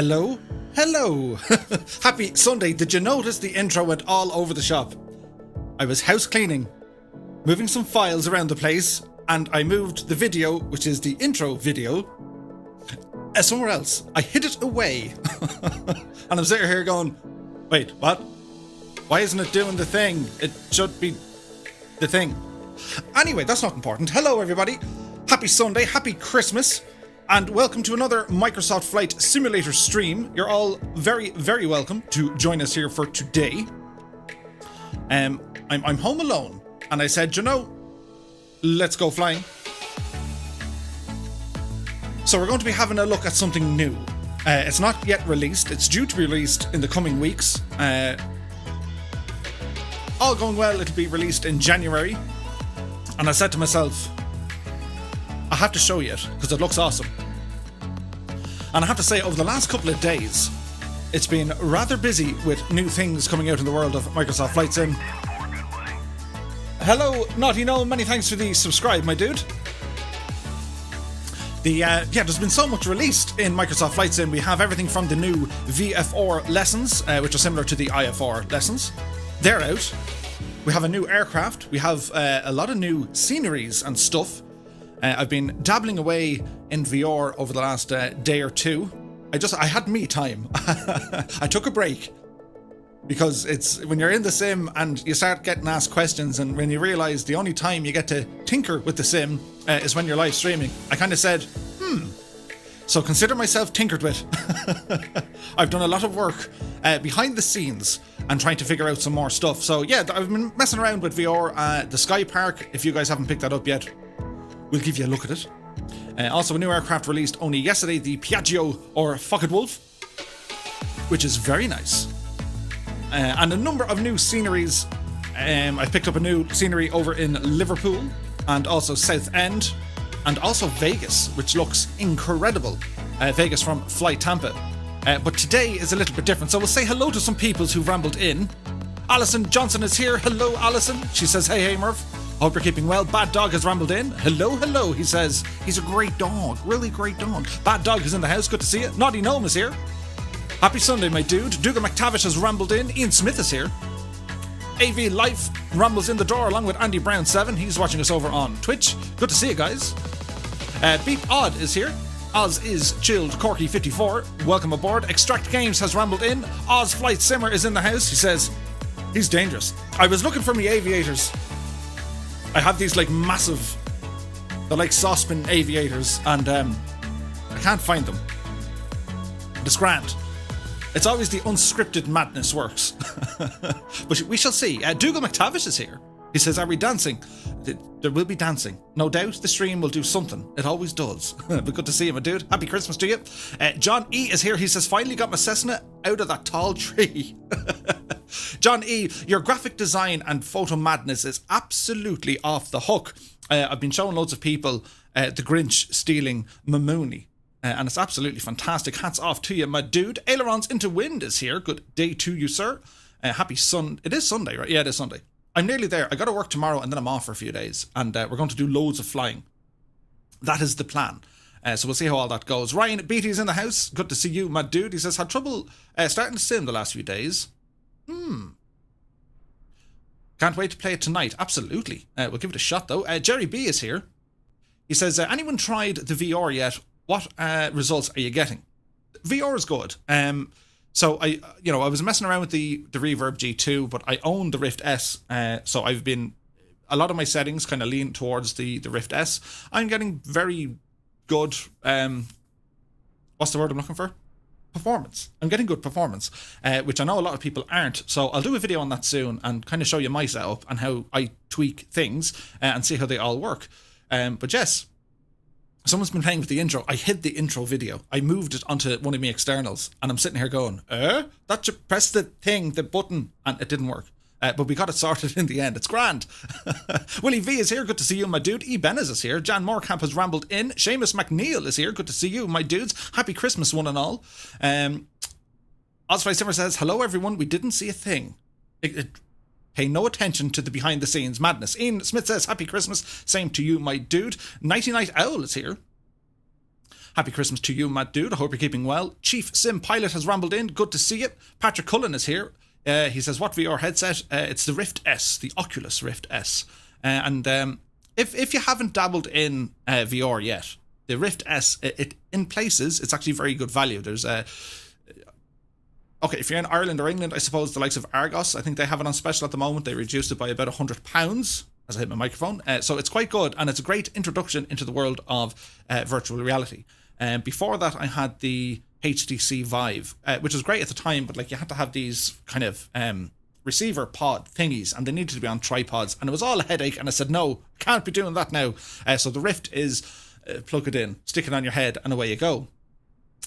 Hello? Hello! Happy Sunday. Did you notice the intro went all over the shop? I was house cleaning, moving some files around the place, and I moved the video, which is the intro video, somewhere else. I hid it away. And I'm sitting here going, wait, what? Why isn't it doing the thing? It should be the thing. Anyway, that's not important. Hello, everybody. Happy Sunday, happy Christmas, and welcome to another Microsoft Flight Simulator stream. You're all very, very welcome to join us here for today. I'm home alone, and I said, you know, let's go flying. So we're going to be having a look at something new. It's not yet released. It's due to be released in the coming weeks. All going well, it'll be released in January. And I said to myself, I have to show you it because it looks awesome. And I have to say, over the last couple of days, it's been rather busy with new things coming out in the world of Microsoft Flight Sim. Hello, Naughty Gnome, many thanks for the subscribe, my dude. There's been so much released in Microsoft Flight Sim. We have everything from the new VFR lessons, which are similar to the IFR lessons. They're out. We have a new aircraft. We have a lot of new sceneries and stuff. I've been dabbling away in VR over the last day or two. I had me time. I took a break because it's when you're in the sim and you start getting asked questions, and when you realise the only time you get to tinker with the sim is when you're live streaming. I kind of said, so consider myself tinkered with. I've done a lot of work behind the scenes and trying to figure out some more stuff. So yeah, I've been messing around with VR. The Sky Park, if you guys haven't picked that up yet, we'll give you a look at it. Also, a new aircraft released only yesterday, the Piaggio or Focke-Wulf, which is very nice. And a number of new sceneries. I picked up a new scenery over in Liverpool and also Southend and also Vegas, which looks incredible. Vegas from Flight Tampa. But today is a little bit different, so we'll say hello to some people who've rambled in. Alison Johnson is here. Hello, Alison. She says, hey Murph. Hope you're keeping well. Bad Dog has rambled in. Hello, he says. He's a great dog. Really great dog. Bad Dog is in the house. Good to see you. Naughty Gnome is here. Happy Sunday, my dude. Dougal McTavish has rambled in. Ian Smith is here. AV Life rambles in the door along with Andy Brown 7. He's watching us over on Twitch. Good to see you guys. Beat Odd is here. Oz is chilled. Corky 54. Welcome aboard. Extract Games has rambled in. Oz Flight Simmer is in the house. He says he's dangerous. I was looking for me aviators. I have these like massive, they're like saucepan aviators, and I can't find them. It's grand. It's always the unscripted madness works. But we shall see. Dougal McTavish is here. He says, are we dancing? There will be dancing. No doubt the stream will do something. It always does. But good to see you, my dude. Happy Christmas to you. John E is here. He says, finally got my Cessna out of that tall tree. John E, your graphic design and photo madness is absolutely off the hook. I've been showing loads of people the Grinch stealing Mamooni. And it's absolutely fantastic. Hats off to you, my dude. Ailerons into Wind is here. Good day to you, sir. Happy It is Sunday, right? Yeah, it is Sunday. I'm nearly there. I got to work tomorrow and then I'm off for a few days. And we're going to do loads of flying. That is the plan. So we'll see how all that goes. Ryan Beatty's in the house. Good to see you, my dude. He says, had trouble starting to sim the last few days. Can't wait to play it tonight. Absolutely. We'll give it a shot, though. Jerry B is here. He says, anyone tried the VR yet? What results are you getting? VR is good. So I was messing around with the Reverb G2, but I own the Rift S. So I've been, a lot of my settings kind of lean towards the Rift S. I'm getting very good, what's the word I'm looking for? Performance. I'm getting good performance, which I know a lot of people aren't. So I'll do a video on that soon and kind of show you my setup and how I tweak things and see how they all work. But yes, someone's been playing with the intro. I hid the intro video. I moved it onto one of my externals and I'm sitting here going, that should press the button, and it didn't work. But we got it sorted in the end. It's grand. Willie V is here. Good to see you, my dude. E. Benez is here. Jan Morecamp has rambled in. Seamus McNeil is here. Good to see you, my dudes. Happy Christmas, one and all. Ozfly Simmer says, hello, everyone. We didn't see a thing. Pay no attention to the behind-the-scenes madness. Ian Smith says, happy Christmas. Same to you, my dude. Nighty Night Owl is here. Happy Christmas to you, Matt Dude. I hope you're keeping well. Chief Sim Pilot has rambled in. Good to see you. Patrick Cullen is here. He says, what VR headset? It's the Rift S, the Oculus Rift S. If you haven't dabbled in VR yet, the Rift S, it in places, it's actually very good value. There's okay, if you're in Ireland or England, I suppose the likes of Argos, I think they have it on special at the moment. They reduced it by about £100 as I hit my microphone. So it's quite good, and it's a great introduction into the world of virtual reality. Before that, I had the HTC Vive, which was great at the time, but like you had to have these kind of receiver pod thingies, and they needed to be on tripods, and it was all a headache, and I said, no, I can't be doing that now. So the Rift is plug it in, stick it on your head, and away you go.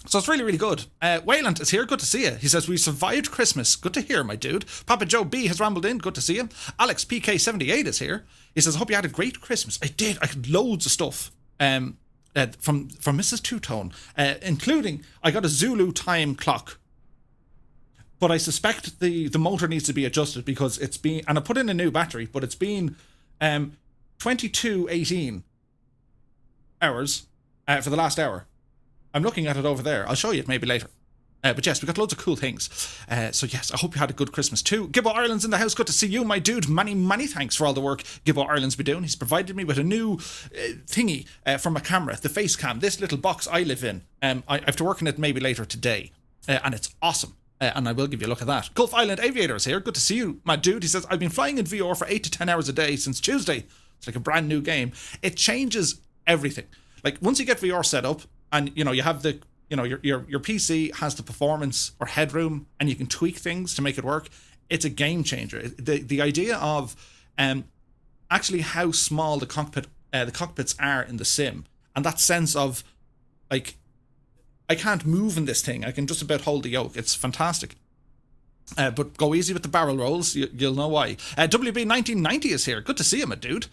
So it's really, really good. Wayland is here. Good to see you. He says, we survived Christmas. Good to hear, my dude. Papa Joe B has rambled in. Good to see you. Alex PK78 is here. He says, I hope you had a great Christmas. I did. I had loads of stuff from Mrs. Two-Tone, including I got a Zulu time clock. But I suspect the motor needs to be adjusted because it's been, and I put in a new battery, but it's been 22:18 hours for the last hour. I'm looking at it over there. I'll show you it maybe later. But yes, we got loads of cool things. So yes, I hope you had a good Christmas too. Gibbo Ireland's in the house. Good to see you, my dude. Many thanks for all the work Gibbo Ireland's been doing. He's provided me with a new thingy for my camera, the face cam, this little box I live in. I have to work on it maybe later today. And it's awesome. And I will give you a look at that. Gulf Island Aviator is here. Good to see you, my dude. He says, I've been flying in VR for 8 to 10 hours a day since Tuesday. It's like a brand new game. It changes everything. Like once you get VR set up, and you know you have the your PC has the performance or headroom, and you can tweak things to make it work. It's a game changer. The idea of actually how small the cockpits are in the sim, and that sense of like I can't move in this thing. I can just about hold the yoke. It's fantastic. But go easy with the barrel rolls. You'll know why. WB1990 is here. Good to see you, my dude.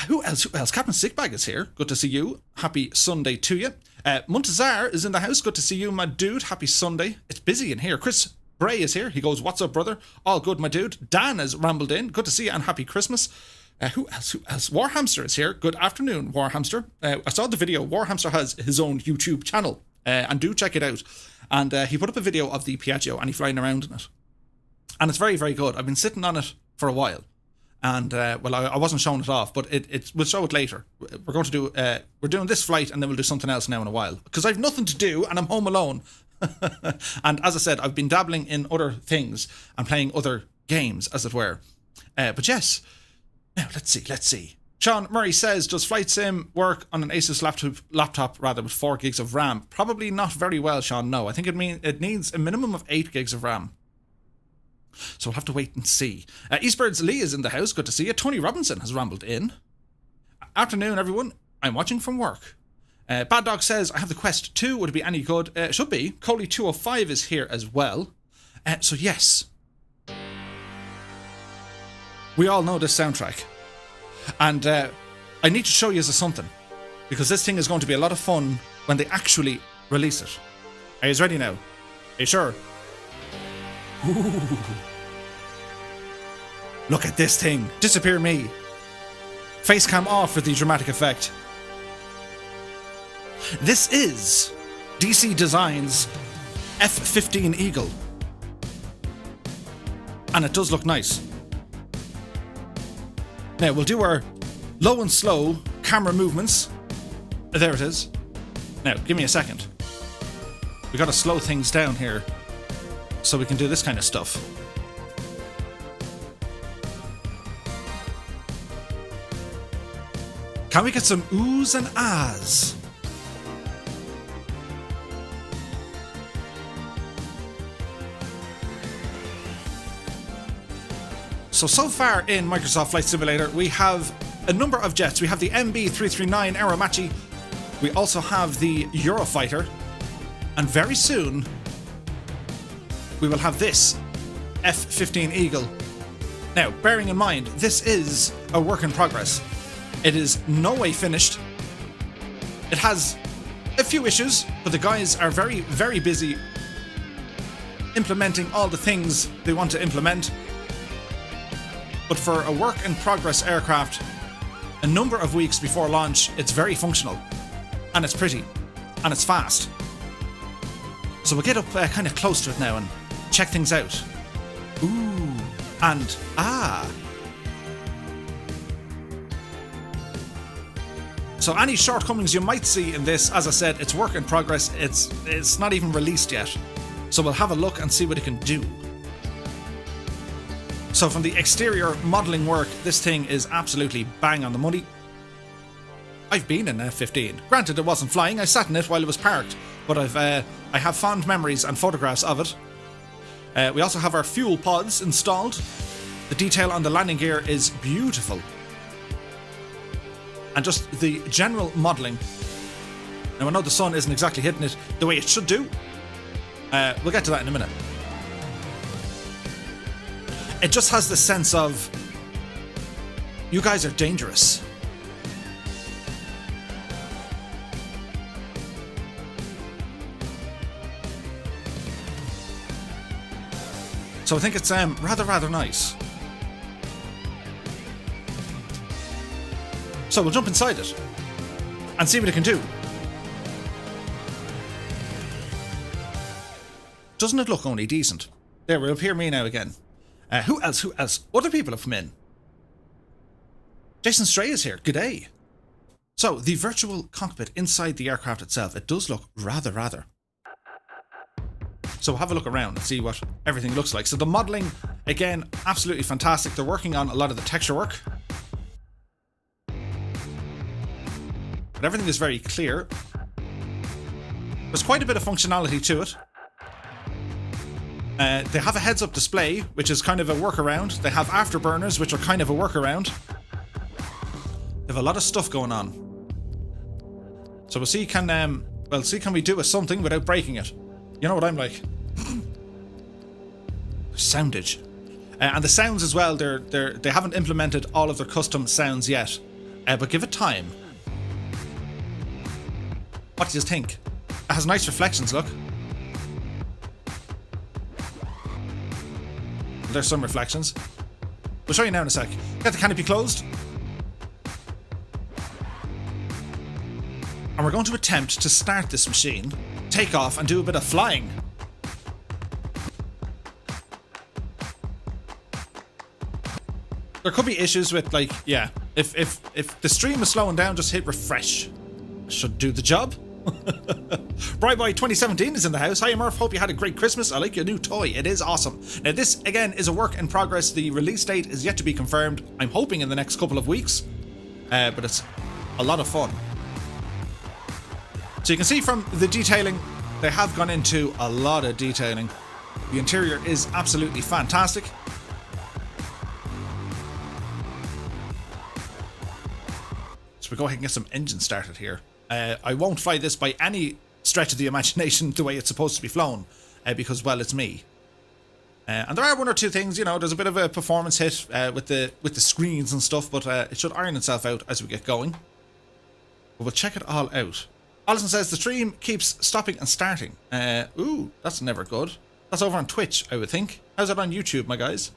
Who else? Captain Sickbag is here. Good to see you. Happy Sunday to you. Muntazar is in the house. Good to see you, my dude. Happy Sunday. It's busy in here. Chris Bray is here. He goes, what's up, brother? All good, my dude. Dan has rambled in. Good to see you and happy Christmas. Who else? Warhamster is here. Good afternoon, Warhamster. I saw the video. Warhamster has his own YouTube channel. And do check it out. And he put up a video of the Piaggio and he's flying around in it. And it's very, very good. I've been sitting on it for a while. And, well, I wasn't showing it off, but we'll show it later. We're going to do, we're doing this flight and then we'll do something else now in a while. Because I've nothing to do and I'm home alone. And as I said, I've been dabbling in other things and playing other games, as it were. But yes, now let's see. Sean Murray says, does Flight Sim work on an Asus laptop with 4 gigs of RAM? Probably not very well, Sean, no. I think it needs a minimum of 8 gigs of RAM. So we'll have to wait and see. Eastbirds Lee is in the house. Good to see you. Tony Robinson has rambled in. Afternoon, everyone. I'm watching from work. Bad Dog says, I have the Quest 2. Would it be any good? Should be. Coley 205 is here as well. So yes. We all know this soundtrack. And I need to show you something. Because this thing is going to be a lot of fun when they actually release it. Are you ready now? Are you sure? Ooh. Look at this thing. Disappear me. Facecam off for the dramatic effect. This is DC Designs F15 Eagle. And it does look nice. Now we'll do our low and slow camera movements. There it is. Now give me a second. We gotta slow things down here so we can do this kind of stuff. Can we get some oohs and ahs? So far in Microsoft Flight Simulator, we have a number of jets. We have the MB339 Aeromachi. We also have the Eurofighter. And very soon, we will have this F15 Eagle. Now, bearing in mind, this is a work in progress. It is no way finished. It has a few issues, but the guys are very, very busy implementing all the things they want to implement. But for a work in progress aircraft, a number of weeks before launch, it's very functional and it's pretty. and it's fast. So we'll get up kind of close to it now and check things out. Ooh, and So any shortcomings you might see in this, as I said, it's work in progress. It's not even released yet. So we'll have a look and see what it can do. So from the exterior modelling work, this thing is absolutely bang on the money. I've been in an F15. Granted, it wasn't flying. I sat in it while it was parked, but I have fond memories and photographs of it. We also have our fuel pods installed. The detail on the landing gear is beautiful. And just the general modelling. Now I know the sun isn't exactly hitting it the way it should do. We'll get to that in a minute. It just has the sense of, you guys are dangerous. So I think it's rather nice. So we'll jump inside it and see what it can do. Doesn't it look only decent? There, we'll appear me now again. Who else? Other people have come in. Jason Stray is here. G'day. So, the virtual cockpit inside the aircraft itself, it does look rather. So we'll have a look around and see what everything looks like. So the modelling, again, absolutely fantastic. They're working on a lot of the texture work. But everything is very clear. There's quite a bit of functionality to it. They have a heads-up display, which is kind of a workaround. They have afterburners, which are kind of a workaround. They have a lot of stuff going on. So we'll see can we do something without breaking it. You know what I'm like. Soundage. And the sounds as well, they haven't implemented all of their custom sounds yet. But give it time. What do you think? It has nice reflections, look. There's some reflections. We'll show you now in a sec. Get the canopy closed. And we're going to attempt to start this machine, take off and do a bit of flying. There could be issues with, like, yeah, if the stream is slowing down, just hit refresh. Should do the job. Boy 2017 is in the house. Hi Murph, hope you had a great Christmas. I like your new toy, it is awesome. Now this again is a work in progress. The release date is yet to be confirmed. I'm hoping in the next couple of weeks, but it's a lot of fun. So you can see from the detailing, they have gone into a lot of detailing. The interior is absolutely fantastic. So we go ahead and get some engine started here. I won't fly this by any stretch of the imagination the way it's supposed to be flown, because, well, it's me. And there are one or two things, you know, there's a bit of a performance hit with the screens and stuff, but it should iron itself out as we get going. But we'll check it all out. Alison says the stream keeps stopping and starting. Ooh, that's never good. That's over on Twitch, I would think. How's it on YouTube, my guys?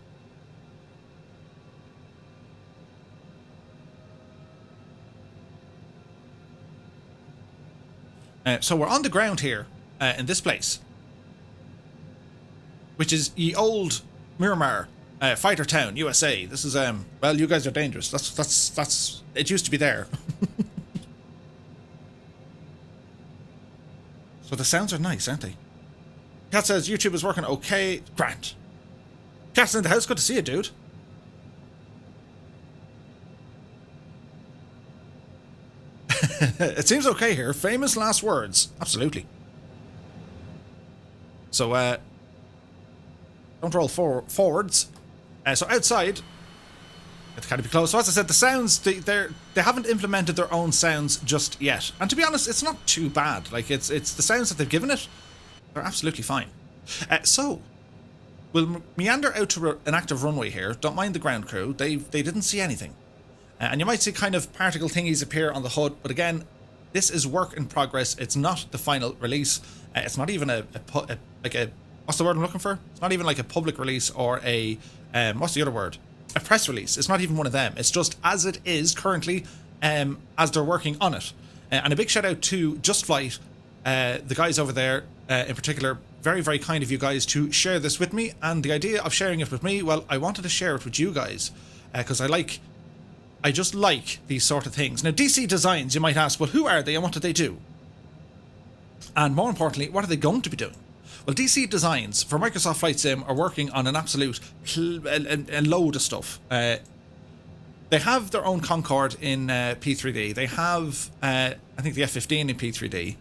So we're on the ground here, in this place, which is ye old Miramar, Fighter Town, USA. This is well, you guys are dangerous. That's it used to be there. So the sounds are nice, aren't they? Cat says YouTube is working okay. Grant. Cat's in the house. Good to see you, dude. It seems okay here. Famous last words. Absolutely. So, don't roll forwards. So outside, it can't be closed. So as I said, the sounds, they haven't implemented their own sounds just yet. And to be honest, it's not too bad. Like, it's the sounds that they've given it, they're absolutely fine. So, we'll meander out to an active runway here. Don't mind the ground crew. They didn't see anything. And you might see kind of particle thingies appear on the HUD, but again, this is work in progress. It's not the final release. It's not even what's the word I'm looking for? It's not even like a public release or a what's the other word? A press release. It's not even one of them. It's just as it is currently, as they're working on it. And a big shout out to Just Flight The guys over there, in particular, very, very kind of you guys to share this with me. And the idea of sharing it with me, well, I wanted to share it with you guys because I just like these sort of things. Now, DC Designs, you might ask, well, who are they and what do they do? And more importantly, what are they going to be doing? Well, DC Designs for Microsoft Flight Sim are working on an absolute a load of stuff. They have their own Concorde in P3D. They have, I think, the F15 in P3D.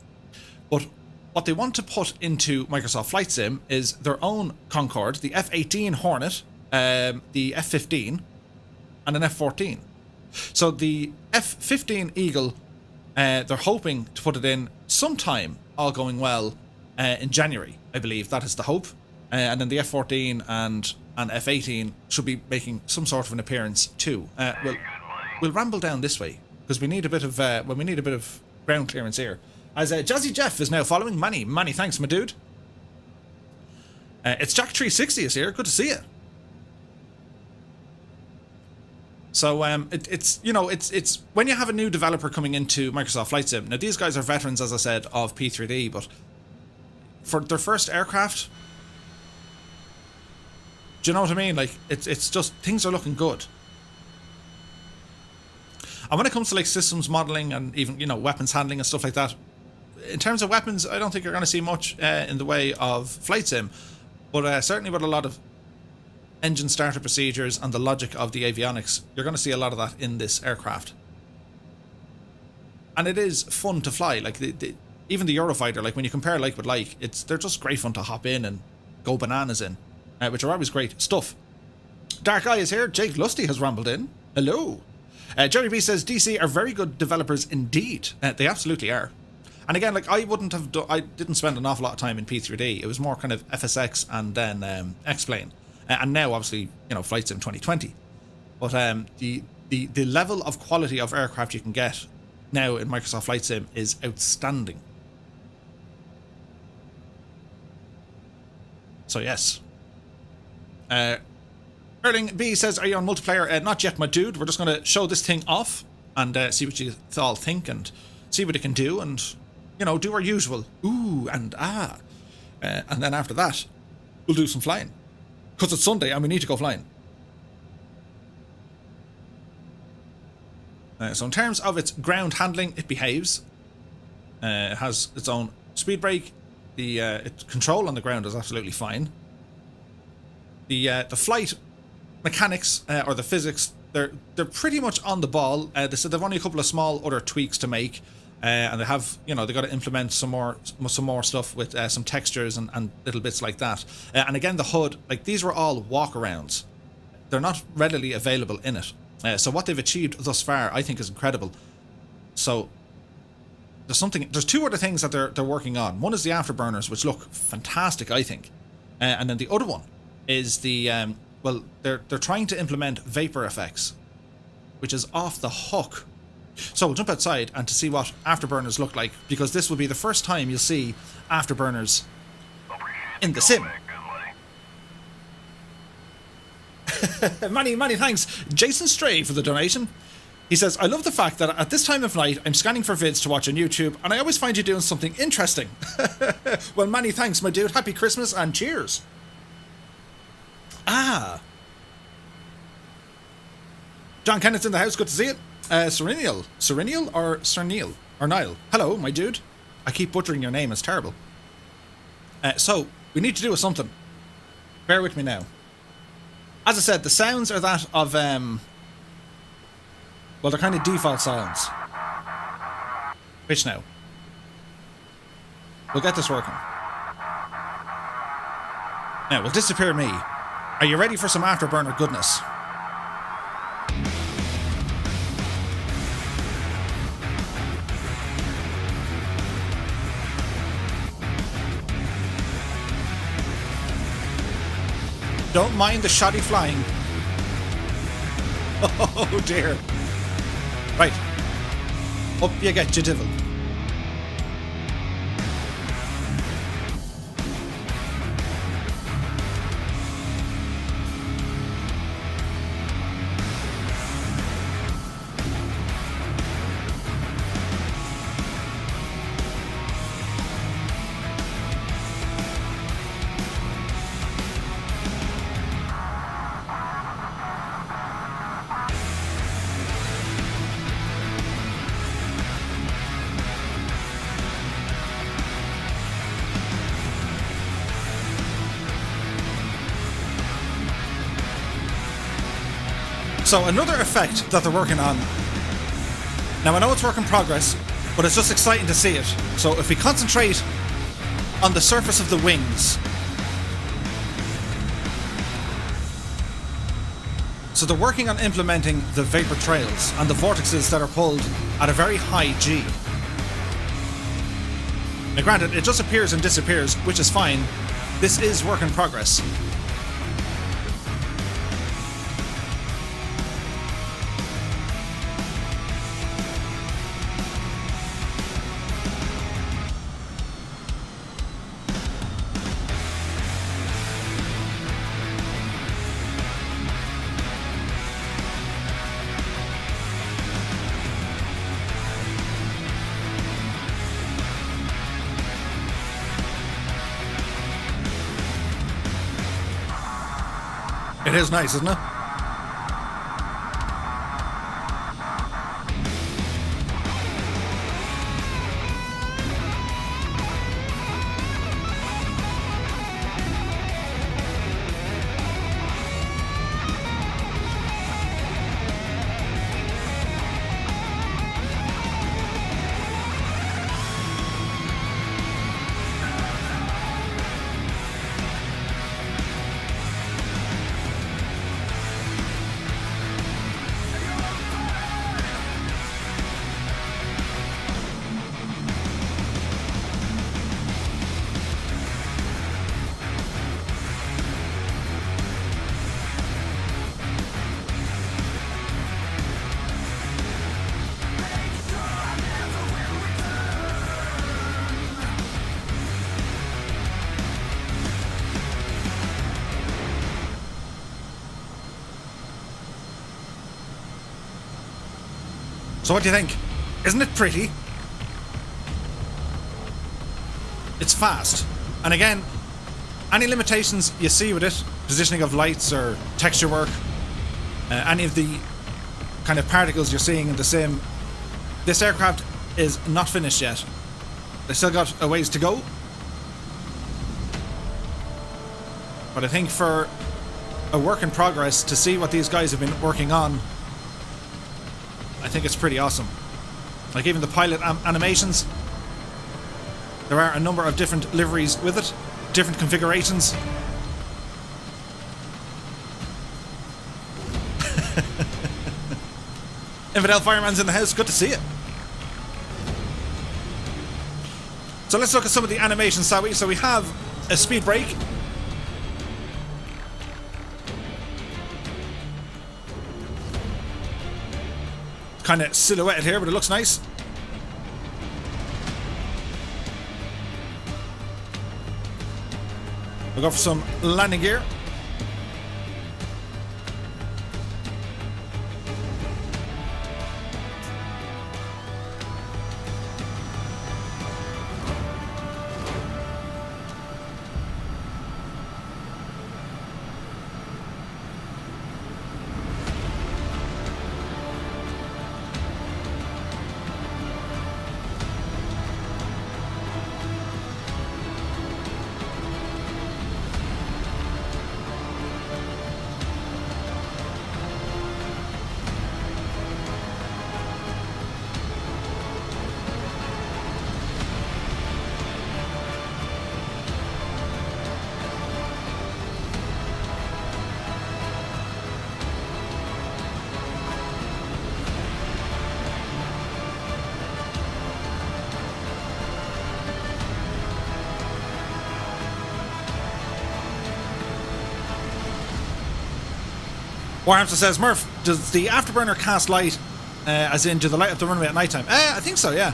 But what they want to put into Microsoft Flight Sim is their own Concorde, the F18 Hornet, the F15, and an F14. So the F15 Eagle, they're hoping to put it in sometime, all going well, in January, I believe. That is the hope. And then the F14 and F18 should be making some sort of an appearance too. We'll ramble down this way because we need a bit of ground clearance here. As Jazzy Jeff is now following. Manny, thanks, my dude. It's Jack360 is here. Good to see you. So it's when you have a new developer coming into Microsoft Flight Sim. Now these guys are veterans, as I said, of P3D, but for their first aircraft, do you know what I mean? Like it's just things are looking good. And when it comes to like systems modeling and even weapons handling and stuff like that, in terms of weapons, I don't think you're going to see much in the way of Flight Sim, but certainly with a lot of engine starter procedures and the logic of the avionics, you're going to see a lot of that in this aircraft. And it is fun to fly. Like even the Eurofighter, like when you compare like with like, they're just great fun to hop in and go bananas in, which are always great stuff. Dark Eye is here. Jake Lusty has rambled in. Hello. Jerry B says DC are very good developers indeed. They absolutely are. And again, like I didn't spend an awful lot of time in P3D. It was more kind of FSX and then X-Plane. And now, obviously, Flight Sim 2020. But the level of quality of aircraft you can get now in Microsoft Flight Sim is outstanding. So yes. Erling B says, are you on multiplayer? Not yet, my dude. We're just going to show this thing off and see what you all think and see what it can do and, do our usual ooh and ah. And then after that, we'll do some flying. Because it's Sunday and we need to go flying. So in terms of its ground handling, it behaves. It has its own speed brake. Its control on the ground is absolutely fine. The flight mechanics or the physics, they're pretty much on the ball. They said they've only a couple of small other tweaks to make. And they have, they got to implement some more stuff with some textures and little bits like that. And again, the HUD, like these were all walk-arounds. They're not readily available in it. So what they've achieved thus far, I think, is incredible. So there's two other things that they're working on. One is the Afterburners, which look fantastic, I think. And then the other one is the they're trying to implement vapor effects, which is off the hook. So we'll jump outside and to see what Afterburners look like, because this will be the first time you'll see Afterburners in the sim. Many thanks, Jason Stray, for the donation. He says, I love the fact that at this time of night I'm scanning for vids to watch on YouTube and I always find you doing something interesting. Well, many thanks, my dude. Happy Christmas and cheers. John Kennett's in the house. Good to see it. Serenial or Cerneal or Niall. Hello, my dude. I keep butchering your name. It's terrible. So we need to do something. Bear with me now. As I said, the sounds are that of well, they're kind of default sounds. Which now? We'll get this working. Now we'll disappear me. Are you ready for some Afterburner goodness? Don't mind the shoddy flying. Oh dear. Right. Up you get, you divil. So another effect that they're working on. Now I know it's work in progress, but it's just exciting to see it. So if we concentrate on the surface of the wings. So they're working on implementing the vapor trails and the vortexes that are pulled at a very high G. Now granted, it just appears and disappears, which is fine. This is work in progress. It is nice, isn't it? So what do you think? Isn't it pretty? It's fast. And again, any limitations you see with it, positioning of lights or texture work, any of the kind of particles you're seeing in the sim, this aircraft is not finished yet. They still got a ways to go. But I think for a work in progress, to see what these guys have been working on, I think it's pretty awesome. Like even the pilot animations, there are a number of different liveries with it, different configurations. Infidel Fireman's in the house, good to see you. So let's look at some of the animations, shall we? So we have a speed brake. Kind of silhouetted here, but it looks nice. We'll go for some landing gear. Warhamster says, Murph, does the Afterburner cast light, as in, do the light up the runway at night time? I think so, yeah.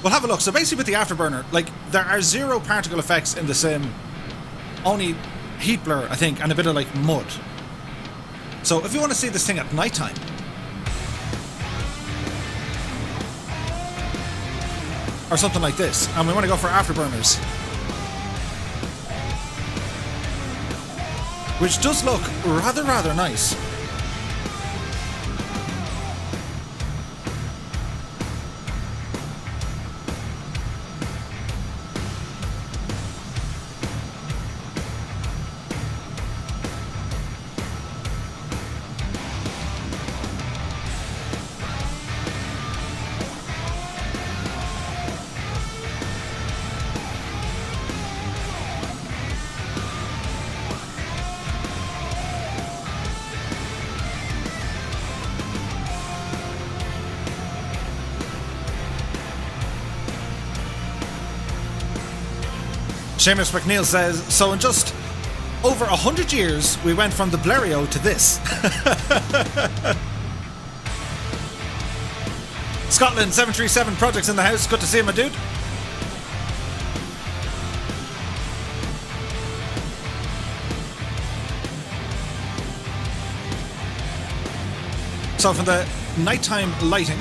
We'll have a look. So basically with the Afterburner, like, there are zero particle effects in the sim. Only heat blur, I think, and a bit of, like, mud. So if you want to see this thing at night time, or something like this, and we want to go for Afterburners, which does look rather nice. Seamus McNeil says, so in just over 100 years, we went from the Blériot to this. Scotland 737 projects in the house. Good to see you, my dude. So for the nighttime lighting,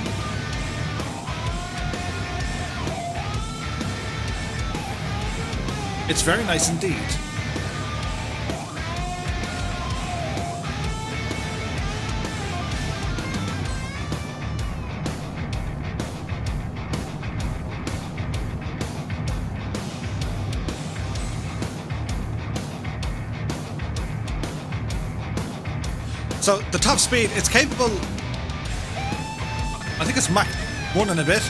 it's very nice indeed. So the top speed, it's capable, I think it's Mach 1 and a bit.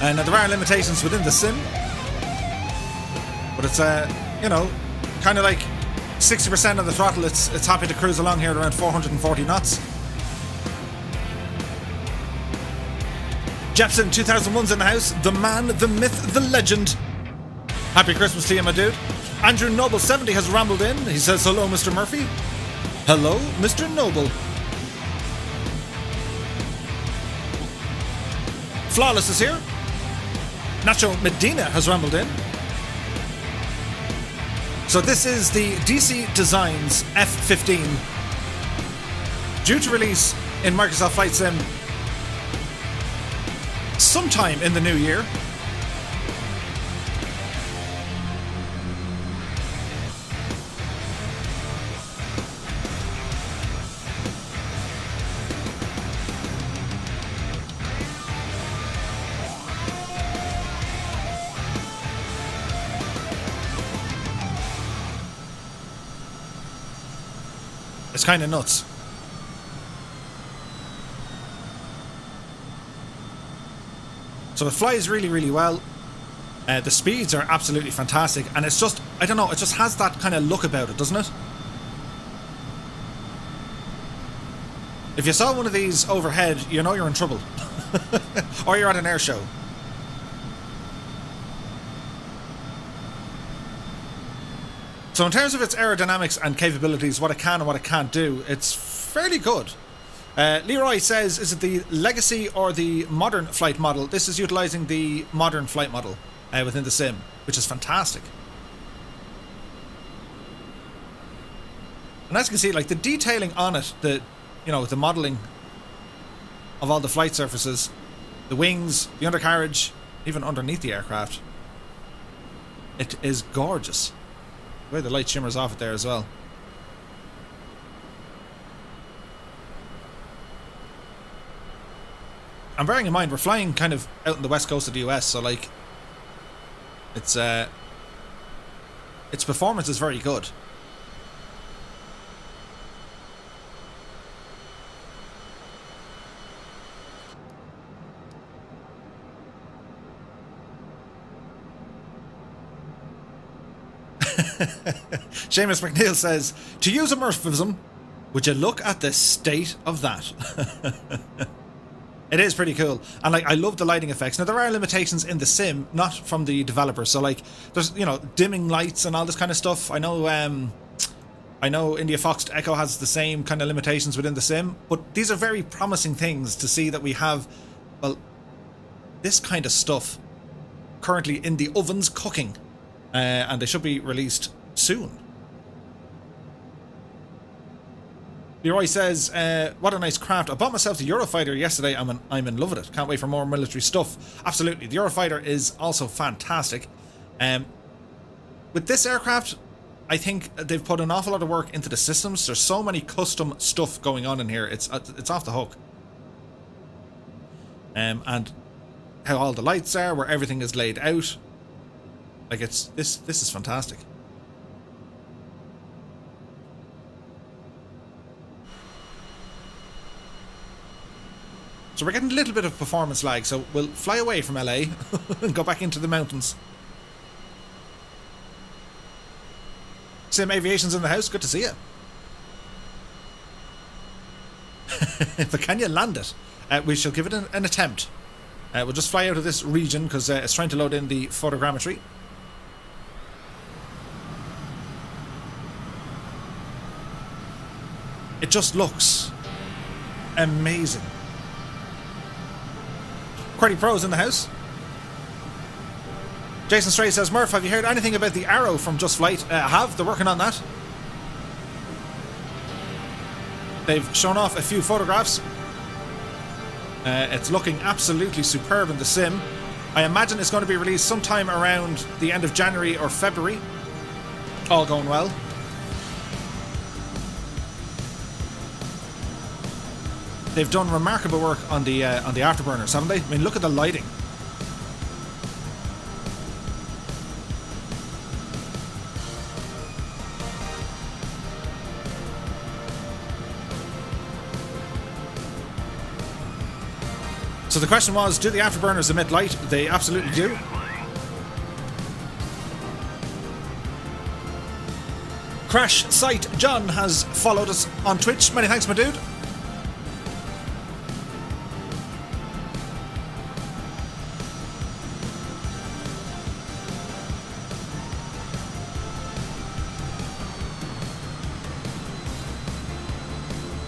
And there are limitations within the sim. But it's, you know, kind of like 60% of the throttle, it's happy to cruise along here at around 440 knots. Jepson 2001's in the house. The man, the myth, the legend. Happy Christmas to you, my dude. Andrew Noble 70 has rambled in. He says, hello, Mr. Murphy. Hello, Mr. Noble. Flawless is here. Nacho Medina has rambled in. So this is the DC Designs F15, due to release in Microsoft Flight Sim sometime in the new year. It's kind of nuts. So it flies really, really well. The speeds are absolutely fantastic, and it's just, I don't know, it just has that kind of look about it, doesn't it? If you saw one of these overhead, you know you're in trouble. Or you're at an air show. So in terms of its aerodynamics and capabilities, what it can and what it can't do, it's fairly good. Leroy says, is it the legacy or the modern flight model? This is utilising the modern flight model within the sim, which is fantastic. And as you can see, like the detailing on it, the modelling of all the flight surfaces, the wings, the undercarriage, even underneath the aircraft, it is gorgeous. The way the light shimmers off it there as well. And bearing in mind, we're flying kind of out on the west coast of the US, so like, its performance is very good. Seamus McNeil says, to use a Murphism, would you look at the state of that? It is pretty cool, and like I love the lighting effects. Now there are limitations in the sim, not from the developer. So like there's dimming lights and all this kind of stuff. I know India Fox Echo has the same kind of limitations within the sim, but these are very promising things to see that we have, well, this kind of stuff currently in the ovens cooking, and they should be released soon. Leroy says, what a nice craft. I bought myself the Eurofighter yesterday. I'm in love with it. Can't wait for more military stuff. Absolutely. The Eurofighter is also fantastic. With this aircraft, I think they've put an awful lot of work into the systems. There's so many custom stuff going on in here. It's off the hook. And how all the lights are, where everything is laid out. Like this is fantastic. So we're getting a little bit of performance lag, so we'll fly away from LA and go back into the mountains. Sim Aviation's in the house, good to see you. But can you land it? We shall give it an attempt. We'll just fly out of this region because it's trying to load in the photogrammetry. It just looks amazing. Qwerty Pro's in the house. Jason Stray says, Murph, have you heard anything about the Arrow from Just Flight? I have. They're working on that. They've shown off a few photographs. It's looking absolutely superb in the sim. I imagine it's going to be released sometime around the end of January or February. All going well. They've done remarkable work on the Afterburners, haven't they? I mean, look at the lighting. So the question was, do the Afterburners emit light? They absolutely do. Crash Site John has followed us on Twitch. Many thanks, my dude.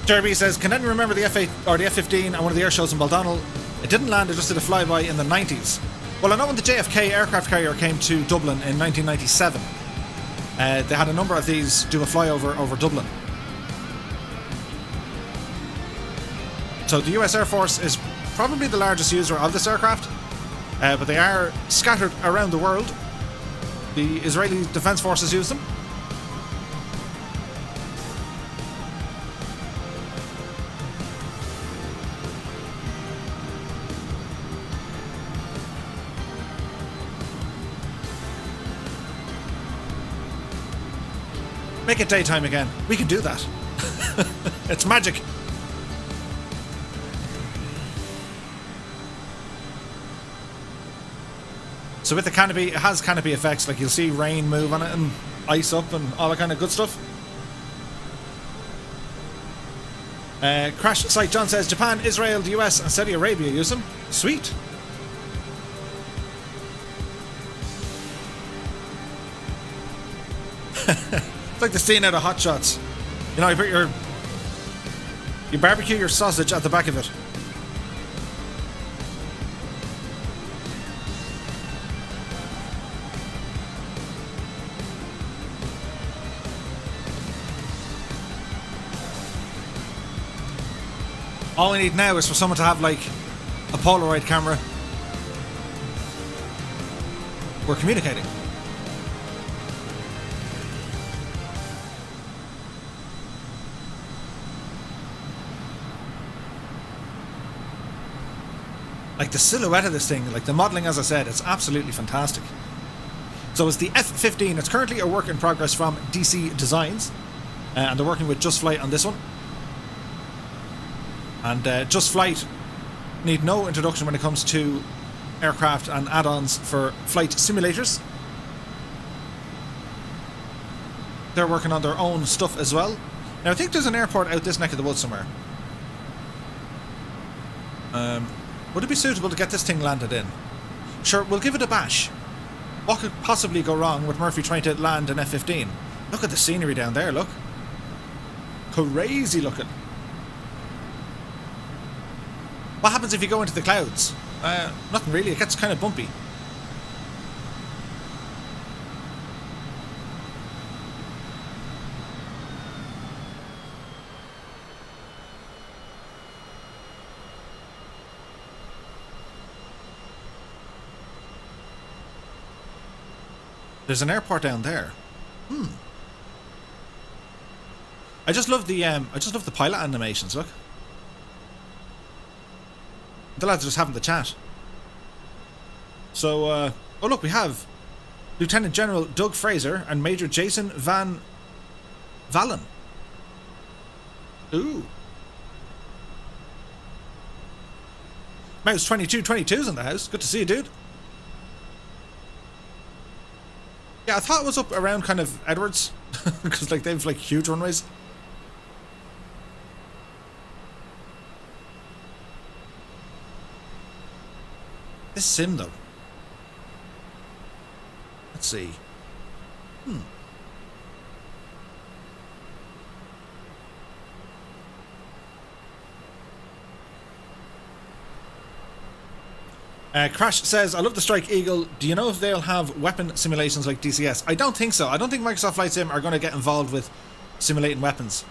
Jeremy says, can anyone remember the F8 or the F15 at one of the air shows in Baldonnel? It didn't land, it just did a flyby in the 90s. Well, I know when the JFK aircraft carrier came to Dublin in 1997, they had a number of these do a flyover over Dublin. So the US Air Force is probably the largest user of this aircraft, but they are scattered around the world. The Israeli Defense Forces use them. Make it daytime again. We can do that. It's magic. So with the canopy, it has canopy effects, like you'll see rain move on it and ice up and all that kind of good stuff. Crash Site John says, Japan, Israel, the US and Saudi Arabia use them. Sweet. It's like the scene out of Hot Shots. You know, you put you barbecue your sausage at the back of it. All we need now is for someone to have like a Polaroid camera. We're communicating. Like the silhouette of this thing, like the modelling, as I said, it's absolutely fantastic. So it's the F15. It's currently a work in progress from DC Designs, and they're working with Just Flight on this one. And Just Flight need no introduction when it comes to aircraft and add-ons for flight simulators. They're working on their own stuff as well. Now I think there's an airport out this neck of the woods somewhere. Would it be suitable to get this thing landed in? Sure, we'll give it a bash. What could possibly go wrong with Murphy trying to land an F-15? Look at the scenery down there, look. Crazy looking. What happens if you go into the clouds? Nothing really, it gets kind of bumpy. There's an airport down there. I just love the pilot animations, look. The lads are just having the chat. So oh look, we have Lieutenant General Doug Fraser and Major Jason Van Vallen. Ooh. Mouse 2222's in the house. Good to see you, dude. Yeah, I thought it was up around kind of Edwards, because like they've like huge runways. This sim though. Let's see. Crash says, I love the Strike Eagle. Do you know if they'll have weapon simulations like DCS? I don't think so. I don't think Microsoft Flight Sim are going to get involved with simulating weapons.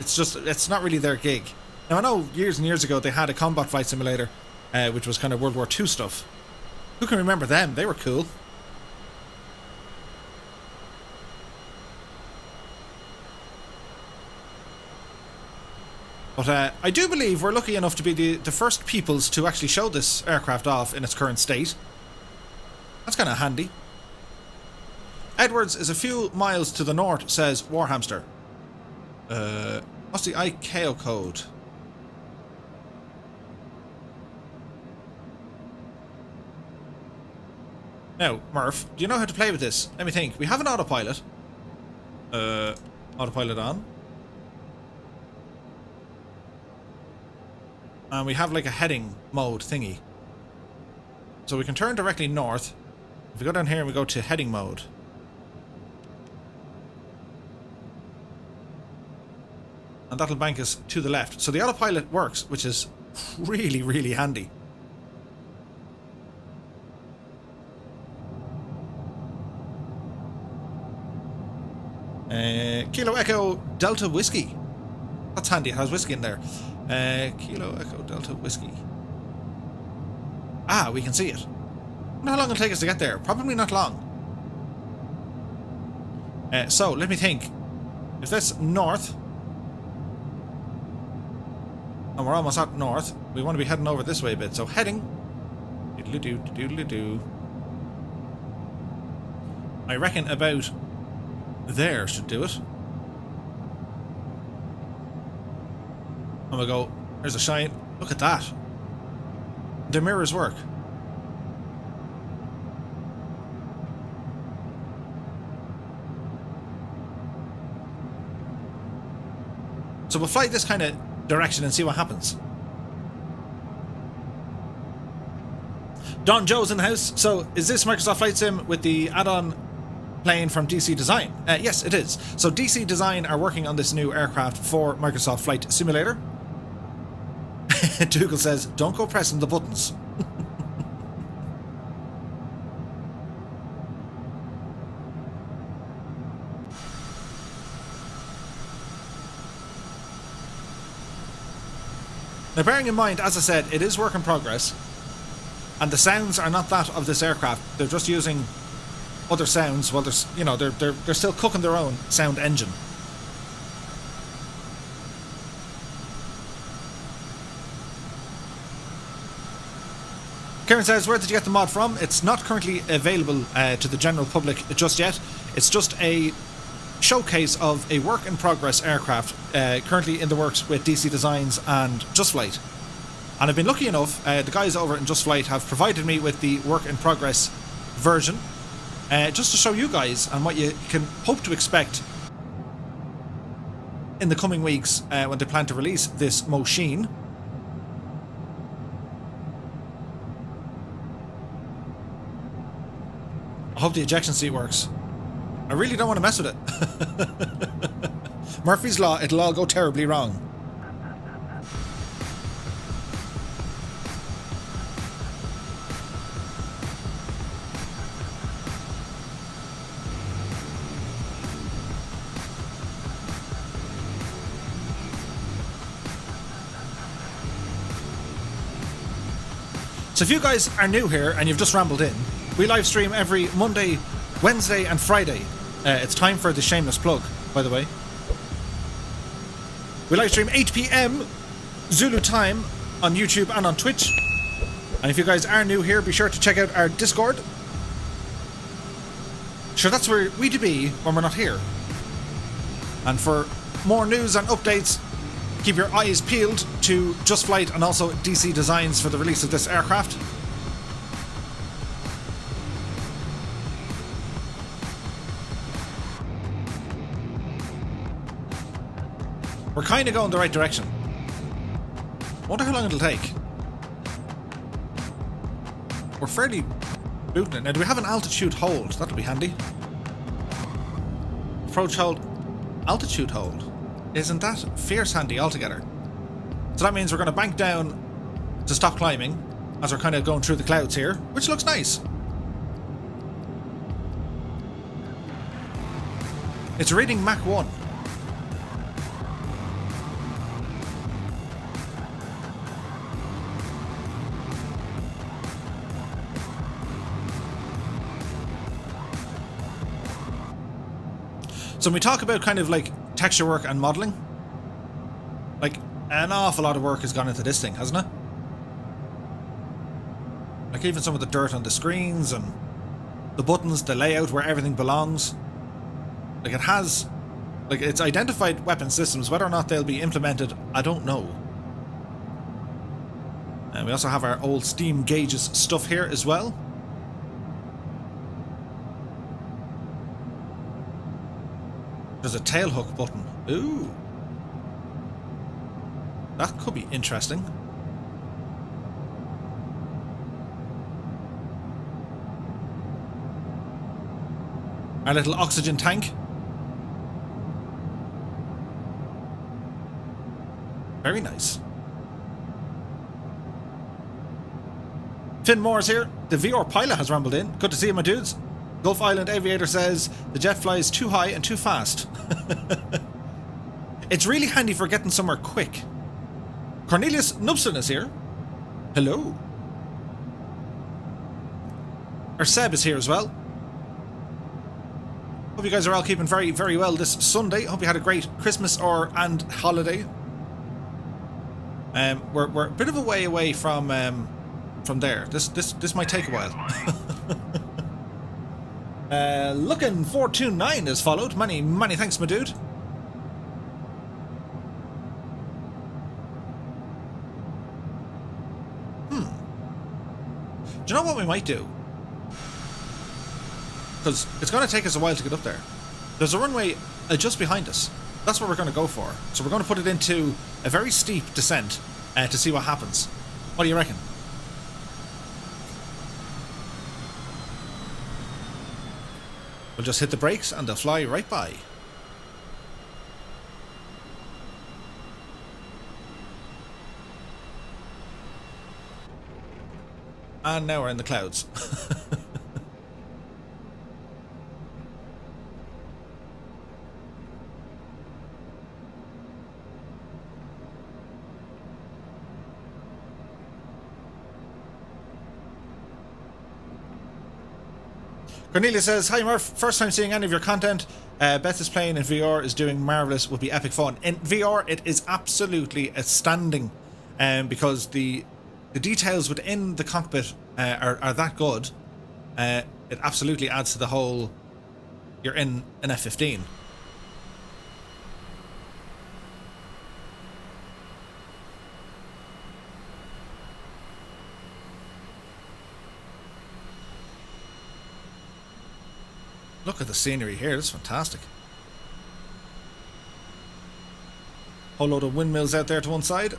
It's not really their gig. Now, I know years and years ago they had a combat flight simulator, which was kind of World War II stuff. Who can remember them? They were cool. But I do believe we're lucky enough to be the first peoples to actually show this aircraft off in its current state. That's kind of handy. Edwards is a few miles to the north, says Warhamster. What's the ICAO code? Now, Murph, do you know how to play with this? Let me think. We have an autopilot. Autopilot on. And we have like a heading mode thingy. So we can turn directly north. If we go down here and we go to heading mode. And that'll bank us to the left. So the autopilot works, which is really, really handy. Kilo Echo Delta Whiskey. That's handy, it has whiskey in there. Kilo Echo Delta Whiskey. Ah, we can see it. I wonder how long it'll take us to get there. Probably not long. So, let me think. If that's north, and we're almost at north, we want to be heading over this way a bit. So, heading. Doodly-doo, doodly-doo. I reckon about there should do it. And we'll go, there's a shine. Look at that. The mirrors work. So we'll fly this kind of direction and see what happens. Don Joe's in the house. So is this Microsoft Flight Sim with the add-on plane from DC Design? Yes, it is. So DC Design are working on this new aircraft for Microsoft Flight Simulator. Dougal says, don't go pressing the buttons. Now, bearing in mind, as I said, it is work in progress, and the sounds are not that of this aircraft. They're just using other sounds. Well, there's, you know, they're still cooking their own sound engine. Karen says, where did you get the mod from? It's not currently available to the general public just yet. It's just a showcase of a work-in-progress aircraft currently in the works with DC Designs and Just Flight. And I've been lucky enough, the guys over in Just Flight have provided me with the work-in-progress version just to show you guys and what you can hope to expect in the coming weeks when they plan to release this machine. I hope the ejection seat works. I really don't want to mess with it. Murphy's Law, it'll all go terribly wrong. So if you guys are new here and you've just rambled in, we live stream every Monday, Wednesday and Friday. It's time for the shameless plug, by the way. We live stream 8 PM Zulu time on YouTube and on Twitch. And if you guys are new here, be sure to check out our Discord. Sure, that's where we'd be when we're not here. And for more news and updates, keep your eyes peeled to Just Flight and also DC Designs for the release of this aircraft. We're kind of going the right direction. Wonder how long it'll take. We're fairly booting it. Now, do we have an altitude hold? That'll be handy. Approach hold. Altitude hold. Isn't that fierce handy altogether? So that means we're going to bank down to stop climbing. as we're kind of going through the clouds here, which looks nice. It's reading Mach 1. So when we talk about kind of like texture work and modeling, like an awful lot of work has gone into this thing, hasn't it? Like even some of the dirt on the screens and the buttons, the layout where everything belongs. Like it has, like it's identified weapon systems. Whether or not they'll be implemented, I don't know. And we also have our old Steam gauges stuff here as well. There's a tailhook button. Ooh. That could be interesting. Our little oxygen tank. Very nice. Finn Moore's here. The VR pilot has rumbled in. Good to see you, my dudes. Gulf Island Aviator says the jet flies too high and too fast. It's really handy for getting somewhere quick. Cornelius Nubson is here. Hello. Our Seb is here as well. Hope you guys are all keeping very, very well this Sunday. Hope you had a great Christmas and holiday. We're a bit of a way away from there. This might take a while. Looking 429 is followed. Many thanks, my dude. Do you know what we might do? Because it's going to take us a while to get up there. There's a runway just behind us. That's what we're going to go for. So we're going to put it into a very steep descent to see what happens. What do you reckon? We'll just hit the brakes and they'll fly right by. And now we're in the clouds. Cornelia says, hi Murph, first time seeing any of your content. Beth is playing in VR, is doing marvellous, would be epic fun. In VR, it is absolutely outstanding because the details within the cockpit are that good. It absolutely adds to the whole, you're in an F-15. Look at the scenery here, it's fantastic. Whole load of windmills out there to one side.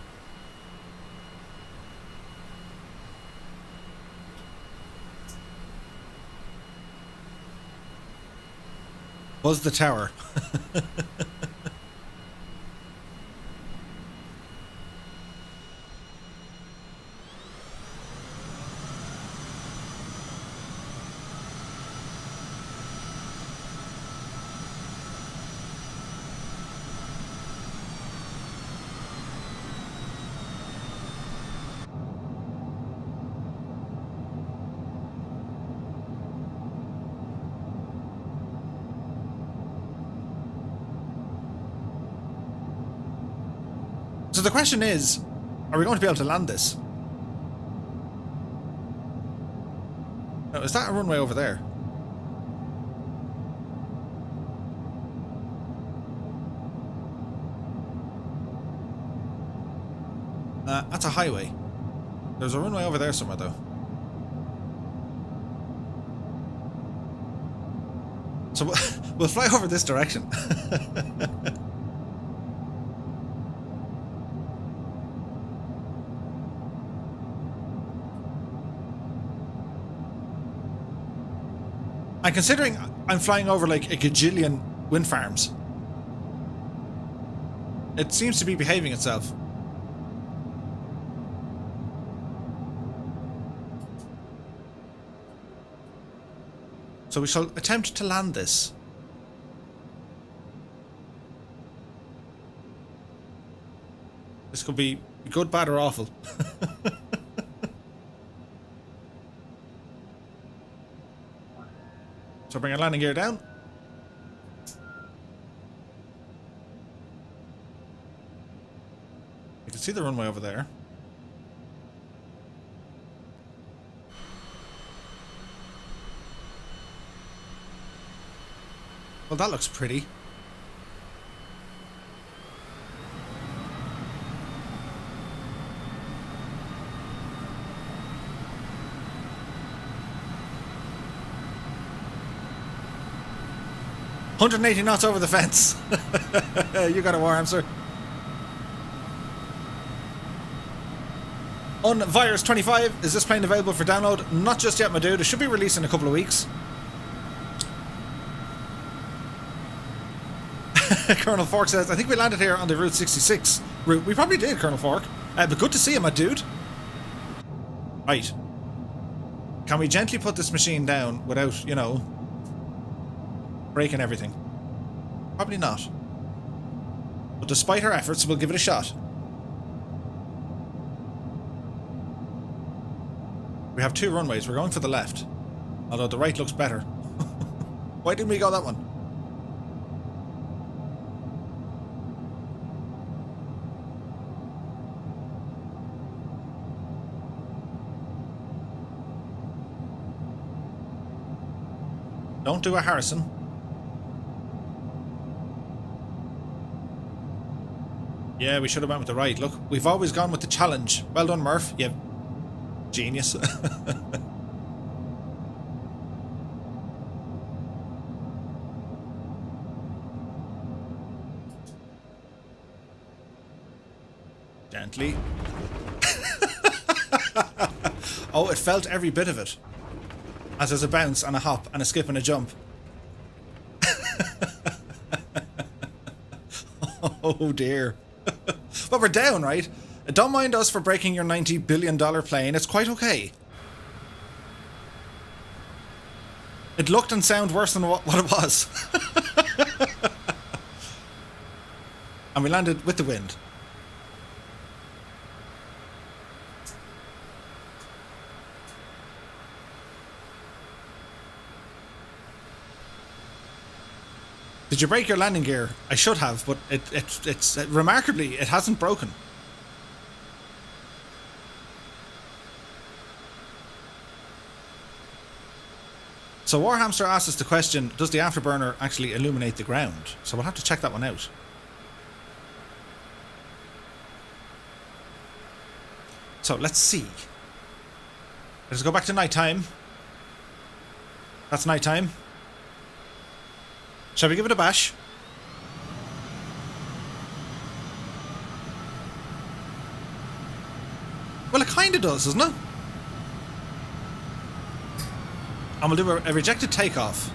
Buzz the tower. So the question is, are we going to be able to land this? Now, is that a runway over there? That's a highway. There's a runway over there somewhere, though. So we'll fly over this direction. And considering I'm flying over like a gajillion wind farms, it seems to be behaving itself. So we shall attempt to land this. This could be good, bad, or awful. So bring our landing gear down. You can see the runway over there. Well, that looks pretty. $180 knots over the fence. You got a war hamster. On Virus 25, is this plane available for download? Not just yet, my dude. It should be released in a couple of weeks. Colonel Fork says, I think we landed here on the Route 66 route. We probably did, Colonel Fork. But good to see you, my dude. Right. Can we gently put this machine down without, you know, breaking everything? Probably not. But despite our efforts, we'll give it a shot. We have two runways. We're going for the left. Although the right looks better. Why didn't we go that one? Don't do a Harrison. Yeah, we should have went with the right. Look, we've always gone with the challenge. Well done, Murph. You genius. Gently. Oh, it felt every bit of it. As there's a bounce and a hop and a skip and a jump. Oh dear. But we're down, right? Don't mind us for breaking your $90 billion plane. It's quite okay. It looked and sounded worse than what it was. And we landed with the wind. Did you break your landing gear? I should have, but it's remarkably, it hasn't broken. So Warhamster asked us the question, does the Afterburner actually illuminate the ground? So we'll have to check that one out. So let's see. Let's go back to nighttime. That's nighttime. Shall we give it a bash? Well, it kind of does, doesn't it? And we'll do a rejected takeoff.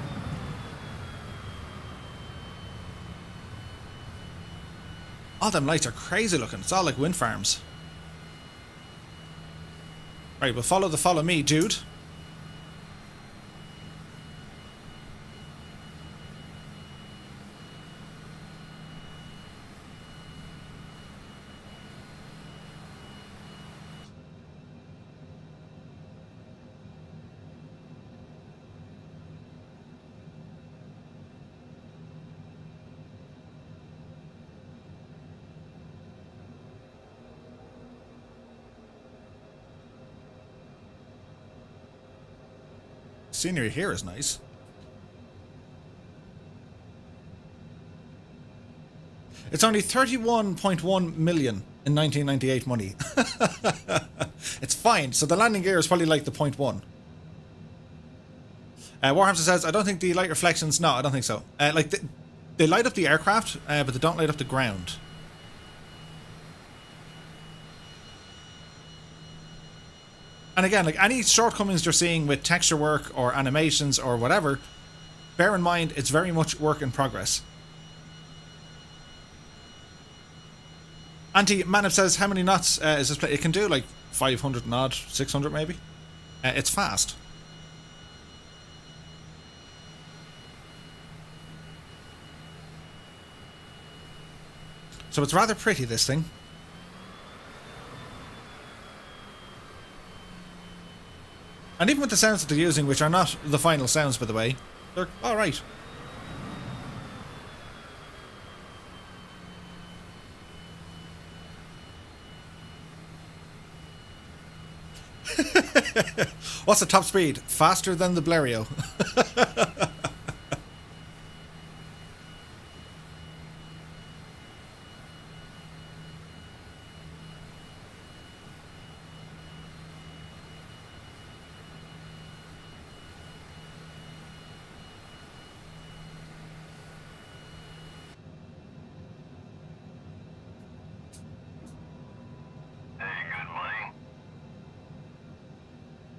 All them lights are crazy looking. It's all like wind farms. Right, we'll follow me, dude. Scenery here is nice. It's only 31.1 million in 1998 money. It's fine. So the landing gear is probably like the 0.1. Warhamster says, I don't think the light reflections... No, I don't think so. Like they light up the aircraft, but they don't light up the ground. And again, like any shortcomings you're seeing with texture work or animations or whatever, bear in mind it's very much work in progress. Anti-Manip says, how many knots is this plane? It can do like 500 and odd, 600 maybe. It's fast. So it's rather pretty, this thing. And even with the sounds that they're using, which are not the final sounds, by the way, they're alright. What's the top speed? Faster than the Blériot.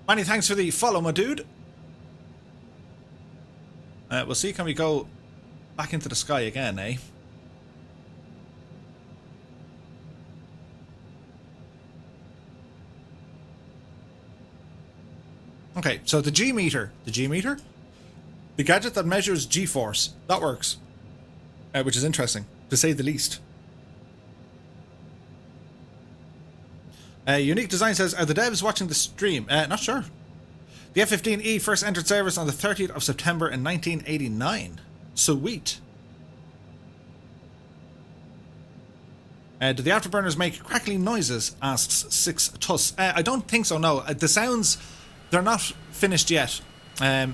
Many thanks for the follow, my dude. We'll see, can we go back into the sky again, eh? Okay, so the G meter. The G meter? The gadget that measures G-force. That works. Which is interesting, to say the least. Unique Design says, are the devs watching the stream? Not sure. The F-15E first entered service on the 30th of September in 1989. Sweet. Did the Afterburners make crackling noises? Asks 6TUS. I don't think so, no. The sounds, they're not finished yet.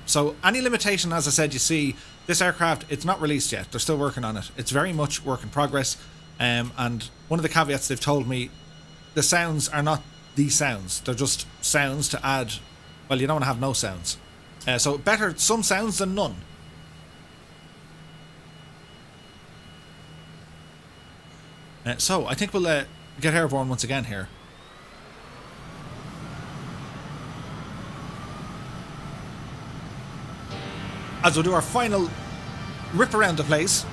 So any limitation, as I said, you see, this aircraft, it's not released yet. They're still working on it. It's very much work in progress. And one of the caveats they've told me, the sounds are not the sounds. They're just sounds to add. Well, you don't want to have no sounds. So better some sounds than none. So I think we'll get airborne once again here. As we'll do our final rip around the place.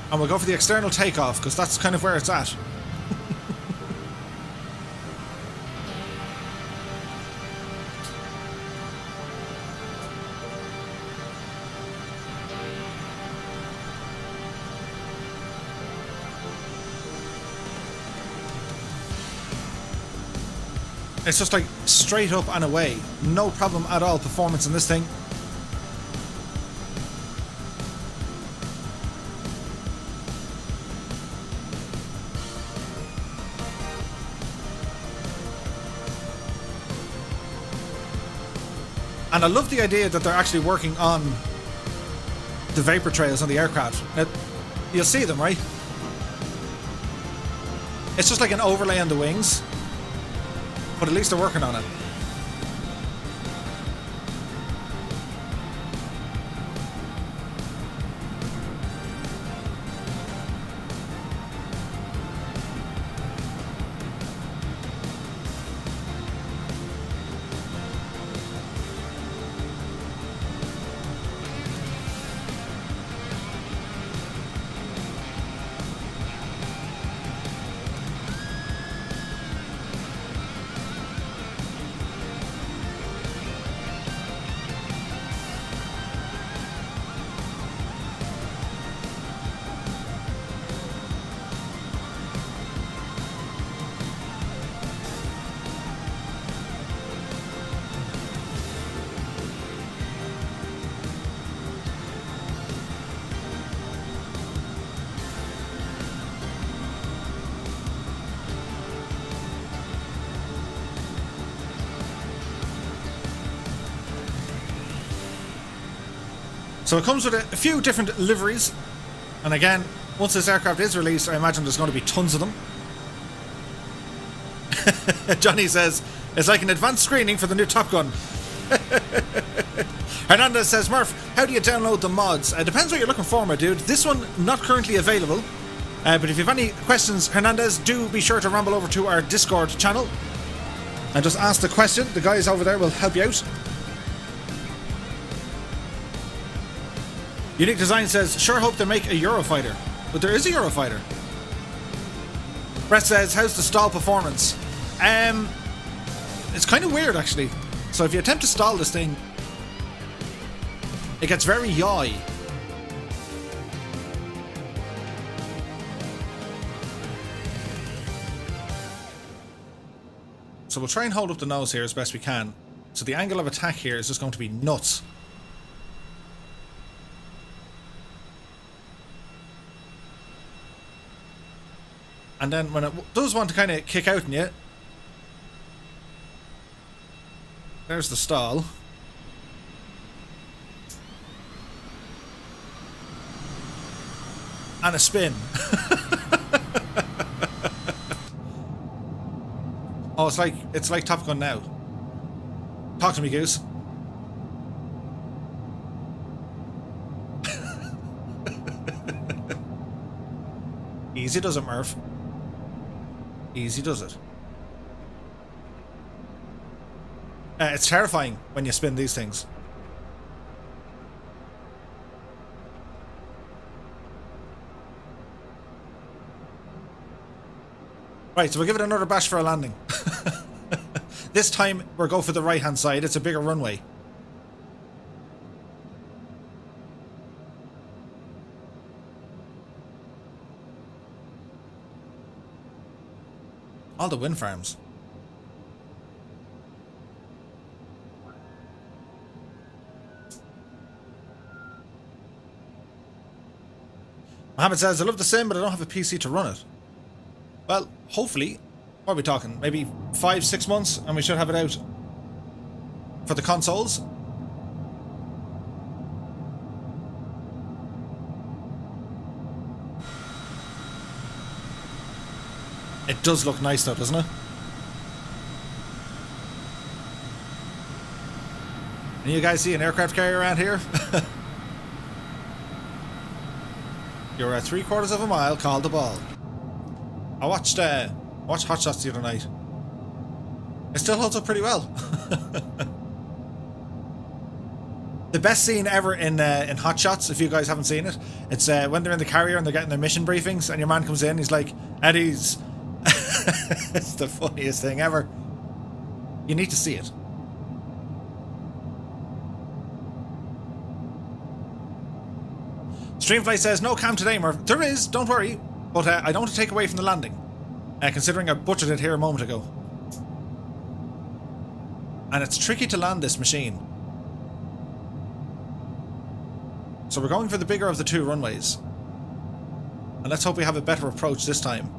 And we'll go for the external takeoff, because that's kind of where it's at. It's just like straight up and away. No problem at all, performance in this thing. And I love the idea that they're actually working on the vapor trails on the aircraft. Now, you'll see them, right? It's just like an overlay on the wings, but at least they're working on it. So it comes with a few different liveries, and again, once this aircraft is released, I imagine there's going to be tons of them. Johnny says, it's like an advanced screening for the new Top Gun. Hernandez says, Murph, how do you download the mods? Depends what you're looking for, my dude. This one, not currently available. But if you have any questions, Hernandez, do be sure to ramble over to our Discord channel and just ask the question. The guys over there will help you out. Unique Design says, sure hope they make a Eurofighter. But there is a Eurofighter. Brett says, how's the stall performance? It's kind of weird, actually. So if you attempt to stall this thing, it gets very yaw. so we'll try and hold up the nose here as best we can. So the angle of attack here is just going to be nuts. And then when it does want to kind of kick out in you, there's the stall. And a spin. Oh, it's like Top Gun now. Talk to me, Goose. Easy does it, Murph. Easy does it. It's terrifying when you spin these things. Right, so we'll give it another bash for a landing. This time we'll go for the right hand side. It's a bigger runway. All the wind farms. Mohammed says, I love the sim, but I don't have a PC to run it. Well, hopefully, what are we talking? Maybe 5-6 months and we should have it out for the consoles. It does look nice though, doesn't it? And you guys see an aircraft carrier around here? You're at 3/4 of a mile, call the ball. I watched Hot Shots the other night. It still holds up pretty well. The best scene ever in Hot Shots, if you guys haven't seen it, it's when they're in the carrier and they're getting their mission briefings, and your man comes in, he's like, Eddie's. It's the funniest thing ever. You need to see it. Streamfly says, no cam today, Murph. There is, don't worry. But I don't want to take away from the landing, considering I butchered it here a moment ago. And it's tricky to land this machine. So we're going for the bigger of the two runways. And let's hope we have a better approach this time.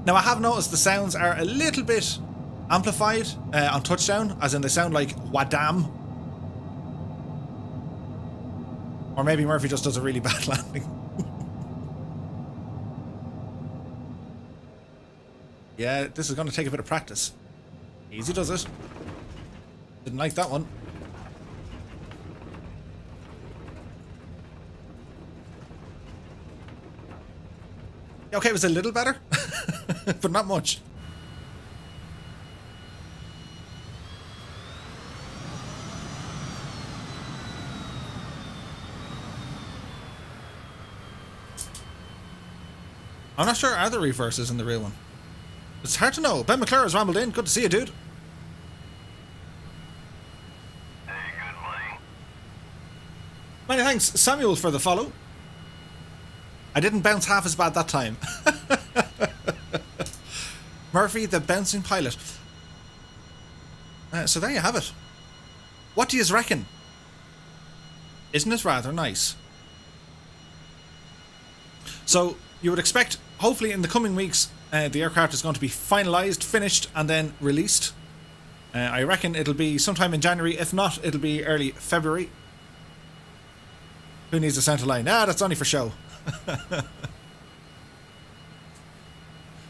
Now I have noticed the sounds are a little bit amplified on touchdown, as in they sound like wadam. Or maybe Murphy just does a really bad landing. Yeah, this is going to take a bit of practice. Easy does it. Didn't like that one. Okay, it was a little better, but not much. I'm not sure, are there reverses in the real one? It's hard to know. Ben McClure has rambled in. Good to see you, dude. Hey, good morning. Many thanks, Samuel, for the follow. I didn't bounce half as bad that time. Murphy, the bouncing pilot. So there you have it. What do you reckon? Isn't it rather nice? So you would expect, hopefully in the coming weeks, the aircraft is going to be finalised, finished, and then released. I reckon it'll be sometime in January. If not, it'll be early February. Who needs a centre line? Ah, that's only for show.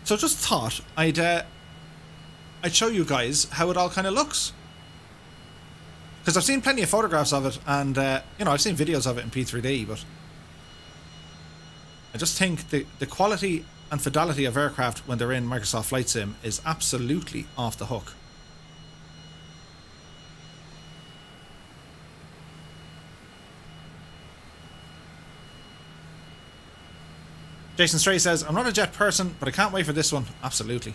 So just thought I'd show you guys how it all kind of looks. Because I've seen plenty of photographs of it, and you know, I've seen videos of it in P3D, but I just think the quality and fidelity of aircraft when they're in Microsoft Flight Sim is absolutely off the hook. Jason Stray says, I'm not a jet person, but I can't wait for this one. Absolutely.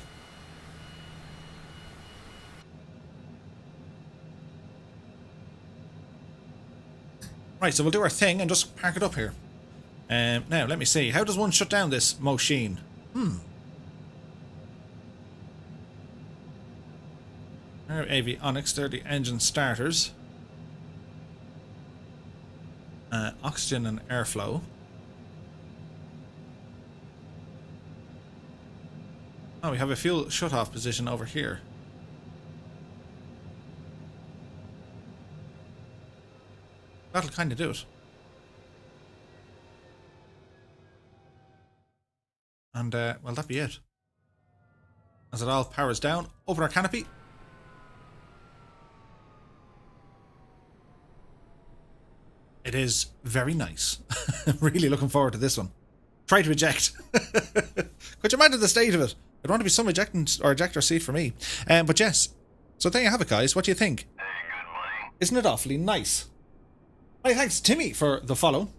Right, so we'll do our thing and just park it up here. Now, let me see. How does one shut down this machine? Avionics, they're the engine starters. Oxygen and airflow. Oh, we have a fuel shut-off position over here. That'll kind of do it. And, well, that'd be it. As it all powers down, open our canopy. It is very nice. Really looking forward to this one. Try to eject. Could you imagine the state of it? I'd want to be some ejector seat for me. But yes. So there you have it, guys. What do you think? Hey, good morning. Isn't it awfully nice? Hey, thanks, Timmy, for the follow.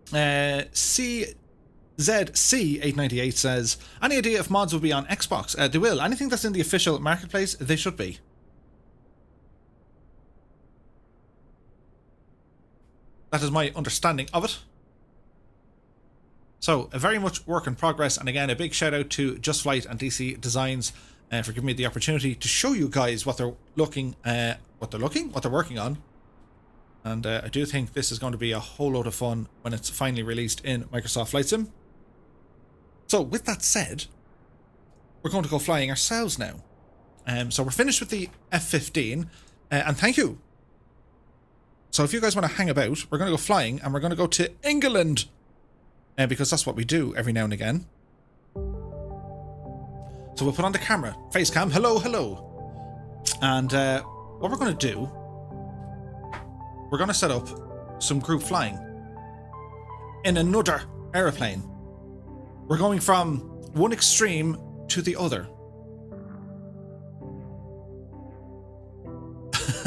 CZC898 says, any idea if mods will be on Xbox? They will. Anything that's in the official marketplace, they should be. That is my understanding of it. So, a very much work in progress, and again, a big shout out to Just Flight and DC Designs for giving me the opportunity to show you guys what they're working on. And I do think this is going to be a whole load of fun when it's finally released in Microsoft Flight Sim. So, with that said, we're going to go flying ourselves now. So we're finished with the F15, and thank you. So if you guys want to hang about, we're going to go flying, and we're going to go to England. Because that's what we do every now and again. So we'll put on the camera, face cam, hello, hello. And what we're going to do, we're going to set up some group flying in another aeroplane. We're going from one extreme to the other.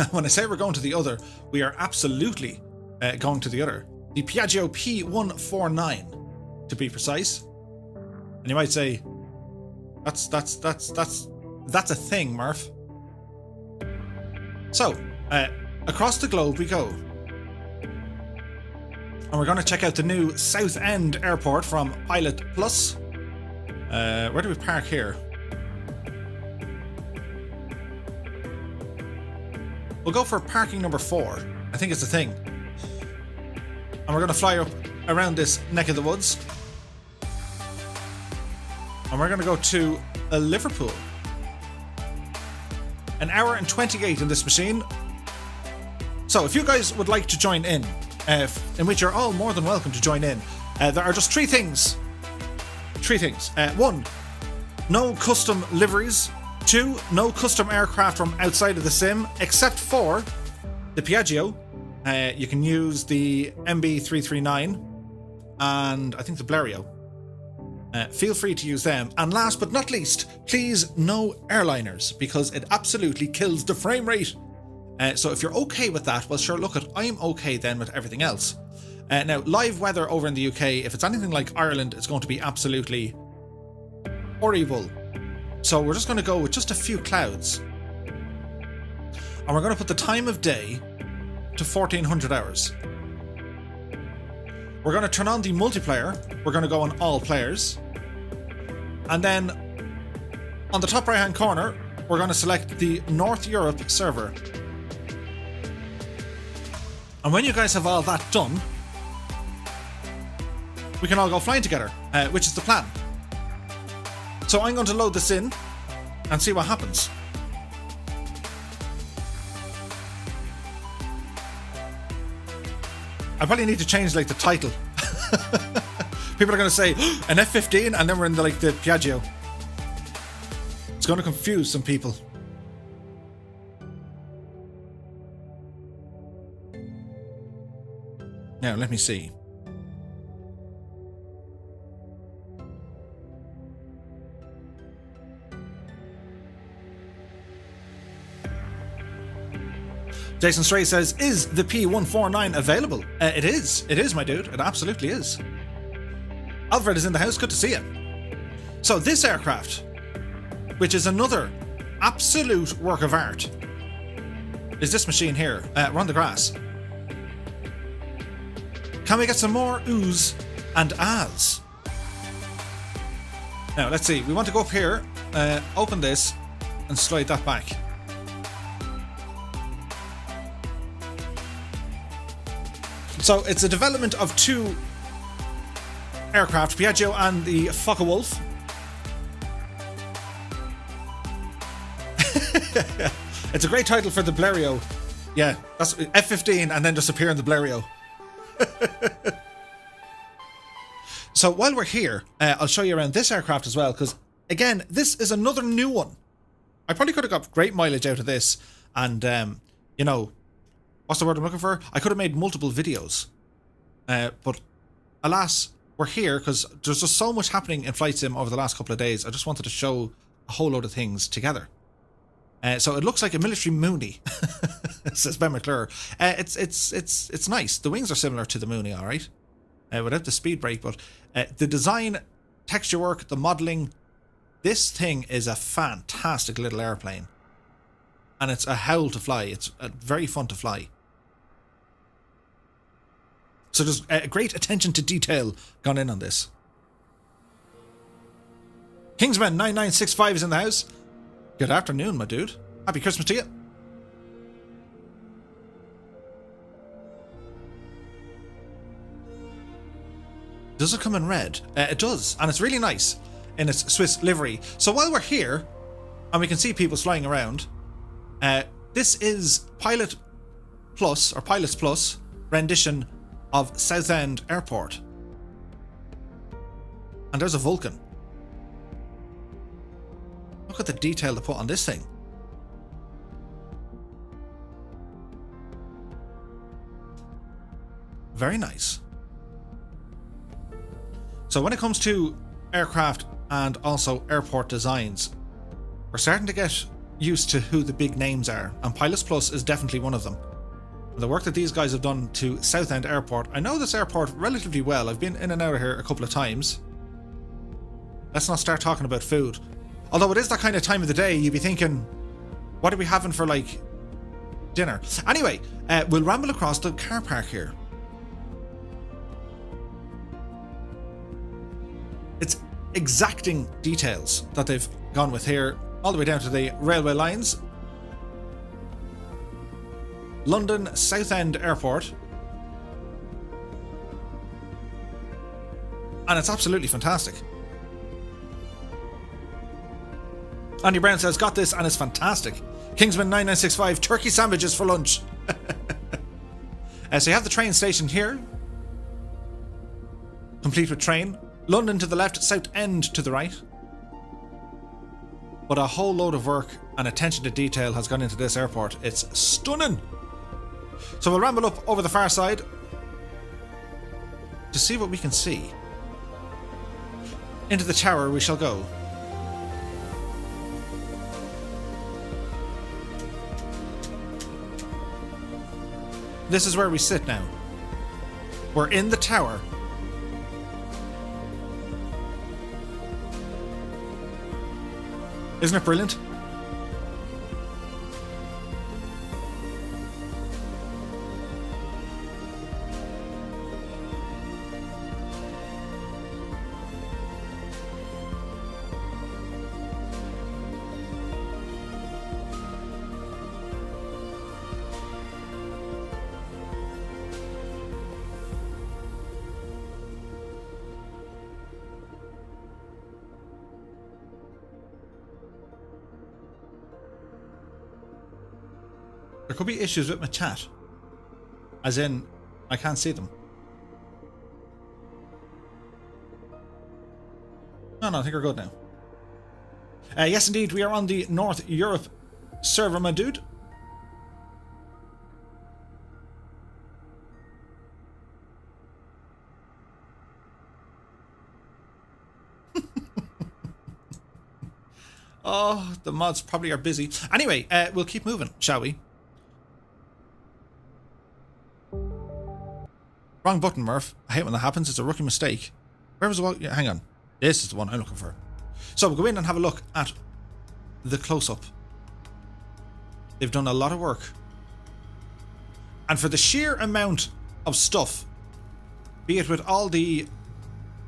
When I say we're going to the other, we are absolutely going to the other. The Piaggio P149. To be precise. And you might say, that's a thing, Murph. So, across the globe we go. And we're going to check out the new Southend Airport from Pilot Plus. Where do we park here? We'll go for parking number 4. I think it's the thing. And we're going to fly up around this neck of the woods. And we're going to go to Liverpool. An hour and 28 in this machine. So if you guys would like to join in which you're all more than welcome to join in, there are just 3 things. 3 things. 1, no custom liveries. 2, no custom aircraft from outside of the sim, except for the Piaggio. You can use the MB339 and I think the Blériot. Feel free to use them. And last but not least, please no airliners, because it absolutely kills the frame rate. So if you're okay with that, well sure, look, I'm okay then with everything else. Now, live weather over in the UK, if it's anything like Ireland, it's going to be absolutely horrible. So we're just going to go with just a few clouds. And we're going to put the time of day to 1400 hours. We're going to turn on the multiplayer. We're going to go on all players. And then on the top right hand corner, we're going to select the North Europe server. And when you guys have all that done, we can all go flying together, which is the plan. So I'm going to load this in and see what happens. I probably need to change like the title. People are going to say an F15 and then we're in the Piaggio. It's going to confuse some people. Now let me see. Jason Stray says, is the P149 available? It is. It is, my dude. It absolutely is. Alfred is in the house. Good to see you. So this aircraft, which is another absolute work of art, is this machine here. We're on the grass. Can we get some more oohs and ahs? Now, let's see. We want to go up here, open this, and and slide that back. So it's a development of two aircraft, Piaggio and the Focke-Wulf. It's a great title for the Blériot. Yeah, that's F15 and then just appear in the Blériot. So while we're here, I'll show you around this aircraft as well, because again, this is another new one. I probably could have got great mileage out of this, and you know, what's the word I'm looking for? I could have made multiple videos, but alas, we're here because there's just so much happening in Flight Sim over the last couple of days. I just wanted to show a whole load of things together. So it looks like a military Mooney, says Ben McClure. It's nice. The wings are similar to the Mooney, all right, without the speed brake, but the design, texture work, the modelling, this thing is a fantastic little airplane, and it's a howl to fly. It's very fun to fly. So there's great attention to detail gone in on this. Kingsman 9965 is in the house. Good afternoon, my dude. Happy Christmas to you. Does it come in red? It does, and it's really nice in its Swiss livery. So while we're here, and we can see people flying around, this is Pilot Plus, or Pilots Plus, rendition of Southend Airport. And there's a Vulcan. Look at the detail they put on this thing. Very nice. So when it comes to aircraft and also airport designs, we're starting to get used to who the big names are, and Pilots Plus is definitely one of them. The work that these guys have done to Southend Airport, I know this airport relatively well. I've been in and out of here a couple of times. Let's not start talking about food. Although it is that kind of time of the day, you'd be thinking, what are we having for, like, dinner? Anyway, we'll ramble across the car park here. It's exacting details that they've gone with here, all the way down to the railway lines. London Southend Airport. And it's absolutely fantastic. Andy Brown says, got this and it's fantastic. Kingsman 9965, turkey sandwiches for lunch. So you have the train station here, complete with train. London to the left, Southend to the right. But a whole load of work and attention to detail has gone into this airport. It's stunning. So we'll ramble up over the far side to see what we can see. Into the tower we shall go. This is where we sit now. We're in the tower. Isn't it brilliant? There could be issues with my chat. As in, I can't see them. No, I think we're good now. Yes, indeed, we are on the North Europe server, my dude. Oh, the mods probably are busy. Anyway, we'll keep moving, shall we? Wrong button, Murph. I hate when that happens. It's a rookie mistake. Where was the one? Yeah, hang on. This is the one I'm looking for. So we'll go in and have a look at the close-up. They've done a lot of work. And for the sheer amount of stuff, be it with all the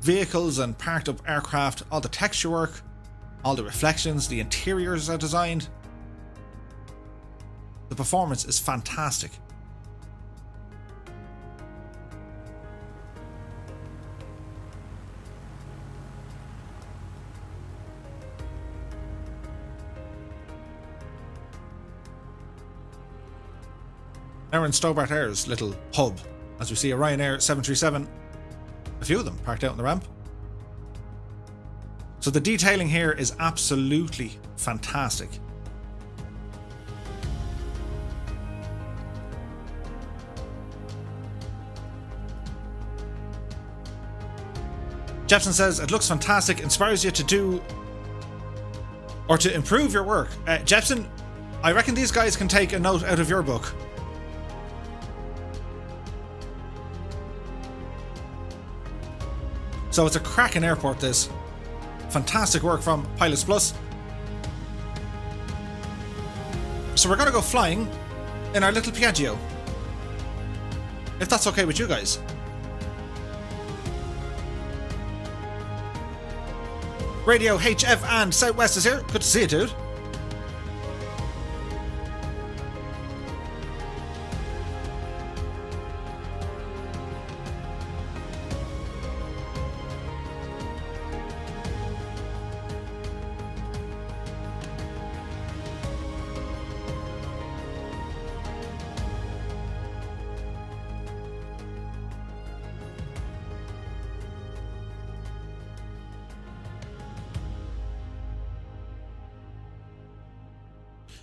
vehicles and parked up aircraft, all the texture work, All the reflections, the interiors are designed. The performance is fantastic. Now we're in Stobart Air's little hub, as we see a Ryanair 737, a few of them parked out on the ramp. So the detailing here is absolutely fantastic. Jepson says, it looks fantastic, inspires you to do or to improve your work. Jepson, I reckon these guys can take a note out of your book. So it's a cracking airport, this. Fantastic work from Pilots Plus. So we're going to go flying in our little Piaggio, if that's okay with you guys. Radio HF and Southwest is here. Good to see you, dude.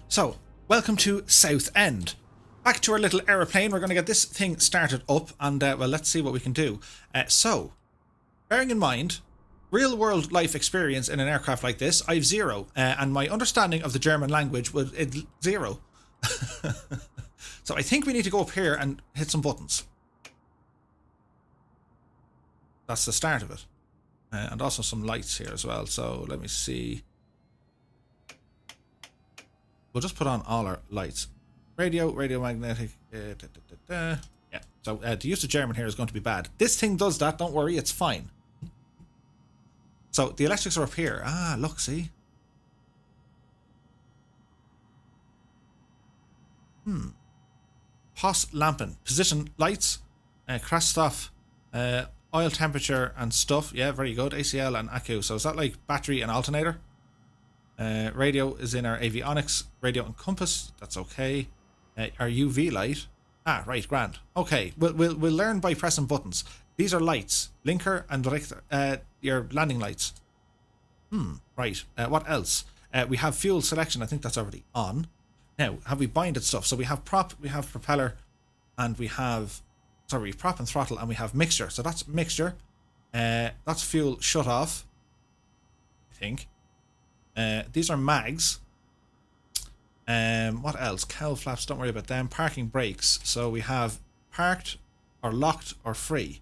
So, welcome to Southend. Back to our little aeroplane. We're going to get this thing started up and, well, let's see what we can do. So, bearing in mind, real world life experience in an aircraft like this, I've 0. And my understanding of the German language was 0. So I think we need to go up here and hit some buttons. That's the start of it. And also some lights here as well. So, let me see. We'll just put on all our lights. Radio, magnetic. Yeah, so the use of German here is going to be bad. This thing does that, don't worry, it's fine. So the electrics are up here. Ah, look, see? POS lampen. Position lights. Crash stuff. Oil temperature and stuff. Yeah, very good. ACL and ACU. So is that like battery and alternator? Radio is in our avionics, radio and compass. That's okay. Our UV light. Ah, right, grand. Okay, we'll learn by pressing buttons. These are lights, linker and Richter, your landing lights. Right. What else? We have fuel selection. I think that's already on. Now, have we binded stuff? So we have prop, we have propeller, and we have prop and throttle, and we have mixture. So that's mixture. That's fuel shut off, I think. These are mags. What else? Cowl flaps, don't worry about them. Parking brakes. So we have parked or locked or free.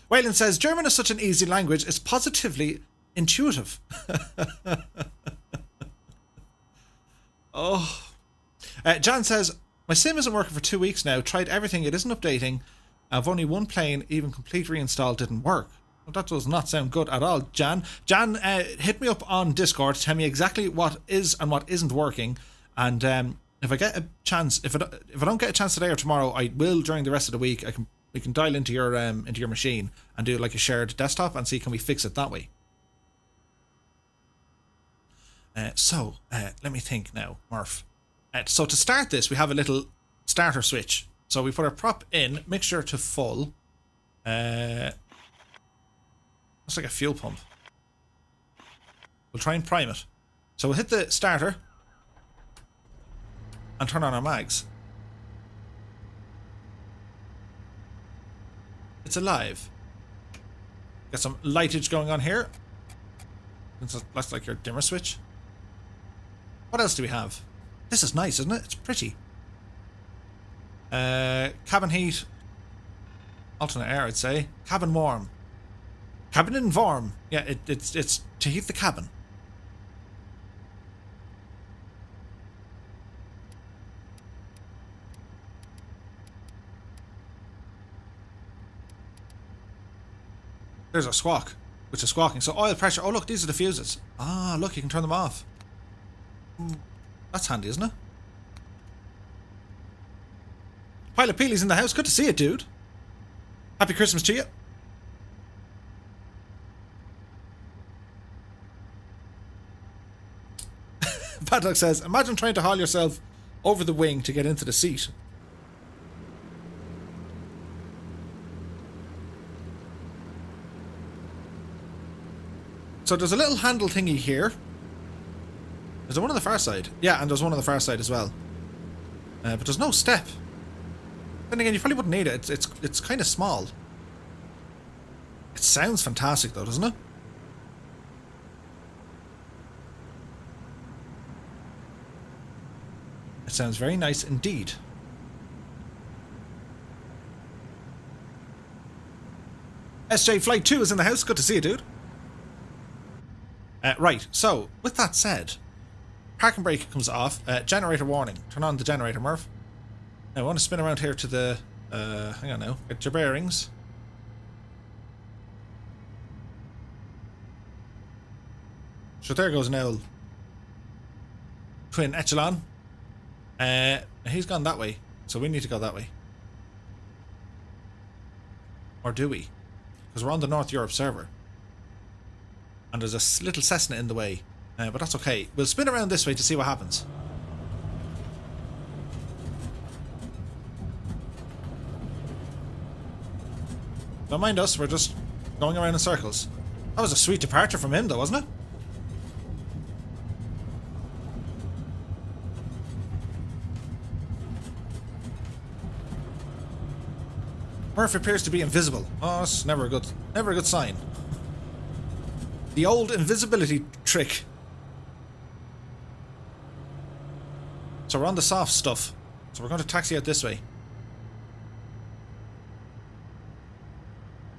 Wayland says, German is such an easy language, it's positively intuitive. Oh. John says, my sim isn't working for 2 weeks now. Tried everything, it isn't updating. I've only one plane, even complete reinstall didn't work. That does not sound good at all, Jan. Jan, hit me up on Discord. Tell me exactly what is and what isn't working. And if I get a chance, if I don't get a chance today or tomorrow, I will during the rest of the week. We can dial into your machine and do like a shared desktop and see can we fix it that way. So let me think now, Murph. So to start this, we have a little starter switch. So we put our prop in, mixture to full. Looks like a fuel pump. We'll try and prime it. So we'll hit the starter and turn on our mags. It's alive. Got some lightage going on here. That's like your dimmer switch. What else do we have? This is nice, isn't it? It's pretty. Cabin heat. Alternate air, I'd say. Cabin warm. Cabin and warm. Yeah, it's to heat the cabin. There's a squawk. which is squawking. So oil pressure. Oh, look, these are the fuses. Ah, look, you can turn them off. That's handy, isn't it? Pilot Peely's in the house. Good to see you, dude. Happy Christmas to you. Paddock says, imagine trying to haul yourself over the wing to get into the seat. So there's a little handle thingy here. Is there one on the far side? Yeah, and there's one on the far side as well. But there's no step. Then again, you probably wouldn't need it. It's kind of small. It sounds fantastic though, doesn't it? It sounds very nice indeed. SJ Flight 2 is in the house. Good to see you, dude. Right, so, with that said, parking brake comes off. Generator warning. Turn on the generator, Murph. Now, I want to spin around here to the... hang on now. Get your bearings. So there goes an old twin echelon. He's gone that way, so we need to go that way. Or do we? Because we're on the North Europe server. And there's a little Cessna in the way. But that's okay. We'll spin around this way to see what happens. Don't mind us, we're just going around in circles. That was a sweet departure from him though, wasn't it? Murph appears to be invisible. Oh, that's never a good sign. The old invisibility trick. So we're on the soft stuff. So we're going to taxi out this way.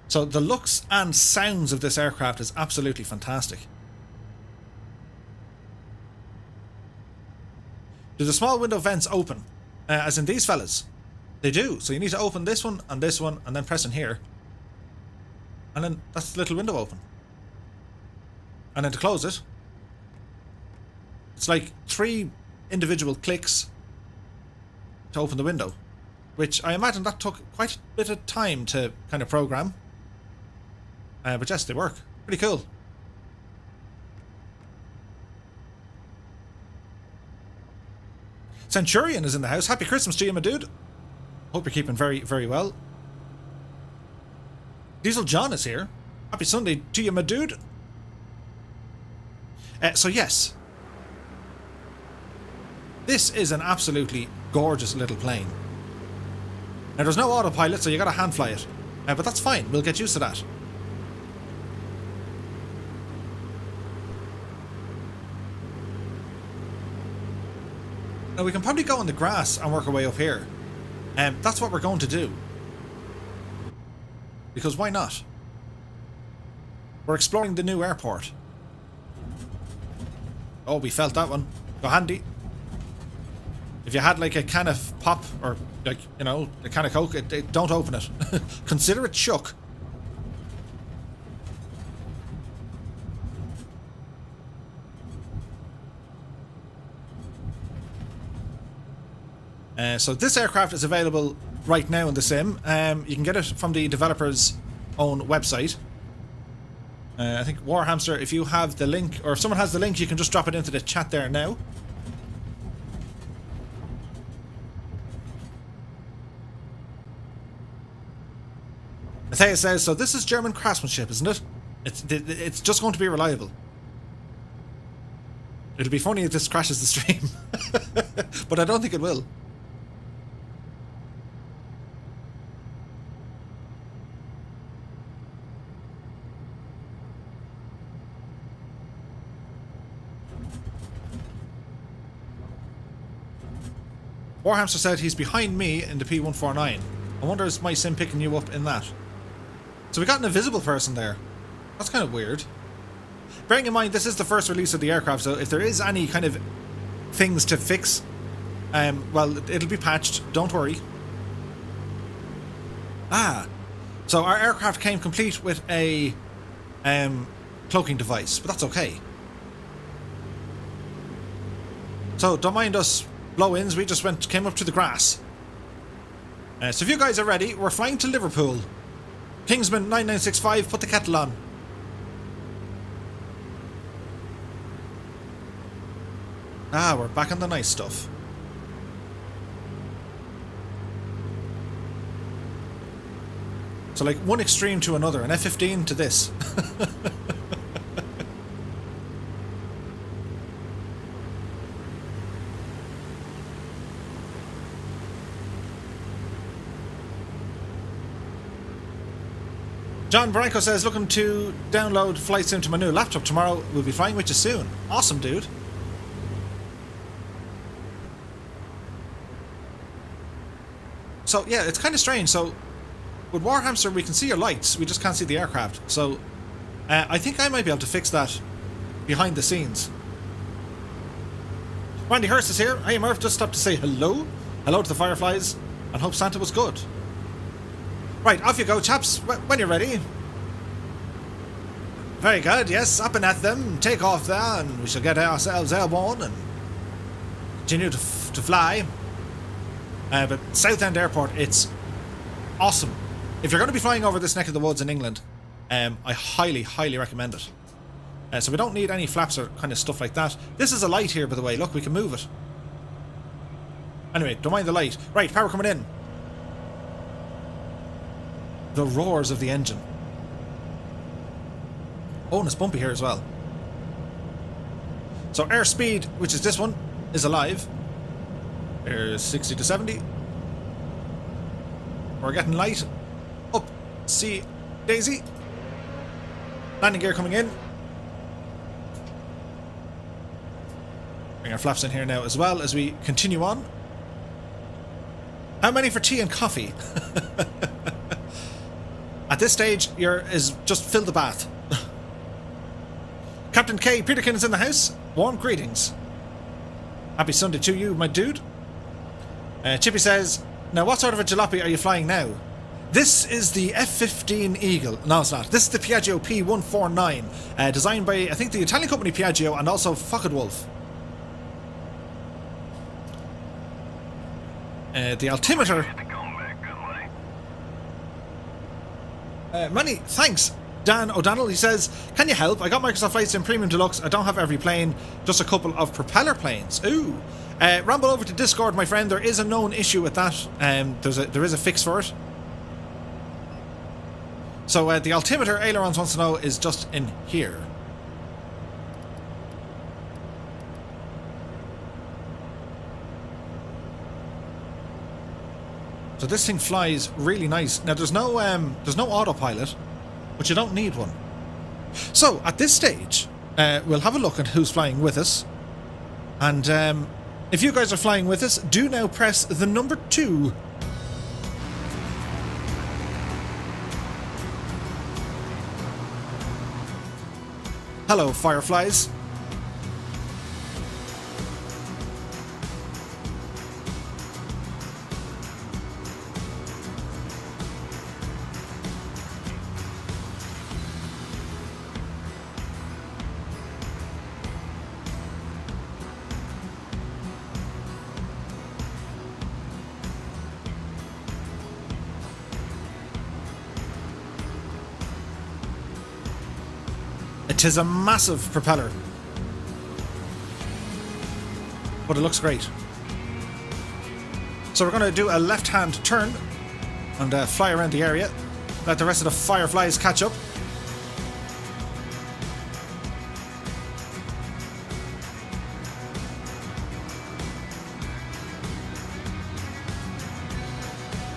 So the looks and sounds of this aircraft is absolutely fantastic. Do the small window vents open? As in these fellas? They do. So you need to open this one, and then press in here. And then that's the little window open. And then to close it, it's like 3 individual clicks to open the window, which I imagine that took quite a bit of time to kind of program. But yes, they work. Pretty cool. Centurion is in the house. Happy Christmas to you, my dude. Hope you're keeping very, very well. Diesel John is here. Happy Sunday to you, my dude. So yes, this is an absolutely gorgeous little plane. Now there's no autopilot, so you gotta hand fly it, but that's fine. We'll get used to that. Now we can probably go on the grass and work our way up here. That's what we're going to do, because why not? We're exploring the new airport. Oh, we felt that one. Go handy. If you had like a can of pop or like, you know, a can of Coke, don't open it. Consider it shook. So this aircraft is available right now in the sim. You can get it from the developer's own website. I think Warhamster, if you have the link, or if someone has the link, you can just drop it into the chat there now. Matthias says, so this is German craftsmanship, isn't it? It's just going to be reliable. It'll be funny if this crashes the stream. But I don't think it will. Warhamster said he's behind me in the P149. I wonder is my sim picking you up in that? So we got an invisible person there. That's kind of weird. Bearing in mind this is the first release of the aircraft, so if there is any kind of things to fix, well, it'll be patched, don't worry. So our aircraft came complete with a cloaking device, but that's okay. So don't mind us blow-ins, we just came up to the grass. So if you guys are ready, we're flying to Liverpool. Kingsman 9965, put the kettle on. Ah, we're back on the nice stuff. So like one extreme to another, an F15 to this. John Branco says, looking to download Flight Sim to my new laptop tomorrow. We'll be flying with you soon. Awesome, dude. So, yeah, it's kind of strange. So, with Warhamster, we can see your lights. We just can't see the aircraft. So, I think I might be able to fix that behind the scenes. Randy Hurst is here. Hey, Murph, just stopped to say hello. Hello to the Fireflies, and hope Santa was good. Right, off you go, chaps, when you're ready. Very good, yes, up and at them, take off there, and we shall get ourselves airborne and continue to fly. But Southend Airport, it's awesome. If you're going to be flying over this neck of the woods in England, I highly, highly recommend it. So we don't need any flaps or kind of stuff like that. This is a light here, by the way, look, we can move it. Anyway, don't mind the light. Right, power coming in. The roars of the engine. Oh, and it's bumpy here as well. So airspeed, which is this one, is alive. There's 60 to 70. We're getting light. Up. See Daisy. Landing gear coming in. Bring our flaps in here now as well as we continue on. How many for tea and coffee? At this stage, just fill the bath. Captain K. Peterkin is in the house. Warm greetings. Happy Sunday to you, my dude. Chippy says, now what sort of a jalopy are you flying now? This is the F15 Eagle. No, it's not. This is the Piaggio P149, designed by, I think, the Italian company Piaggio and also Focke-Wulf. The altimeter... many thanks, Dan O'Donnell. He says, can you help? I got Microsoft Flight Sim Premium Deluxe. I don't have every plane, just a couple of propeller planes. Ooh. Ramble over to Discord, my friend. There is a known issue with that. There is a fix for it. So the altimeter, Ailerons wants to know, is just in here. So this thing flies really nice. Now there's no autopilot, but you don't need one. So at this stage, we'll have a look at who's flying with us. And if you guys are flying with us, do now press the number 2. Hello, Fireflies. It is a massive propeller, but it looks great. So we're going to do a left-hand turn and fly around the area. Let the rest of the Fireflies catch up.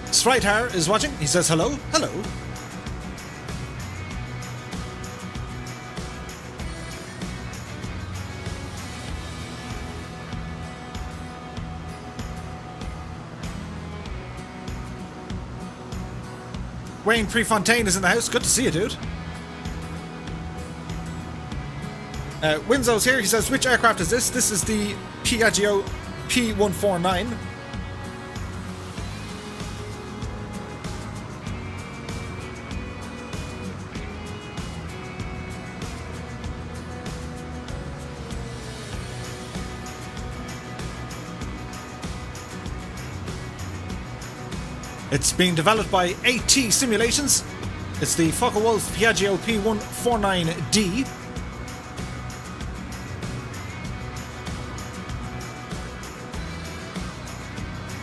Sprightar is watching. He says hello. Hello. Wayne Prefontaine is in the house. Good to see you, dude. Winslow's here. He says, which aircraft is this? This is the Piaggio P149. It's being developed by ATSimulations. It's the Focke-Wulf Piaggio P149D.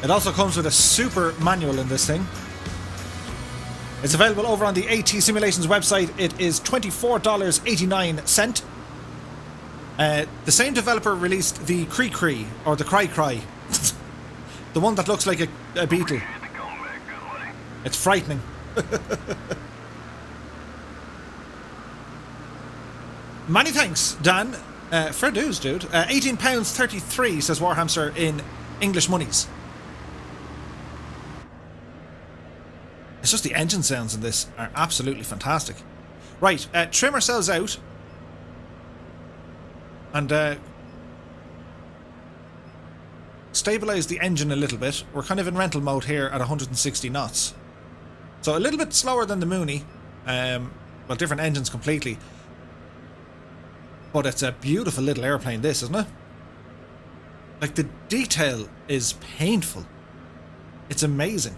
It also comes with a super manual in this thing. It's available over on the ATSimulations website. It is $24.89. The same developer released the Cree, or the Cry. The one that looks like a beetle. It's frightening. Many thanks, Dan. Fair dues, dude. £18.33, says Warhamster in English monies. It's just the engine sounds in this are absolutely fantastic. Right, trim ourselves out. And stabilise the engine a little bit. We're kind of in rental mode here at 160 knots. So a little bit slower than the Mooney. Well, different engines completely. But it's a beautiful little airplane, this, isn't it? Like, the detail is painful. It's amazing.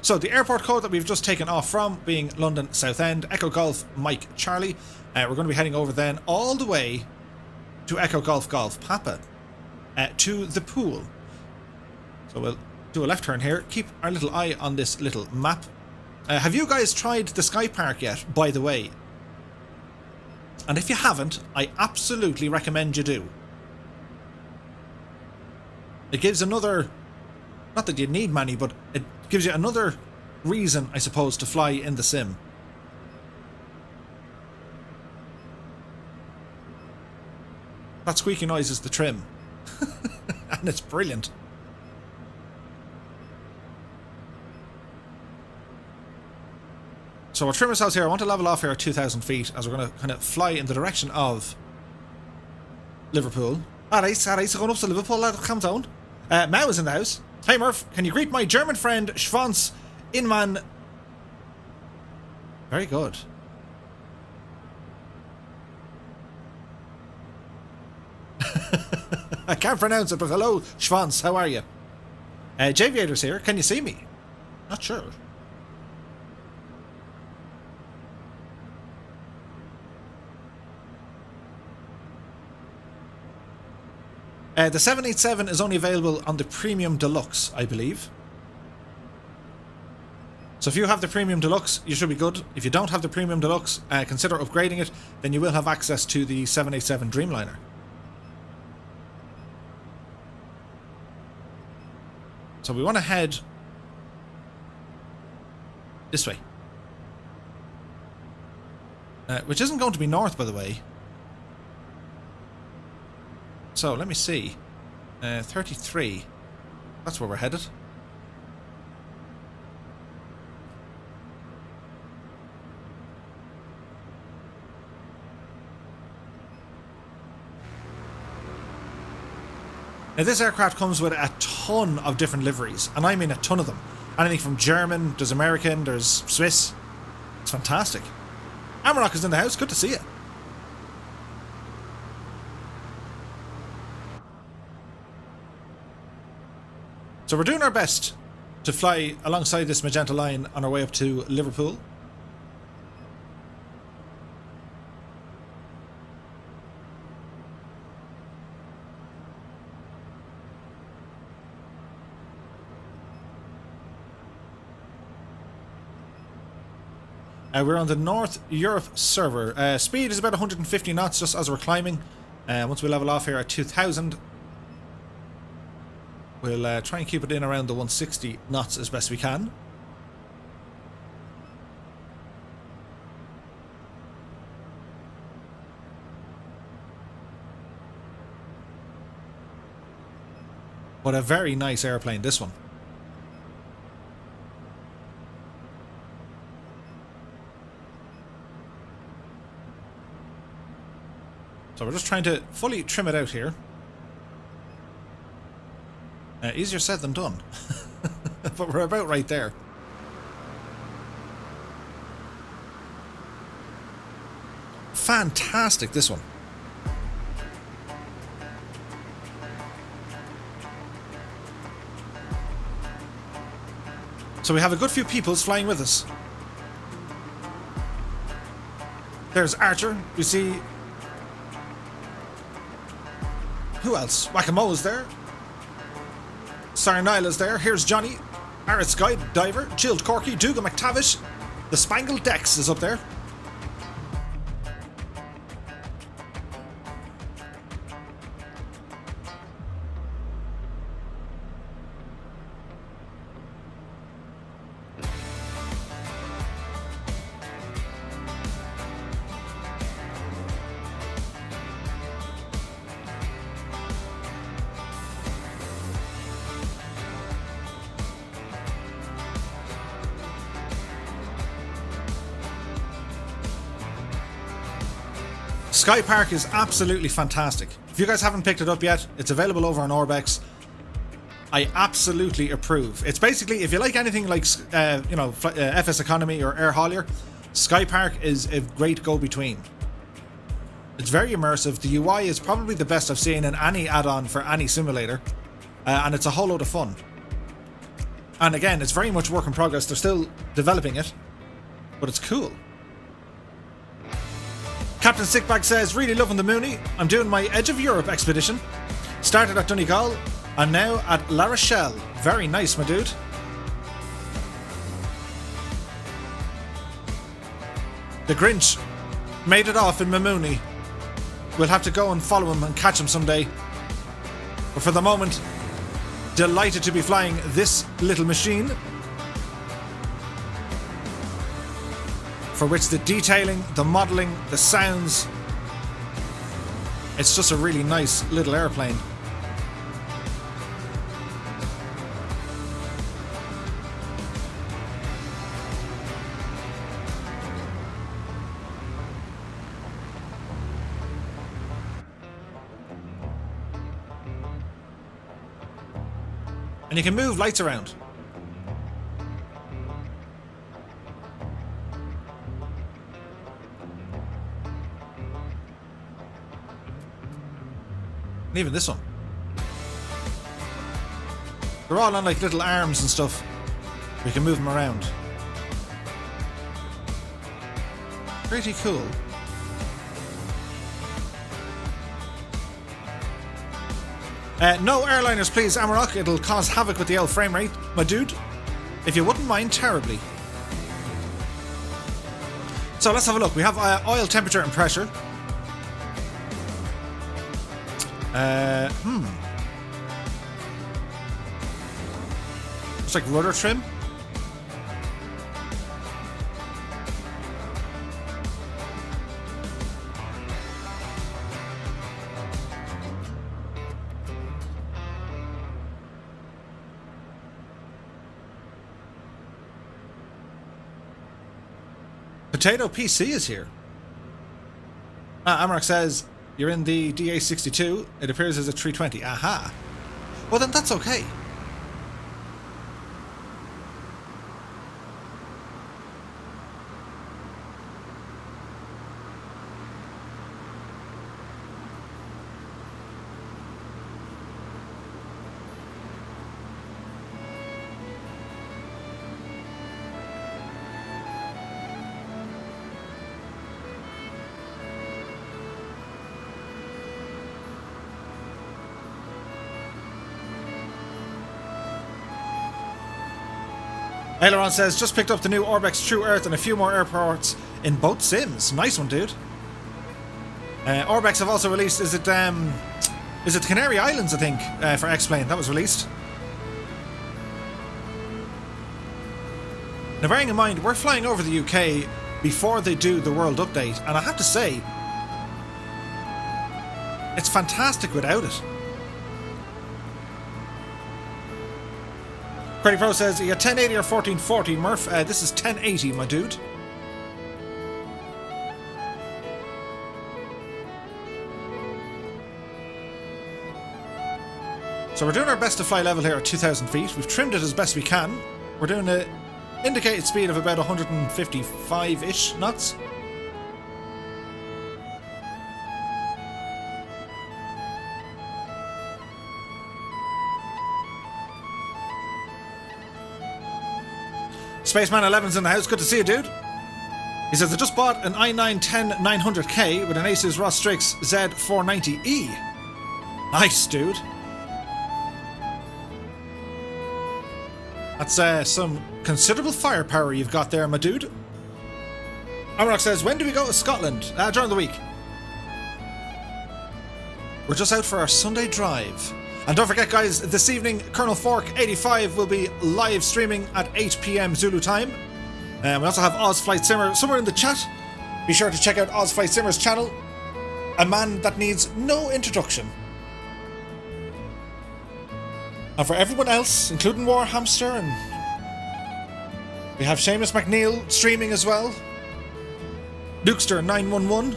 So the airport code that we've just taken off from being London Southend, Echo Golf Mike Charlie. We're going to be heading over then all the way to Echo Golf Golf Papa to the pool. So we'll do a left turn here. Keep our little eye on this little map. Have you guys tried the Sky Park yet, by the way? And if you haven't, I absolutely recommend you do. It gives another... Not that you need many, but it gives you another reason, I suppose, to fly in the sim. That squeaky noise is the trim. And it's brilliant. So we'll trim ourselves here. I want to level off here at 2,000 feet as we're going to kind of fly in the direction of Liverpool. Alright, so going up to Liverpool, lad, calm down. Mao is in the house. Hey Murph, can you greet my German friend Schwanz Inman? Very good. I can't pronounce it, but hello Schwanz, how are you? Javiator's here, can you see me? Not sure. The 787 is only available on the Premium Deluxe, I believe. So if you have the Premium Deluxe, you should be good. If you don't have the Premium Deluxe, consider upgrading it. Then you will have access to the 787 Dreamliner. So we want to head this way. Which isn't going to be north, by the way. So, let me see. 33. That's where we're headed. Now, this aircraft comes with a ton of different liveries, and I mean a ton of them. Anything from German, there's American, there's Swiss. It's fantastic. Amarok is in the house, good to see you. So we're doing our best to fly alongside this magenta line on our way up to Liverpool. We're on the North Europe server. Speed is about 150 knots just as we're climbing. Once we level off here at 2,000, we'll try and keep it in around the 160 knots as best we can. What a very nice airplane, this one. So we're just trying to fully trim it out here. Easier said than done. But we're about right there. Fantastic, this one. So we have a good few peoples flying with us. There's Archer. We see... Who else? Whack-A-Mo is there. Sarnile is there. Here's Johnny. Arid Sky Diver. Chilled Corky. Dougal McTavish. The Spangled Dex is up there. Sky Park is absolutely fantastic. If you guys haven't picked it up yet, it's available over on Orbex. I absolutely approve. It's basically, if you like anything like, FS Economy or Air Haulier, Sky Park is a great go-between. It's very immersive. The UI is probably the best I've seen in any add-on for any simulator. And it's a whole load of fun. And again, it's very much work in progress. They're still developing it, but it's cool. Captain Sickbag says, really loving the Mooney. I'm doing my Edge of Europe expedition. Started at Donegal and now at La Rochelle. Very nice, my dude. The Grinch made it off in Mamooney. We'll have to go and follow him and catch him someday. But for the moment, delighted to be flying this little machine, for which the detailing, the modelling, the sounds, it's just a really nice little airplane. And you can move lights around. And even this one. They're all on like little arms and stuff. We can move them around. Pretty cool. No airliners please, Amarok. It'll cause havoc with the old frame rate, my dude. If you wouldn't mind terribly. So let's have a look. We have oil temperature and pressure. Looks like rudder trim. Potato PC is here. Amarok says, you're in the DA62. It appears as a 320. Aha. Well, then that's okay. Aileron says, just picked up the new Orbex True Earth and a few more airports in both sims. Nice one, dude. Orbex have also released, is it the Canary Islands, I think, for X-Plane. That was released. Now, bearing in mind, we're flying over the UK before they do the world update, and I have to say, it's fantastic without it. Credit Pro says, you got 1080 or 1440, Murph. This is 1080, my dude. So we're doing our best to fly level here at 2,000 feet. We've trimmed it as best we can. We're doing an indicated speed of about 155-ish knots. Spaceman 11's in the house. Good to see you, dude. He says, I just bought an i9-10900K with an Asus ROS Strix Z490E. Nice, dude. That's some considerable firepower you've got there, my dude. Amarok says, when do we go to Scotland? During the week. We're just out for our Sunday drive. And don't forget, guys, this evening, Colonel Fork 85 will be live streaming at 8 PM Zulu time. We also have Oz Flight Simmer somewhere in the chat. Be sure to check out Oz Flight Simmer's channel. A man that needs no introduction. And for everyone else, including Warhamster, and we have Seamus McNeil streaming as well. Dukester 911.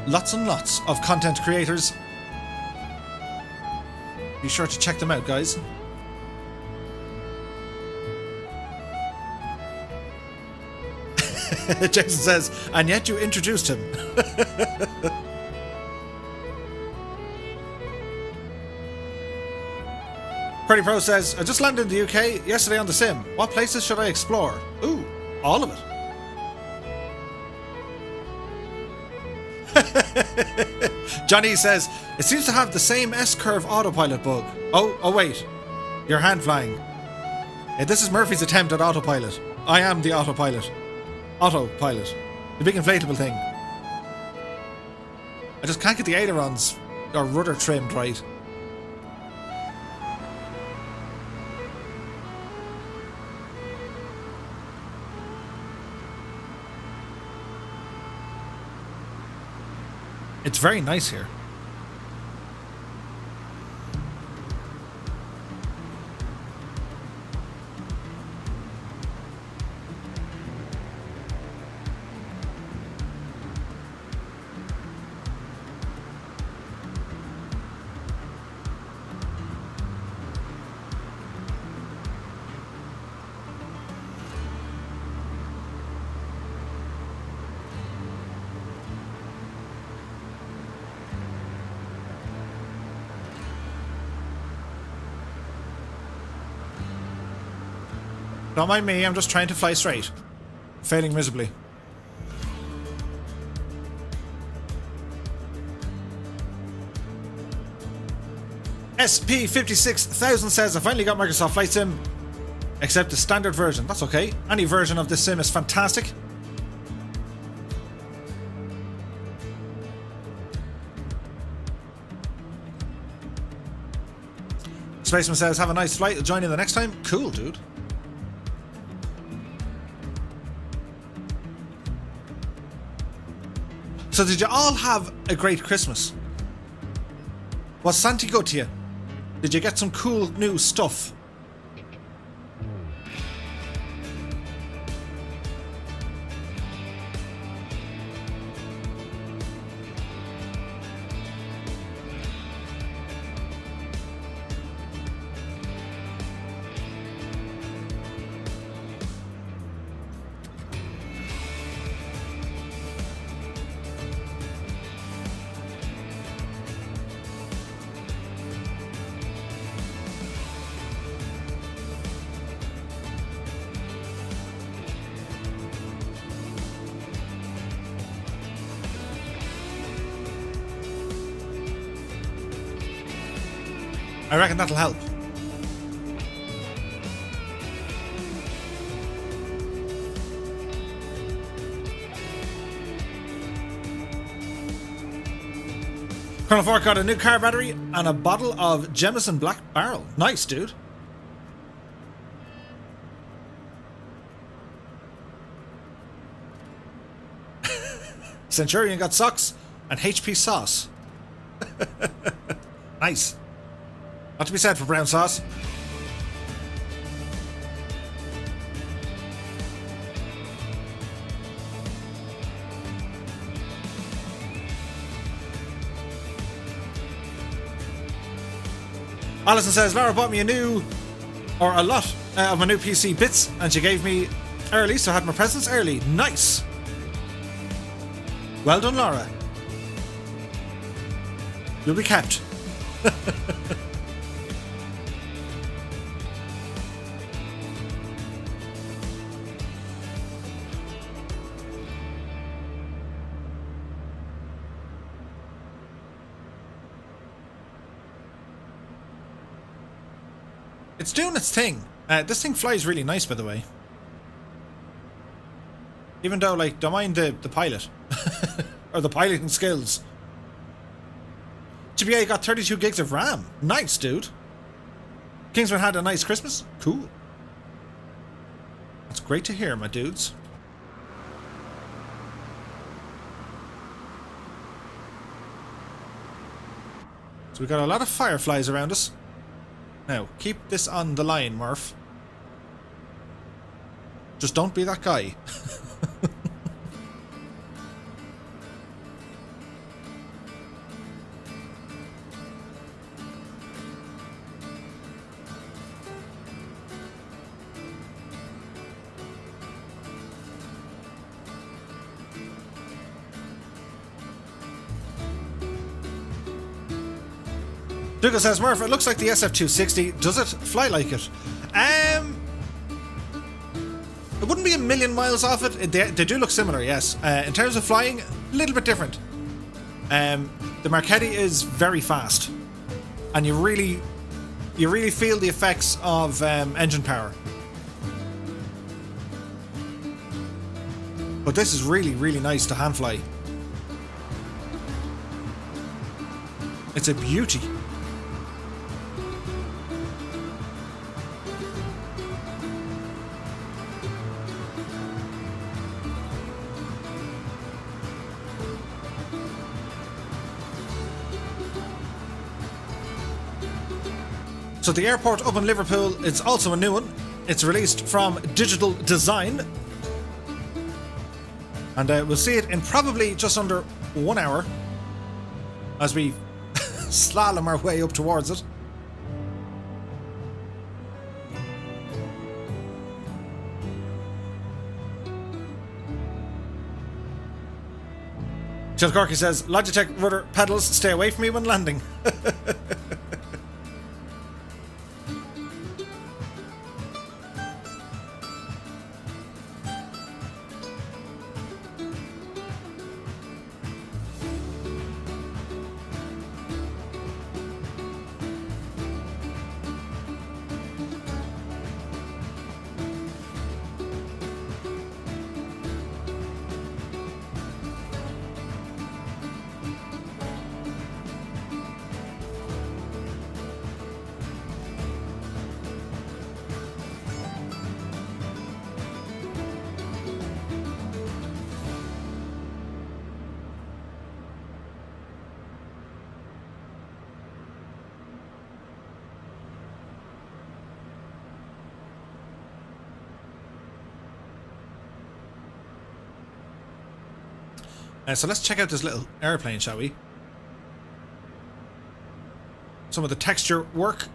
Lots and lots of content creators. Be sure to check them out, guys. Jason says, and yet you introduced him. Pretty Pro says, I just landed in the UK yesterday on the sim. What places should I explore? Ooh, all of it. Johnny says, it seems to have the same S-curve autopilot bug. Oh wait, you're hand flying. Yeah, this is Murphy's attempt at autopilot. I am the autopilot. Autopilot. The big inflatable thing. I just can't get the ailerons or rudder trimmed right. It's very nice here. Don't mind me, I'm just trying to fly straight. Failing miserably. SP56000 says, I finally got Microsoft Flight Sim, except the standard version. That's okay. Any version of this sim is fantastic. Spaceman says, have a nice flight. I'll join you the next time. Cool, dude. So did you all have a great Christmas? Was Santa good to you? Did you get some cool new stuff? I reckon that'll help. Colonel Fork got a new car battery and a bottle of Jameson Black Barrel. Nice, dude. Centurion got socks and HP sauce. Nice. Not to be said for brown sauce. Alison says, Laura bought me a lot of my new PC bits, and she gave me early, so I had my presents early. Nice. Well done, Laura. You'll be kept. It's doing its thing. This thing flies really nice, by the way. Even though, like, don't mind the pilot. Or the piloting skills. GBA got 32 gigs of RAM. Nice, dude. Kingsman had a nice Christmas. Cool. That's great to hear, my dudes. So we got a lot of fireflies around us. Now, keep this on the line, Murph. Just don't be that guy. Dougal says, Murph, it looks like the SF260. Does it fly like it? It wouldn't be a million miles off it. They do look similar, yes. In terms of flying, a little bit different. The Marchetti is very fast. And you really feel the effects of engine power. But this is really, really nice to hand fly. It's a beauty. So the airport up in Liverpool, it's also a new one. It's released from Digital Design. And we'll see it in probably just under 1 hour as we slalom our way up towards it. Jill Corky says, Logitech rudder pedals, stay away from me when landing. So let's check out this little airplane, shall we? Some of the texture work.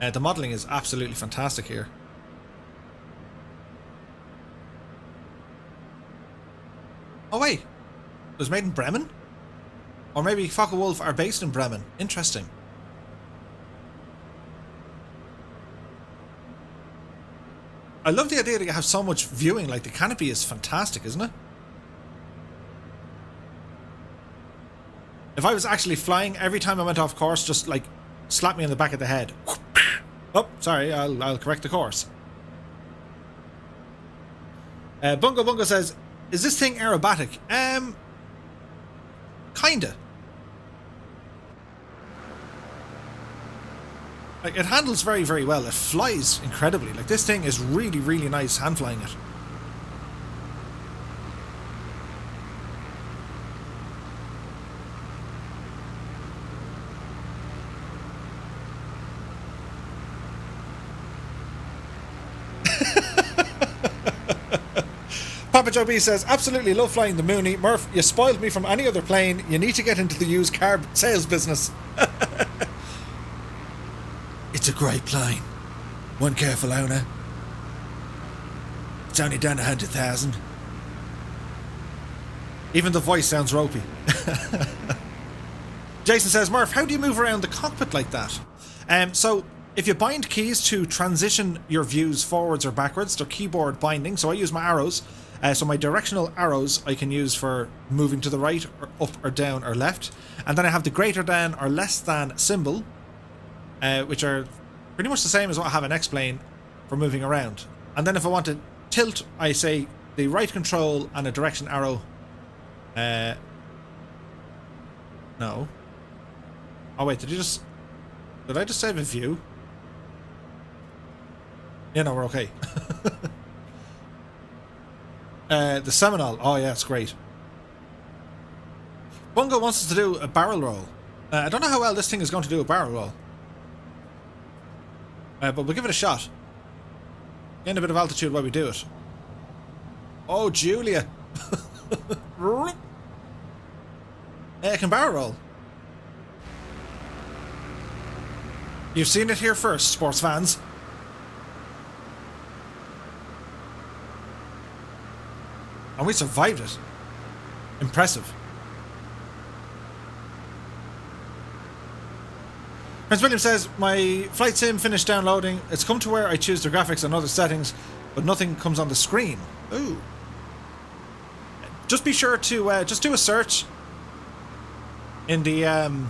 The modelling is absolutely fantastic here. Oh wait, it was made in Bremen? Or maybe Focke-Wulf are based in Bremen. Interesting. I love the idea that you have so much viewing. Like, the canopy is fantastic, isn't it? If I was actually flying, every time I went off course, just like slap me on the back of the head. Oh, sorry, I'll correct the course. Bungo Bungo says, is this thing aerobatic? Kinda. Like, it handles very, very well. It flies incredibly. Like, this thing is really, really nice hand flying it. Papa Joe B says, absolutely love flying the Mooney. Murph, you spoiled me from any other plane. You need to get into the used car sales business. It's a great plane. One careful owner. It's only down 100,000. Even the voice sounds ropey. Jason says, Murph, how do you move around the cockpit like that? So if you bind keys to transition your views forwards or backwards, they're keyboard binding. So I use my arrows. So my directional arrows I can use for moving to the right or up or down or left. And then I have the greater than or less than symbol, which are pretty much the same as what I have in X-Plane for moving around. And then if I want to tilt, I say the right control and a direction arrow. No. Oh wait, did I just save a view? Yeah, no, we're okay. The Seminole. Oh yeah, it's great. Bungo wants us to do a barrel roll. I don't know how well this thing is going to do a barrel roll. But we'll give it a shot. Gain a bit of altitude while we do it. Oh, Julia. I can barrel roll. You've seen it here first, sports fans. And we survived it. Impressive. Prince William says, my flight sim finished downloading. It's come to where I choose the graphics and other settings, but nothing comes on the screen. Ooh. Just be sure to just do a search in the on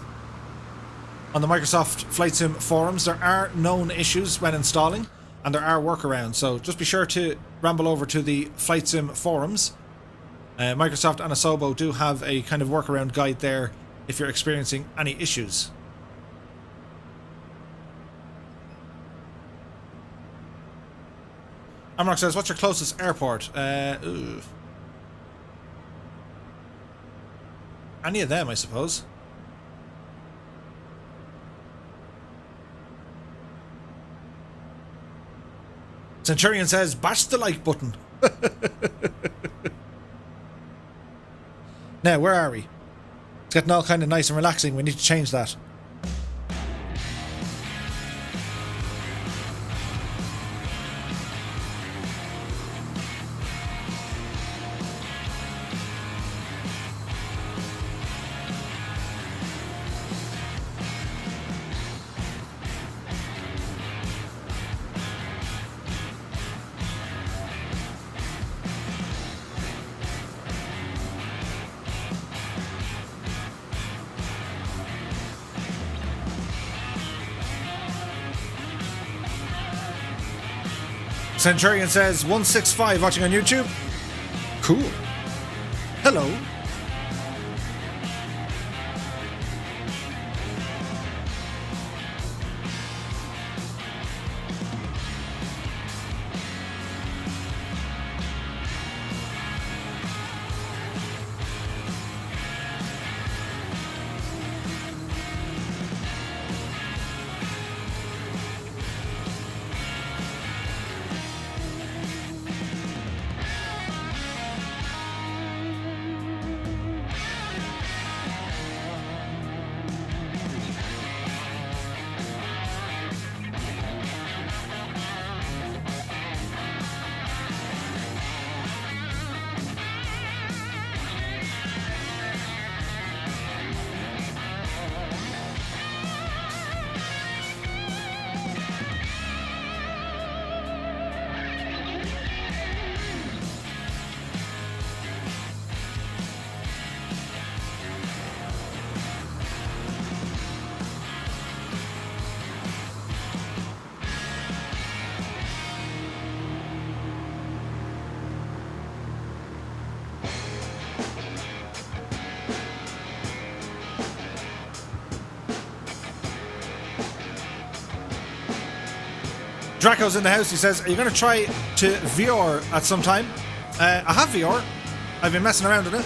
the Microsoft Flight Sim forums. There are known issues when installing, and there are workarounds. So just be sure to ramble over to the Flight Sim forums. Microsoft and Asobo do have a kind of workaround guide there if you're experiencing any issues. Amrock says, what's your closest airport? Any of them, I suppose. Centurion says, bash the like button. Now, where are we? It's getting all kind of nice and relaxing. We need to change that. Centurion says 165 watching on YouTube. Cool. Hello. Draco's in the house. He says, are you going to try to VR at some time? I have VR. I've been messing around with it.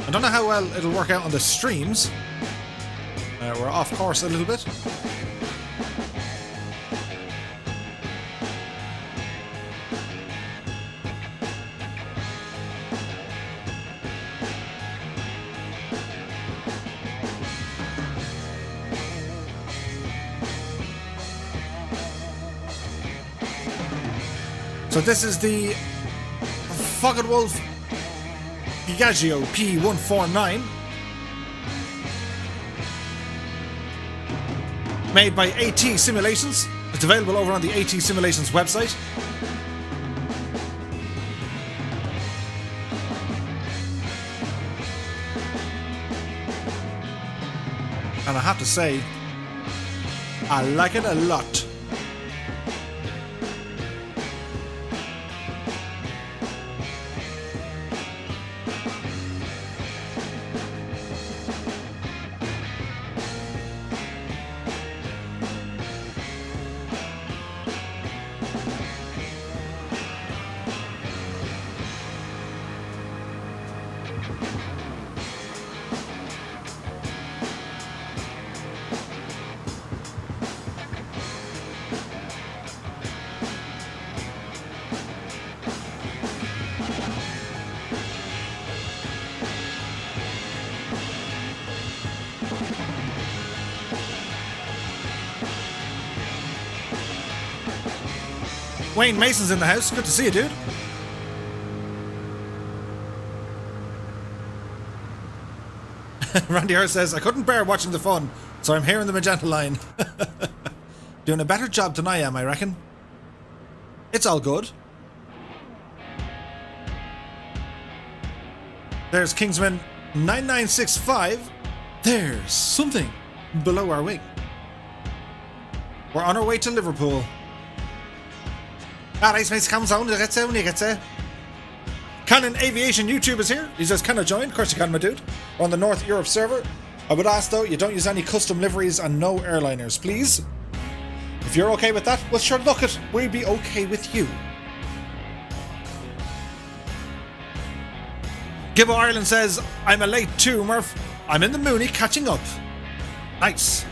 I don't know how well it'll work out on the streams. We're off course a little bit. So this is the Fucking Wolf Gigaggio P149, made by ATSimulations. It's available over on the ATSimulations website. And I have to say, I like it a lot. Wayne Mason's in the house. Good to see you, dude. Randy Hurst says, I couldn't bear watching the fun, so I'm here in the magenta line. Doing a better job than I am, I reckon. It's all good. There's Kingsman 9965. There's something below our wing. We're on our way to Liverpool. Alright, mates, comes on, you get to, when you get to. Canon Aviation YouTube is here. He says, can I join? Of course you can, my dude. We're on the North Europe server. I would ask, though, you don't use any custom liveries and no airliners, please. If you're okay with that, well, sure, look it. We'll be okay with you. Gibbo Ireland says, I'm a late too, Murph. I'm in the Mooney catching up. Nice.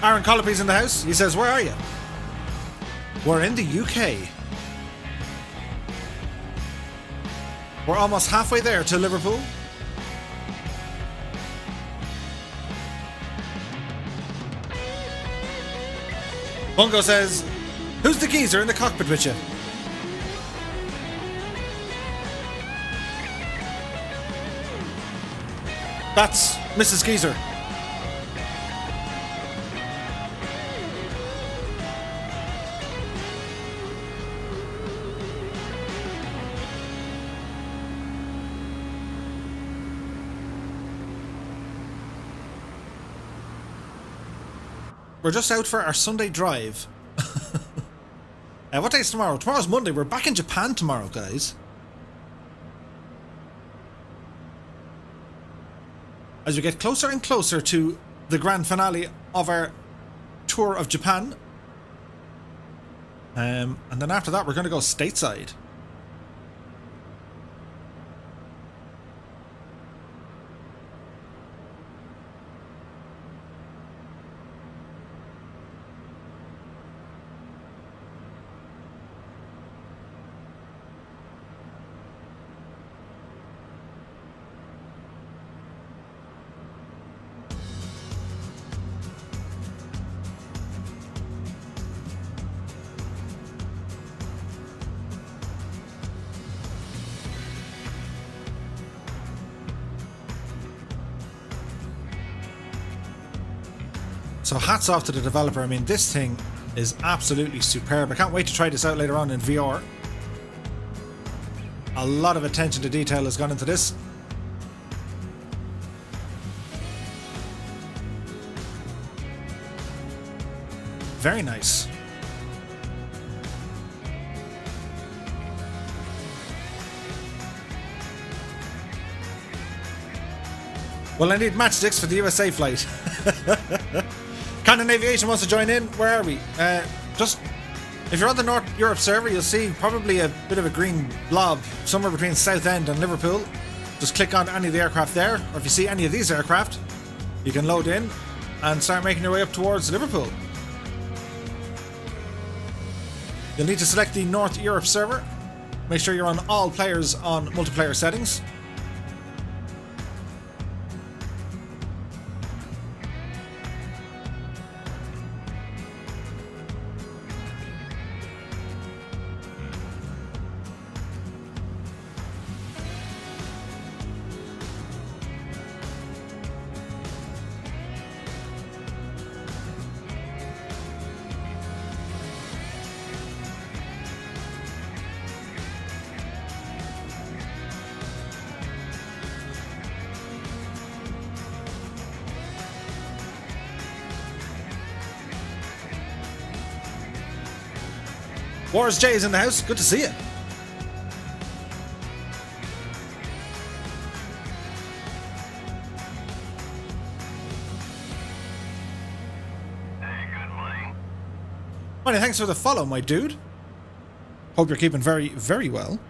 Aaron Colopy's in the house. He says, where are you? We're in the UK. We're almost halfway there to Liverpool. Bungo says, who's the geezer in the cockpit with you? That's Mrs. Geezer. We're just out for our Sunday drive. What day is tomorrow? Tomorrow's Monday. We're back in Japan tomorrow, guys. As we get closer and closer to the grand finale of our tour of Japan. And then after that, we're going to go stateside. So hats off to the developer. I mean, this thing is absolutely superb. I can't wait to try this out later on in VR. A lot of attention to detail has gone into this. Very nice. Well, I need matchsticks for the USA flight. Canon Aviation wants to join in. Where are we? Just if you're on the North Europe server, you'll see probably a bit of a green blob somewhere between Southend and Liverpool. Just click on any of the aircraft there, or if you see any of these aircraft, you can load in and start making your way up towards Liverpool. You'll need to select the North Europe server. Make sure you're on all players on multiplayer settings. Wars J is in the house. Good to see you. Hey, good money. Many thanks for the follow, my dude. Hope you're keeping very, very well.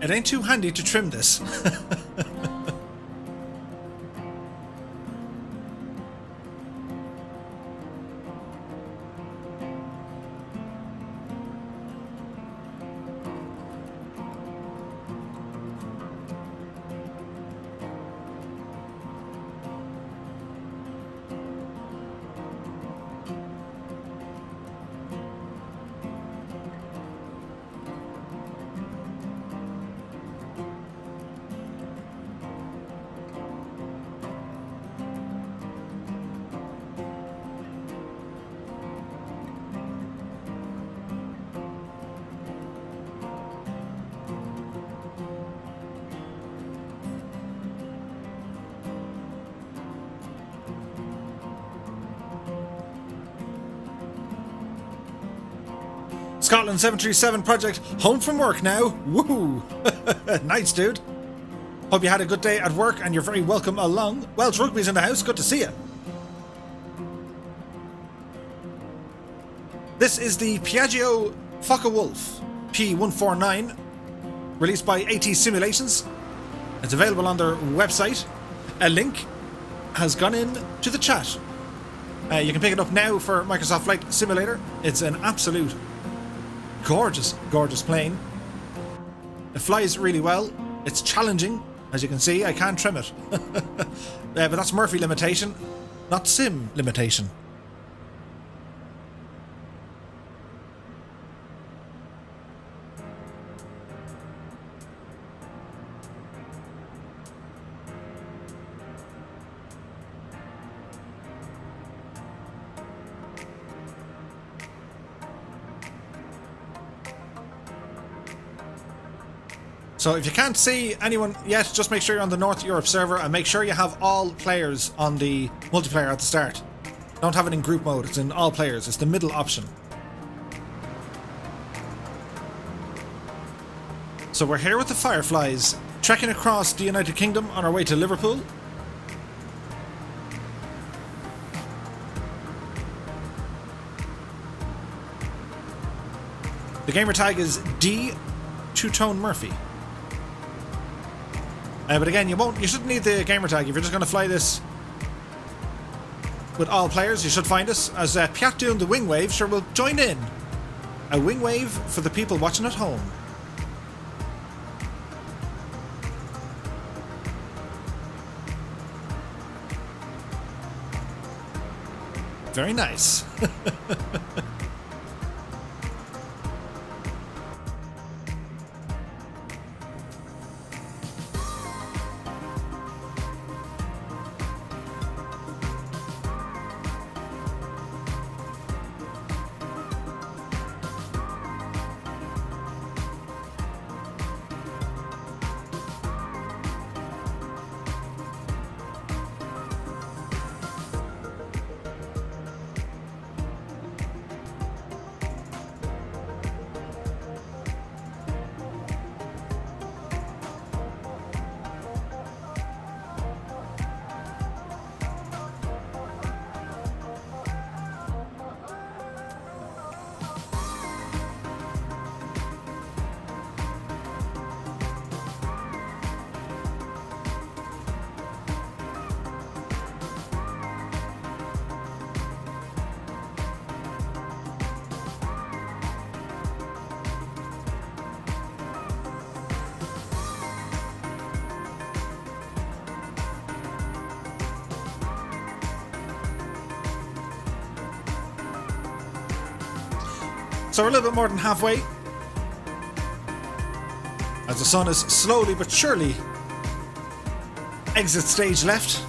It ain't too handy to trim this. Scotland 737 project, home from work now. Woohoo! Nice, dude. Hope you had a good day at work and you're very welcome along. Welsh Rugby's in the house. Good to see you. This is the Piaggio Focke-Wulf P149, released by ATSimulations. It's available on their website. A link has gone in to the chat. You can pick it up now for Microsoft Flight Simulator. It's an absolute gorgeous, gorgeous plane. It flies really well. It's challenging, as you can see. I can't trim it. But that's Murphy limitation, not sim limitation. So if you can't see anyone yet, just make sure you're on the North Europe server and make sure you have all players on the multiplayer at the start. Don't have it in group mode, it's in all players. It's the middle option. So we're here with the Fireflies, trekking across the United Kingdom on our way to Liverpool. The gamer tag is D Two-Tone Murphy. But again, you shouldn't need the gamer tag. If you're just going to fly this with all players, you should find us. As Piat doing the wing wave, sure, we'll join in. A wing wave for the people watching at home. Very nice. So we're a little bit more than halfway, as the sun is slowly but surely exit stage left.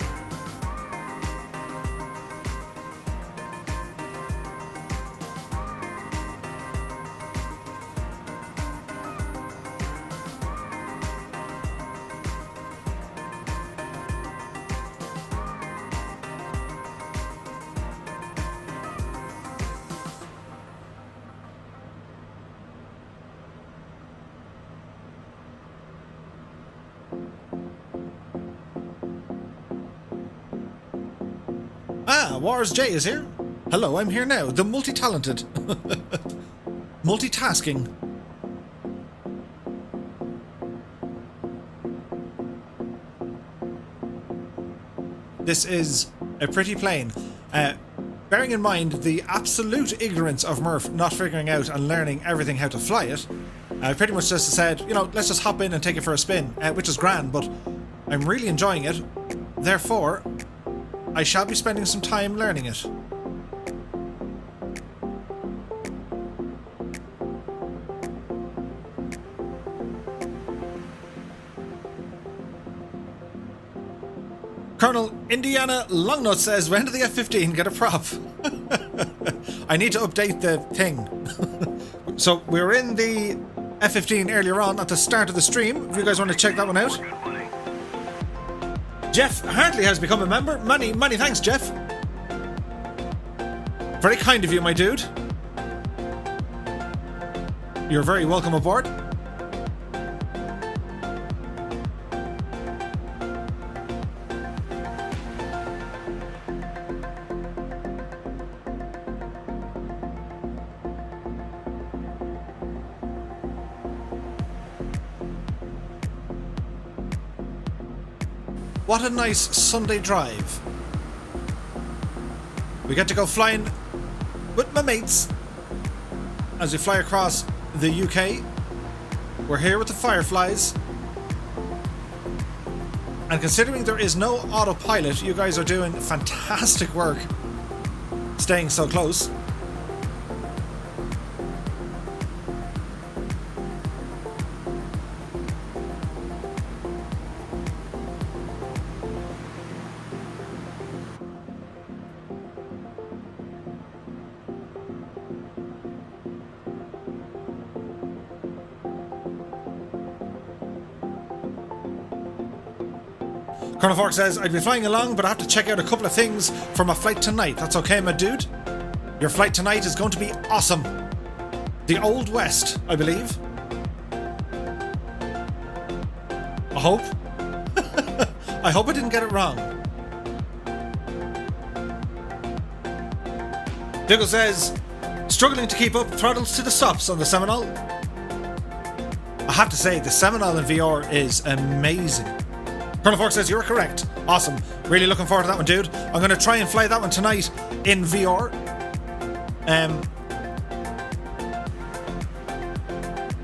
Ah, Wars J is here. Hello, I'm here now. The multi-talented. Multitasking. This is a pretty plane. Bearing in mind the absolute ignorance of Murph not figuring out and learning everything how to fly it, I pretty much just said, you know, let's just hop in and take it for a spin, which is grand, but I'm really enjoying it. Therefore, I shall be spending some time learning it. Colonel Indiana Longnut says, when did the F-15 get a prop? I need to update the thing. So, we were in the F-15 earlier on at the start of the stream. If you guys want to check that one out. Jeff Hartley has become a member. Many thanks, Jeff. Very kind of you, my dude. You're very welcome aboard. What a nice Sunday drive. We get to go flying with my mates as we fly across the UK. We're here with the Fireflies. And considering there is no autopilot, you guys are doing fantastic work staying so close. Colonel Fork says, I'd be flying along, but I have to check out a couple of things for my flight tonight. That's okay, my dude. Your flight tonight is going to be awesome. The Old West, I believe. I hope. I hope I didn't get it wrong. Diggle says, struggling to keep up throttles to the stops on the Seminole. I have to say, the Seminole in VR is amazing. Colonel Fork says, you're correct. Awesome. Really looking forward to that one, dude. I'm going to try and fly that one tonight in VR.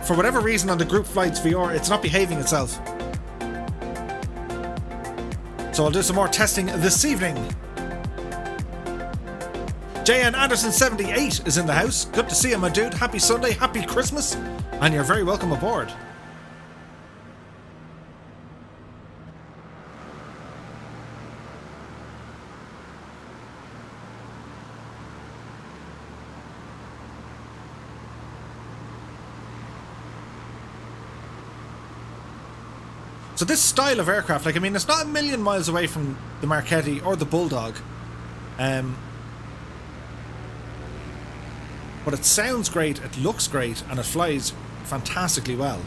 For whatever reason on the group flights VR, it's not behaving itself. So I'll do some more testing this evening. JN Anderson 78 is in the house. Good to see you, my dude. Happy Sunday, happy Christmas, and you're very welcome aboard. So this style of aircraft, like, I mean, it's not a million miles away from the Marchetti or the Bulldog. But it sounds great, it looks great, and it flies fantastically well.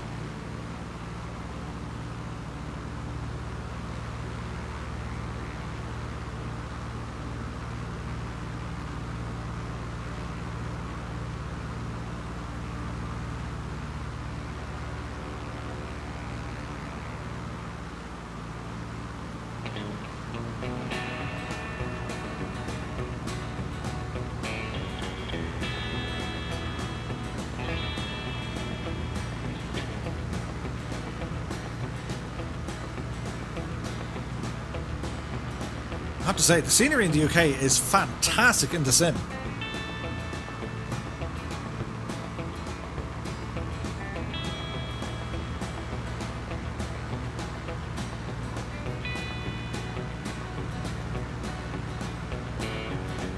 I have to say, the scenery in the UK is fantastic in the sim.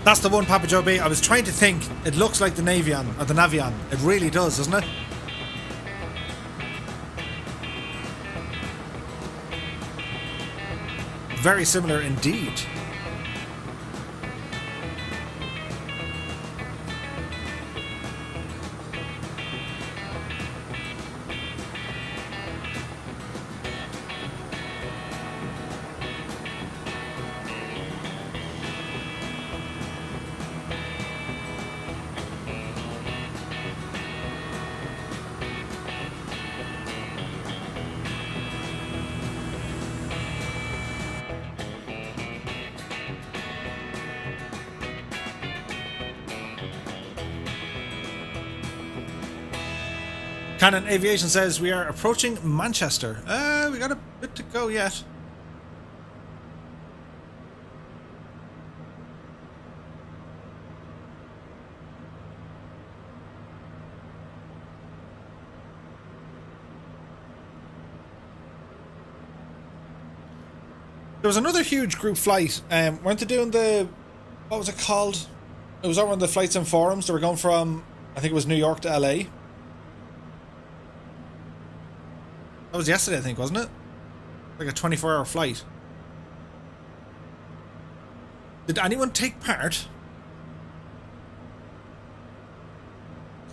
That's the one, Papa Joe B. I was trying to think. It looks like the Navion, or the Navion. It really does, doesn't it? Very similar indeed. Canon Aviation says we are approaching Manchester. We got a bit to go yet. There was another huge group flight. Weren't they doing the... What was it called? It was over on the Flight Sim forums. They were going from, I think it was New York to LA. That was yesterday, I think, wasn't it? Like a 24-hour flight. Did anyone take part?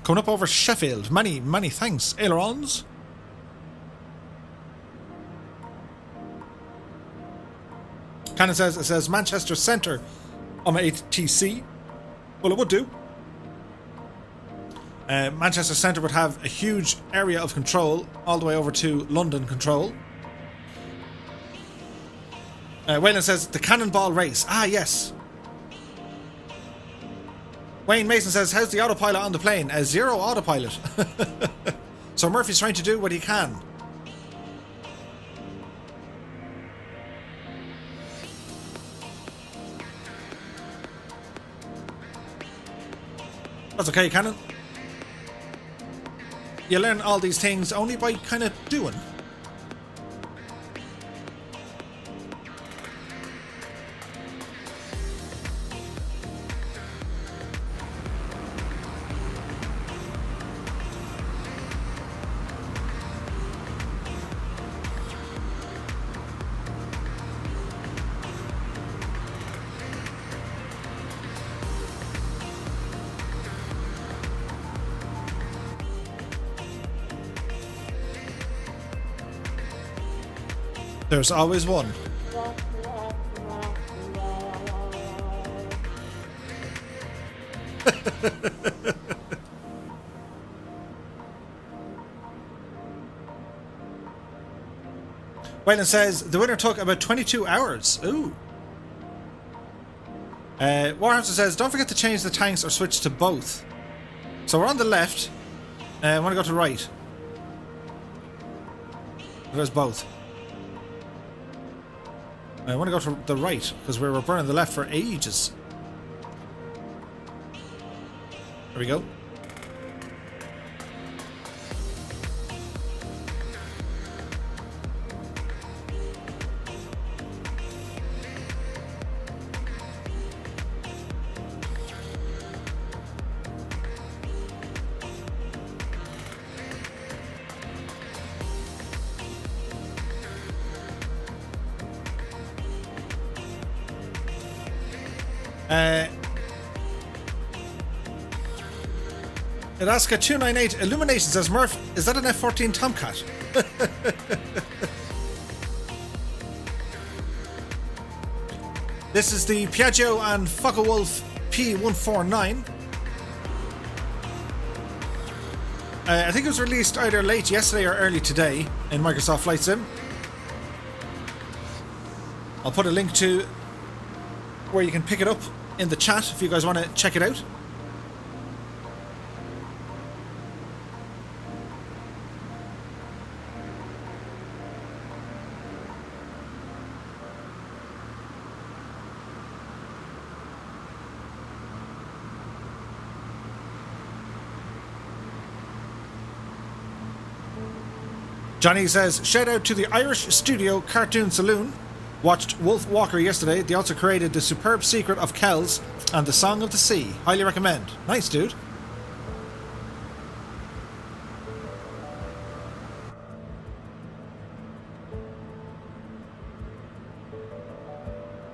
Coming up over Sheffield. Many, many thanks. Ailerons. Cannon says, it says Manchester Centre on my ATC. Well, it would do. Manchester Centre would have a huge area of control all the way over to London control. Wayland says the cannonball race. Ah, yes. Wayne Mason says, how's the autopilot on the plane? Zero autopilot. So Murphy's trying to do what he can. That's okay, Cannon. You learn all these things only by kind of doing. There's always one. Wayland says the winner took about 22 hours. Ooh. Warhamster says don't forget to change the tanks or switch to both. So we're on the left. I want to go to right. There's both. I want to go to the right because we were burning the left for ages. There we go. Ilaska298 Illumination says, Murph, is that an F-14 Tomcat? This is the Piaggio and Focke-Wulf P149. I think it was released either late yesterday or early today in Microsoft Flight Sim. I'll put a link to where you can pick it up in the chat if you guys want to check it out. Johnny says, shout out to the Irish Studio Cartoon Saloon. Watched Wolf Walker yesterday. They also created The Superb Secret of Kells and The Song of the Sea. Highly recommend. Nice, dude.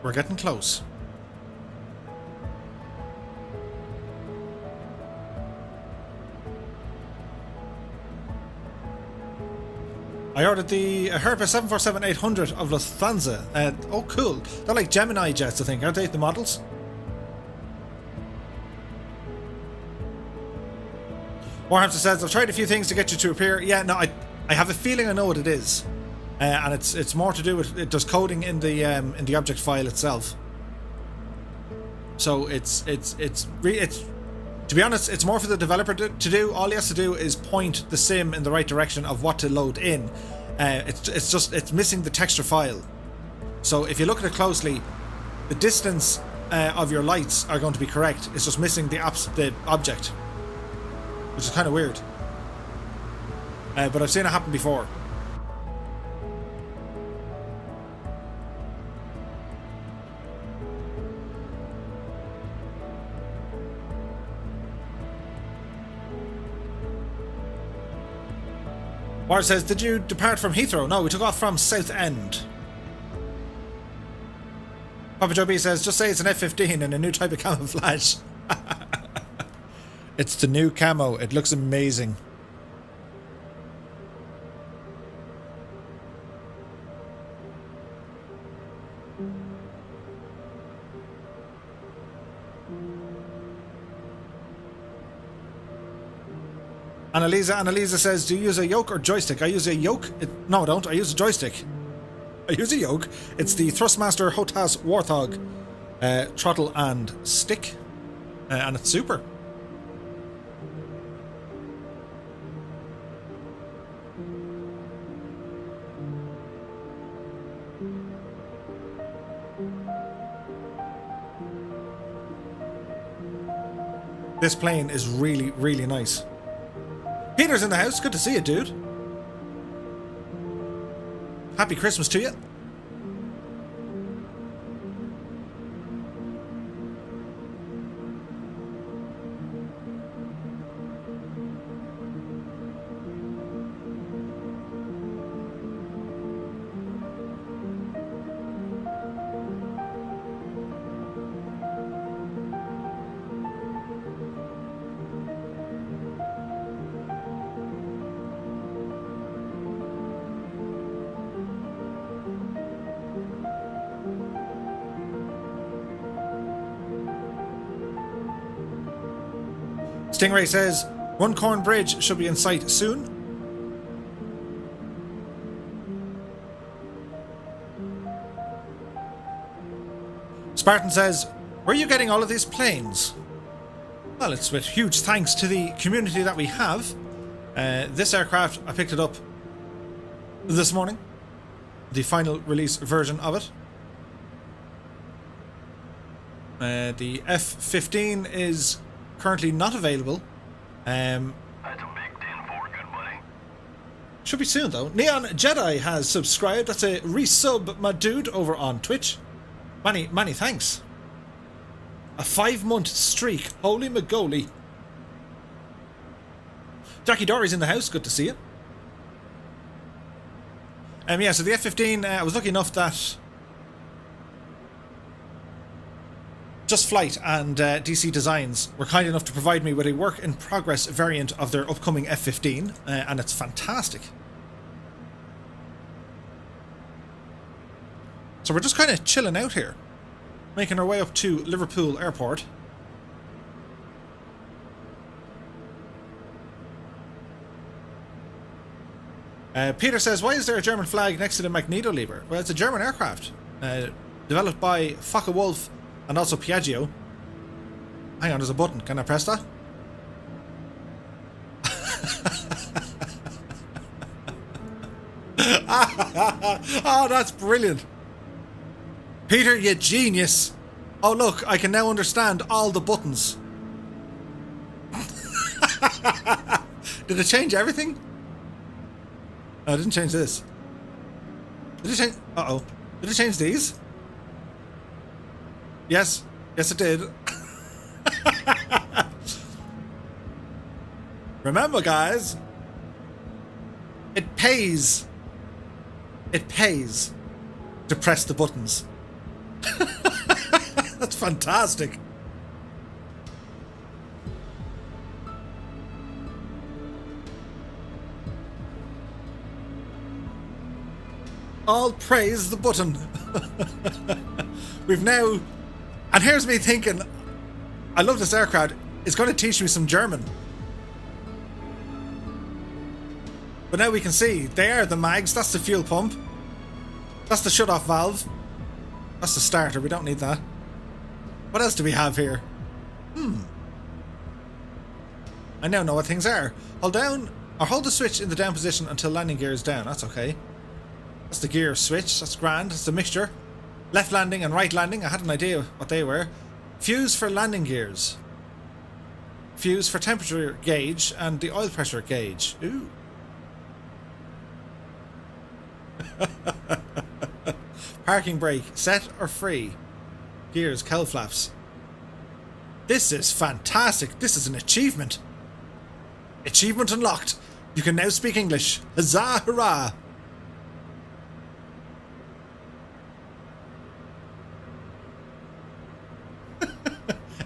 We're getting close. I ordered the Herpa 747-800 of Lufthansa. Oh, cool. They're like Gemini jets, I think, aren't they, the models? Warhamster says, I've tried a few things to get you to appear. Yeah, no, I have a feeling I know what it is. And it's more to do with, it does coding in the object file itself. So it's To be honest, it's more for the developer to do. All he has to do is point the sim in the right direction of what to load in. It's missing the texture file. So if you look at it closely, the distance of your lights are going to be correct. It's just missing the object, which is kind of weird. But I've seen it happen before. War says, did you depart from Heathrow? No, we took off from Southend. Papa Joe B says, just say it's an F15 and a new type of camouflage. It's the new camo. It looks amazing. Annalisa says, do you use a yoke or joystick? I use a yoke. No, I don't. I use a joystick. I use a yoke. It's the Thrustmaster HOTAS Warthog throttle and stick. And it's super. This plane is really, really nice. Peter's in the house. Good to see you, dude. Happy Christmas to you. Stingray says, Runcorn Bridge should be in sight soon. Spartan says, where are you getting all of these planes? Well, it's with huge thanks to the community that we have. This aircraft, I picked it up this morning. The final release version of it. The F15 is currently not available. That's a big 10-4, good buddy. Should be soon though. Neon Jedi has subscribed. That's a resub, my dude, over on Twitch. Many thanks. A 5-month streak. Holy Magoli. Jackie Dory's in the house. Good to see you. Yeah, so the F15, I was lucky enough that Just Flight and DC Designs were kind enough to provide me with a work-in-progress variant of their upcoming F15, and it's fantastic. So we're just kind of chilling out here, making our way up to Liverpool Airport. Peter says, why is there a German flag next to the magneto lever? Well, it's a German aircraft, developed by Focke-Wulf and also Piaggio. Hang on, there's a button. Can I press that? Oh, that's brilliant. Peter, you genius. Oh, look, I can now understand all the buttons. Did it change everything? No, it didn't change this. Did it change? Uh-oh. Did it change these? Yes. Yes, it did. Remember, guys, it pays. It pays to press the buttons. That's fantastic. All praise the button. We've now... And here's me thinking, I love this aircraft. It's going to teach me some German. But now we can see, they are the mags. That's the fuel pump. That's the shut-off valve. That's the starter. We don't need that. What else do we have here? I now know what things are. Hold down, or hold the switch in the down position until landing gear is down. That's okay. That's the gear switch. That's grand. It's a mixture. Left landing and right landing. I had an idea what they were. Fuse for landing gears. Fuse for temperature gauge and the oil pressure gauge. Ooh. Parking brake. Set or free? Gears, cowl flaps. This is fantastic. This is an achievement. Achievement unlocked. You can now speak English. Huzzah, hurrah.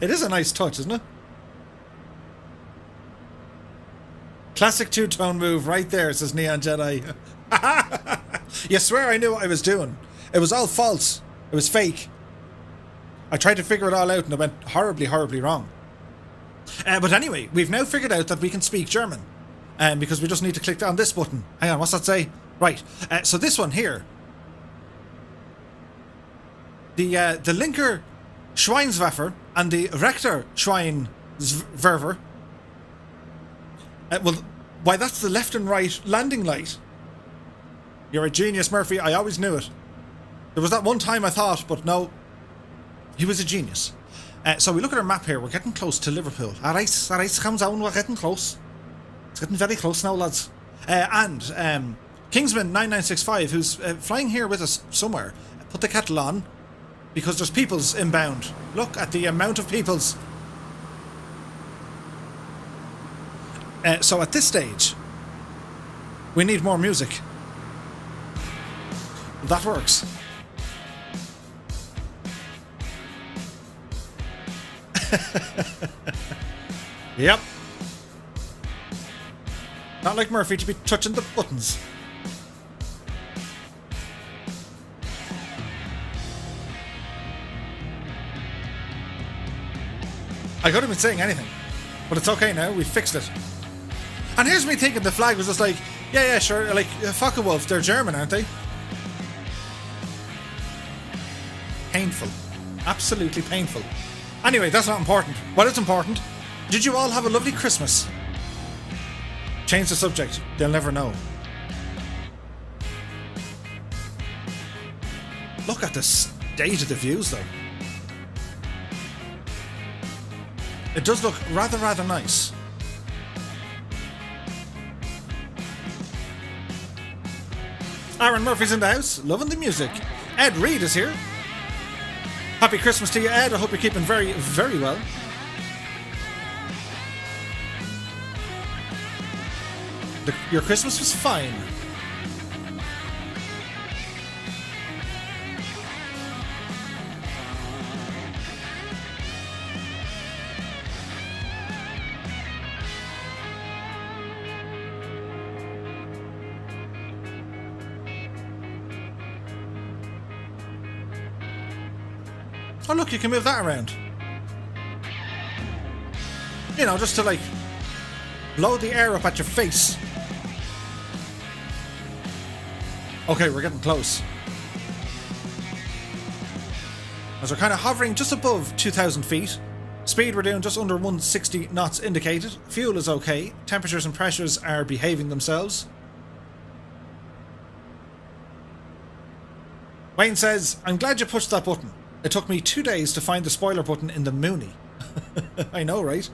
It is a nice touch, isn't it? Classic two-tone move right there, says Neon Jedi. You swear I knew what I was doing. It was all false. It was fake. I tried to figure it all out and it went horribly, horribly wrong. But anyway, we've now figured out that we can speak German. Because we just need to click on this button. Hang on, what's that say? Right. So this one here. The linker Schweinswaffe and the Rechter Schweinswerfer. Well, why, that's the left and right landing light. You're a genius, Murphy. I always knew it. There was that one time I thought, but no. He was a genius. So we look at our map here. We're getting close to Liverpool. Alright, calm down. We're getting close. It's getting very close now, lads. And Kingsman 9965, who's flying here with us somewhere, put the kettle on because there's peoples inbound. Look at the amount of peoples. So at this stage, we need more music. That works. Yep. Not like Murphy to be touching the buttons. I could have been saying anything, but it's okay now. We fixed it. And here's me thinking the flag was just like, yeah, sure, like fuck a wolf. They're German, aren't they? Painful. Absolutely painful. Anyway, that's not important. What is important? Did you all have a lovely Christmas? Change the subject. They'll never know. Look at the state of the views, though. It does look rather nice. Aaron Murphy's in the house, loving the music. Ed Reed is here. Happy Christmas to you, Ed. I hope you're keeping very, very well. Your Christmas was fine. Oh look, you can move that around. You know, just to like blow the air up at your face. Okay, we're getting close. As we're kind of hovering just above 2,000 feet. Speed we're doing just under 160 knots indicated. Fuel is okay. Temperatures and pressures are behaving themselves. Wayne says, I'm glad you pushed that button. It took me 2 days to find the spoiler button in the Mooney. I know, right?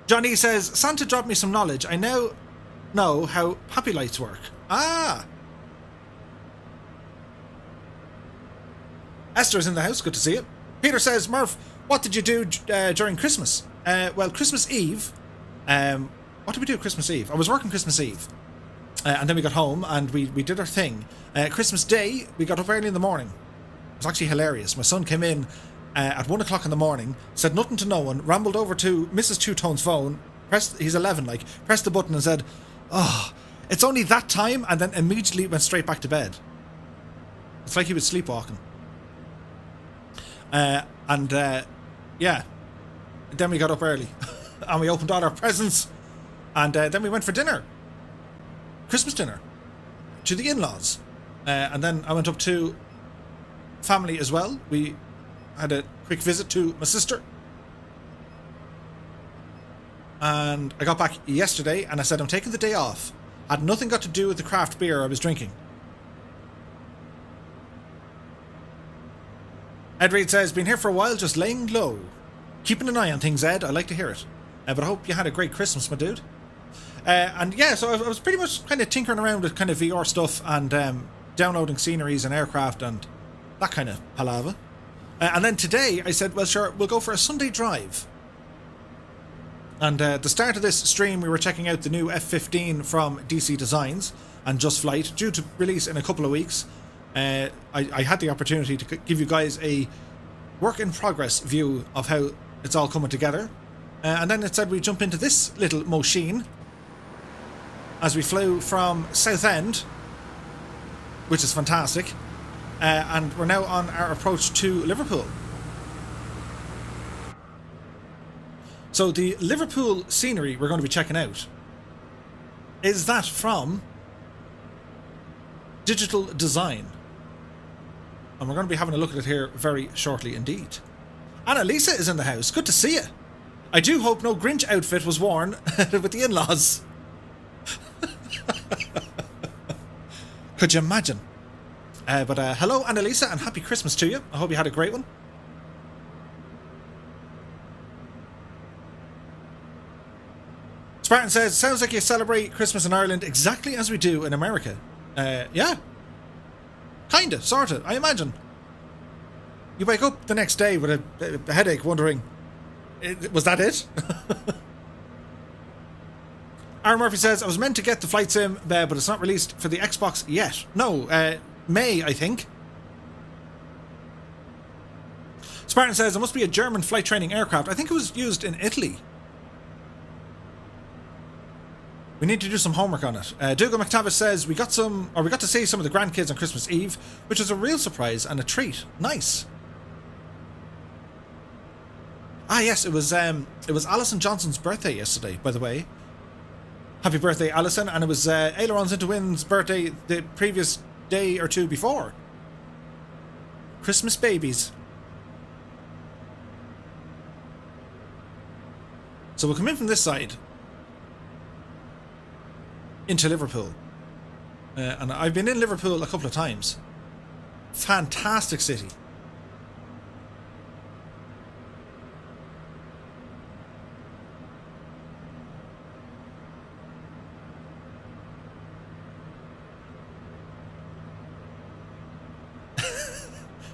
Johnny says, Santa dropped me some knowledge. I now know how poppy lights work. Ah! Esther's in the house. Good to see you. Peter says, Murph, what did you do during Christmas? Well, Christmas Eve. What did we do Christmas Eve? I was working Christmas Eve. And then we got home and we did our thing. Christmas Day, we got up early in the morning. It was actually hilarious. My son came in at 1 o'clock in the morning, said nothing to no one, rambled over to Mrs. Two-Tone's phone, he's 11, like, pressed the button and said, oh, it's only that time, and then immediately went straight back to bed. It's like he was sleepwalking. Yeah. Then we got up early, and we opened all our presents, and then we went for dinner. Christmas dinner. To the in-laws. And then I went up to family as well. We had a quick visit to my sister. and I got back yesterday and I said I'm taking the day off. Had nothing got to do with the craft beer I was drinking. Ed Reed says, been here for a while, just laying low. Keeping an eye on things, Ed. I like to hear it. But I hope you had a great Christmas, my dude. And yeah, so I was pretty much kind of tinkering around with kind of VR stuff and downloading sceneries and aircraft and that kind of palaver. And then today I said, well, sure, we'll go for a Sunday drive. And at the start of this stream, we were checking out the new F15 from DC Designs and Just Flight, due to release in a couple of weeks. I had the opportunity to give you guys a work-in-progress view of how it's all coming together. And then it said we jump into this little machine as we flew from Southend, which is fantastic. And we're now on our approach to Liverpool. So the Liverpool scenery we're going to be checking out is that from Digital Design. And we're going to be having a look at it here very shortly indeed. Annalisa is in the house. Good to see you. I do hope no Grinch outfit was worn with the in-laws. Could you imagine? But hello, Annalisa, and happy Christmas to you. I hope you had a great one. Spartan says, sounds like you celebrate Christmas in Ireland exactly as we do in America. Yeah. Kinda, sorta, I imagine. You wake up the next day with a headache wondering, was that it? Aaron Murphy says, I was meant to get the flight sim, but it's not released for the Xbox yet. No, May, I think. Spartan says, it must be a German flight training aircraft. I think it was used in Italy. We need to do some homework on it. Dougal McTavish says, we got to see some of the grandkids on Christmas Eve, which was a real surprise and a treat. Nice. Ah, yes, it was Alison Johnson's birthday yesterday, by the way. Happy birthday, Alison. And it was Ailerons Into Wind's birthday the previous day or two before. Christmas babies. So we'll come in from this side into Liverpool. And I've been in Liverpool a couple of times. Fantastic city.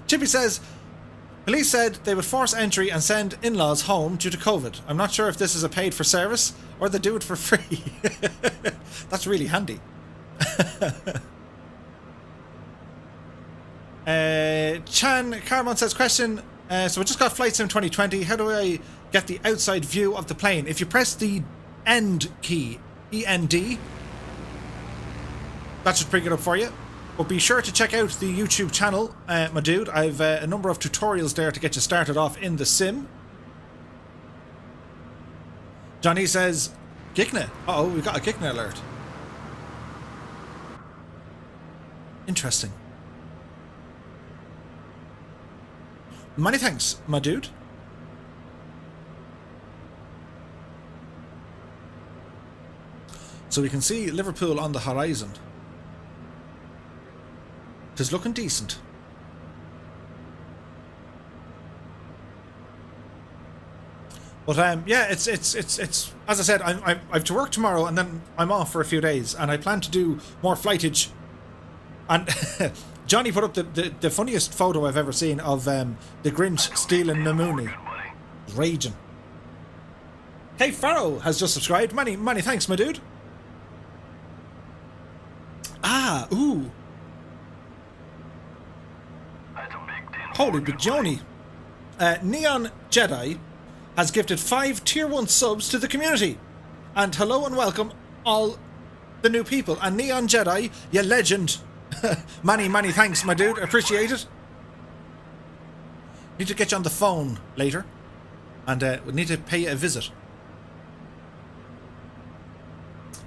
Chippy says, police said they would force entry and send in-laws home due to COVID. I'm not sure if this is a paid for service or they do it for free. That's really handy. Chan Carmon says, question, so we just got Flight Sim 2020. How do I get the outside view of the plane? If you press the end key, END, that should bring it up for you. But be sure to check out the YouTube channel, my dude. I've a number of tutorials there to get you started off in the sim. Johnny says, Gigna. Uh-oh, we got a Gigna alert. Interesting. Many thanks, my dude. So we can see Liverpool on the horizon. It's looking decent. But yeah, it's as I said, I've to work tomorrow and then I'm off for a few days, and I plan to do more flightage. And Johnny put up the funniest photo I've ever seen of the Grinch stealing Namuni. Raging. Hey, Farrow has just subscribed. Many thanks, my dude. Ah, ooh. Holy bajoni. Neon Jedi has gifted 5 tier 1 subs to the community. And hello and welcome all the new people. And Neon Jedi, you legend. many thanks, my dude. Appreciate it. Need to get you on the phone later. And we need to pay you a visit.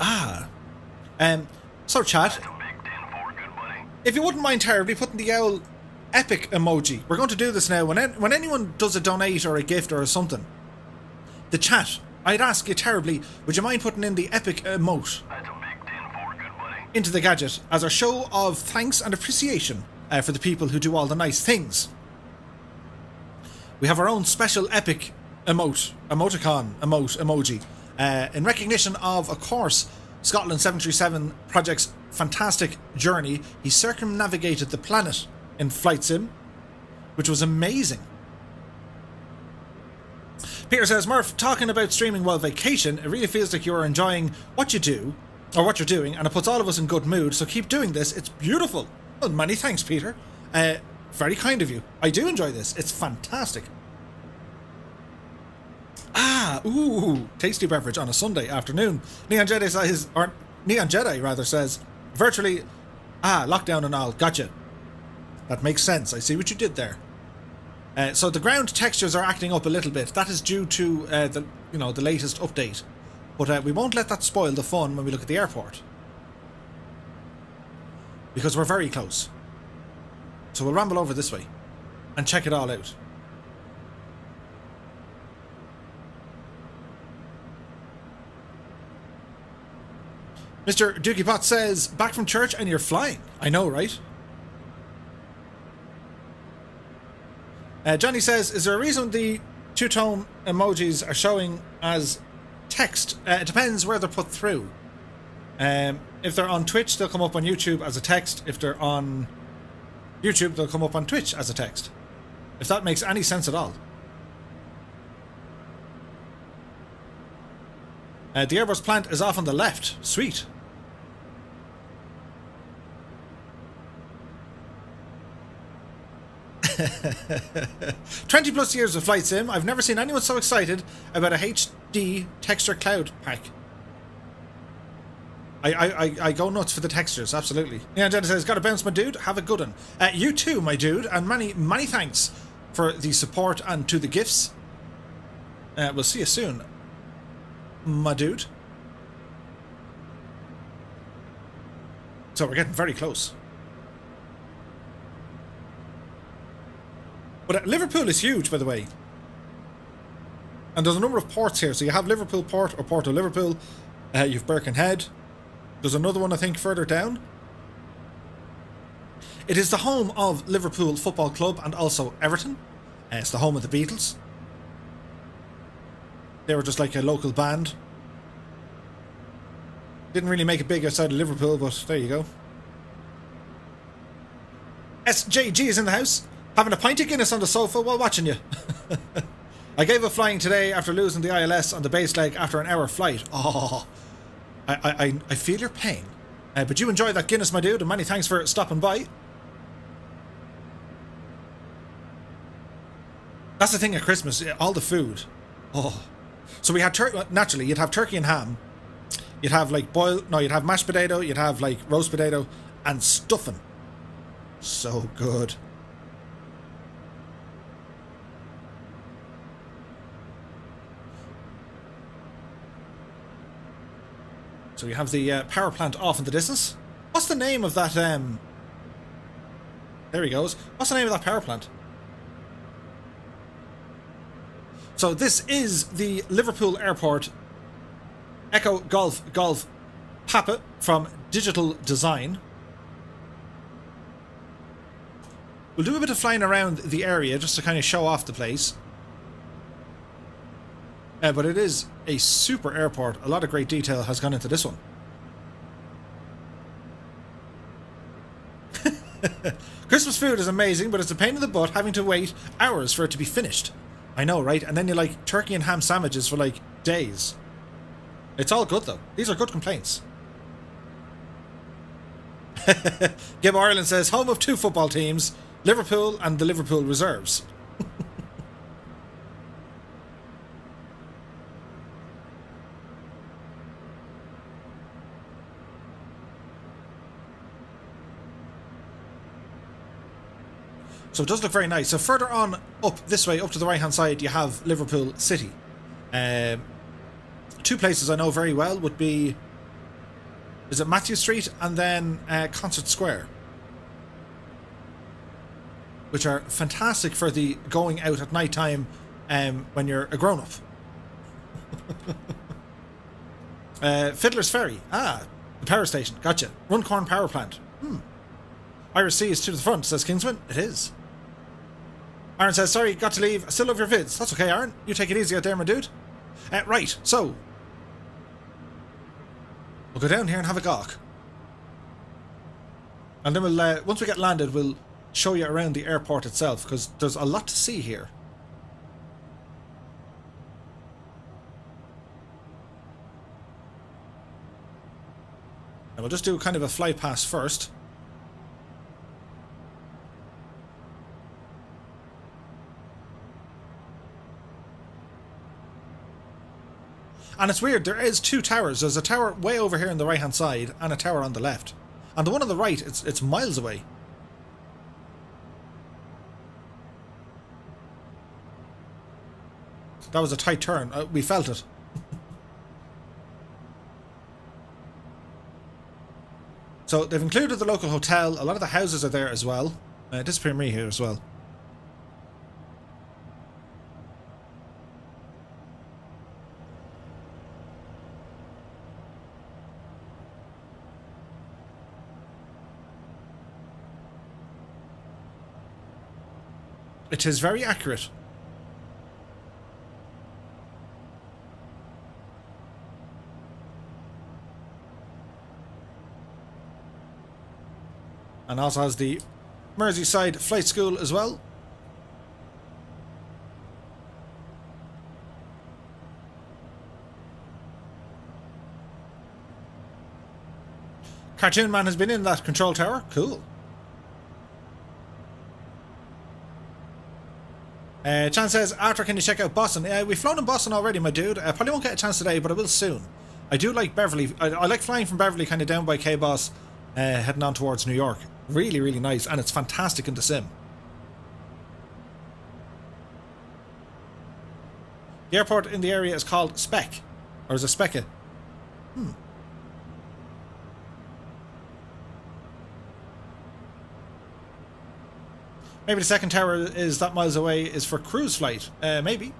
Ah. So chat, if you wouldn't mind terribly putting the owl epic emoji. We're going to do this now. When anyone does a donate or a gift or something, the chat I'd ask you terribly, would you mind putting in the epic emote That's a big 10-4, good buddy. into the gadget as our show of thanks and appreciation for the people who do all the nice things? We have our own special epic emoji, in recognition of course, Scotland 737 Project's fantastic journey. He circumnavigated the planet in Flight Sim, which was amazing. Peter says, Murph, talking about streaming while vacation, it really feels like you're enjoying what you do, or what you're doing, and it puts all of us in good mood, so keep doing this, it's beautiful. Well, many thanks, Peter. Very kind of you. I do enjoy this, it's fantastic. Tasty beverage on a Sunday afternoon. Neon Jedi says, virtually, lockdown and all, gotcha. That makes sense, I see what you did there. So the ground textures are acting up a little bit. That is due to the latest update. But we won't let that spoil the fun when we look at the airport. Because we're very close. So we'll ramble over this way and check it all out. Mr. Dookie Pot says, back from church and you're flying. I know, right? Johnny says, is there a reason the two-tone emojis are showing as text? It depends where they're put through. If they're on Twitch, they'll come up on YouTube as a text. If they're on YouTube, they'll come up on Twitch as a text. If that makes any sense at all. The Airbus plant is off on the left. Sweet. +20 years of Flight Sim. I've never seen anyone so excited about a HD texture cloud pack. I go nuts for the textures, absolutely. Yeah, Jenna says, gotta bounce, my dude. Have a good one. You too, my dude, and many thanks for the support and to the gifts. We'll see you soon, my dude. So we're getting very close. But Liverpool is huge, by the way. And there's a number of ports here. So you have Liverpool Port, or Port of Liverpool. You've Birkenhead. There's another one, I think, further down. It is the home of Liverpool Football Club and also Everton. It's the home of the Beatles. They were just like a local band. Didn't really make it big outside of Liverpool, but there you go. SJG is in the house. Having a pint of Guinness on the sofa while watching you. I gave up flying today after losing the ILS on the base leg after an hour flight. Oh, I feel your pain. But you enjoy that Guinness, my dude, and many thanks for stopping by. That's the thing at Christmas, all the food. Oh. So we had naturally, you'd have turkey and ham. You'd have like you'd have mashed potato, you'd have like roast potato, and stuffing. So good. So we have the power plant off in the distance. What's the name of that? There he goes. What's the name of that power plant? So this is the Liverpool Airport Echo Golf Papa from Digital Design. We'll do a bit of flying around the area just to kind of show off the place. But it is a super airport. A lot of great detail has gone into this one. Christmas food is amazing, but it's a pain in the butt having to wait hours for it to be finished. I know, right? And then you like turkey and ham sandwiches for like days. It's all good though. These are good complaints. Gib Ireland says, home of two football teams, Liverpool and the Liverpool Reserves. So it does look very nice. So further on up this way, up to the right hand side, you have Liverpool City. Two places I know very well would be, is it Matthew Street and then Concert Square, which are fantastic for the going out at night time when you're a grown-up. Fiddler's Ferry. Ah, the power station. Gotcha. Runcorn Power Plant. Irish Sea is to the front, says Kingsman. It is. Aaron says, sorry, got to leave. I still love your vids. That's okay, Aaron. You take it easy out there, my dude. Right, so. We'll go down here and have a gawk. And then we'll, once we get landed, we'll show you around the airport itself, because there's a lot to see here. And we'll just do kind of a fly pass first. And it's weird, there is two towers. There's a tower way over here on the right hand side and a tower on the left. And the one on the right, it's miles away. That was a tight turn. We felt it. So they've included the local hotel. A lot of the houses are there as well. Disappear me here as well. It is very accurate. And also has the Merseyside Flight School as well. Cartoon Man has been in that control tower. Cool. Chan says, Arthur, can you check out Boston? We've flown in Boston already, my dude. I probably won't get a chance today, but I will soon. I do like Beverly. I like flying from Beverly kind of down by K-Boss, heading on towards New York. Really, really nice, and it's fantastic in the sim. The airport in the area is called Spec, or is it Specca? Maybe the second tower is that miles away is for cruise flight. Maybe.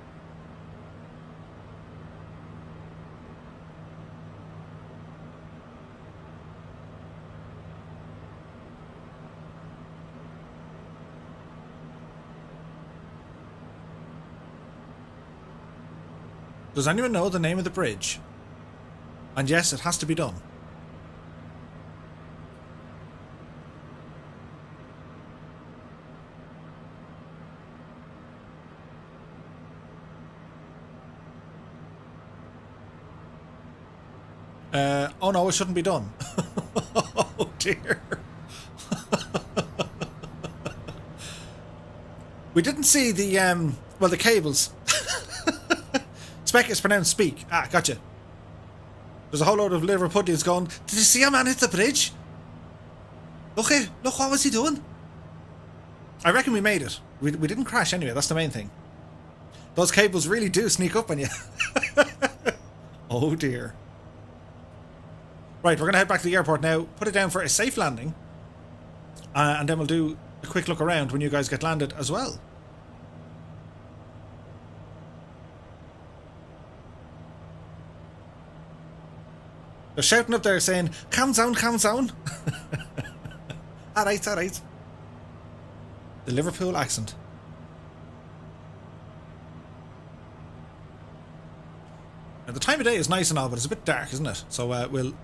Does anyone know the name of the bridge? And yes, it has to be done. Oh no, it shouldn't be done. Oh dear. We didn't see the, well, the cables. Spec is pronounced speak. Ah, gotcha. There's a whole load of Liverpudlians going, did you see a man hit the bridge? Look, what was he doing? I reckon we made it. We didn't crash anyway, that's the main thing. Those cables really do sneak up on you. Oh dear. Right, we're going to head back to the airport now, put it down for a safe landing, and then we'll do a quick look around when you guys get landed as well. They're shouting up there saying, calm down, calm down. Alright, alright. The Liverpool accent. Now, the time of day is nice and all, but it's a bit dark, isn't it? So we'll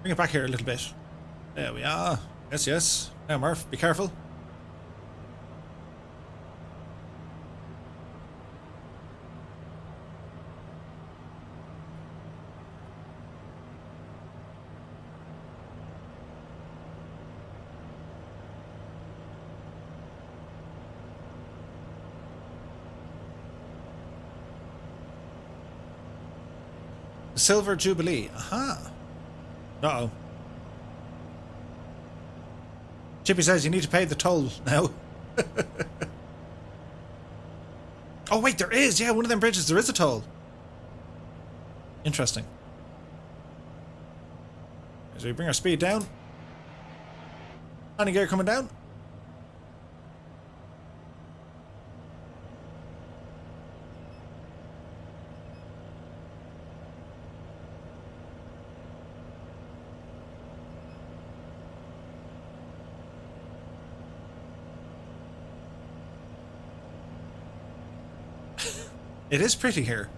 bring it back here a little bit. There we are. Yes, yes. Now, Murph, be careful. Silver Jubilee. Aha. Uh-oh. Chippy says you need to pay the toll now. Oh wait, there is. Yeah, one of them bridges, there is a toll. Interesting. As we bring our speed down. Landing gear coming down. It is pretty here.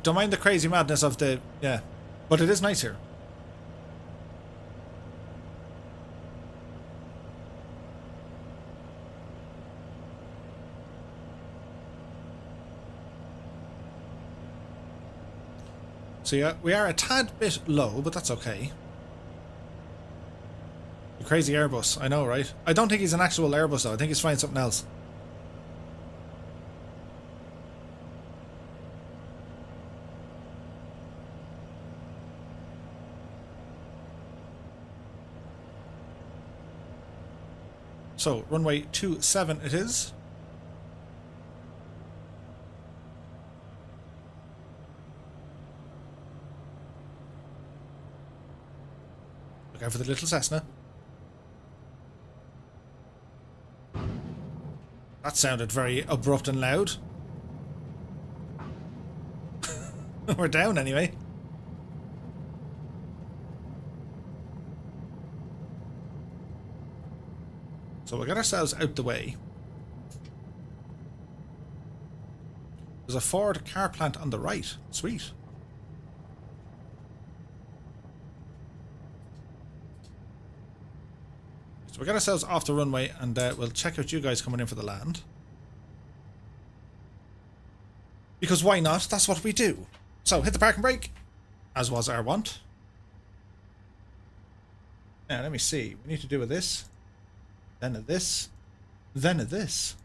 Don't mind the crazy madness of the... Yeah. But it is nice here. So yeah, we are a tad bit low, but that's okay. The crazy Airbus, I know, right? I don't think he's an actual Airbus though, I think he's flying something else. So, runway 27 it is. Look out for the little Cessna. That sounded very abrupt and loud. We're down anyway. So we'll get ourselves out the way. There's a Ford car plant on the right. Sweet. So we'll get ourselves off the runway and we'll check out you guys coming in for the land. Because why not? That's what we do. So hit the parking brake, as was our wont. Now let me see. We need to do with this, then of this, then of this.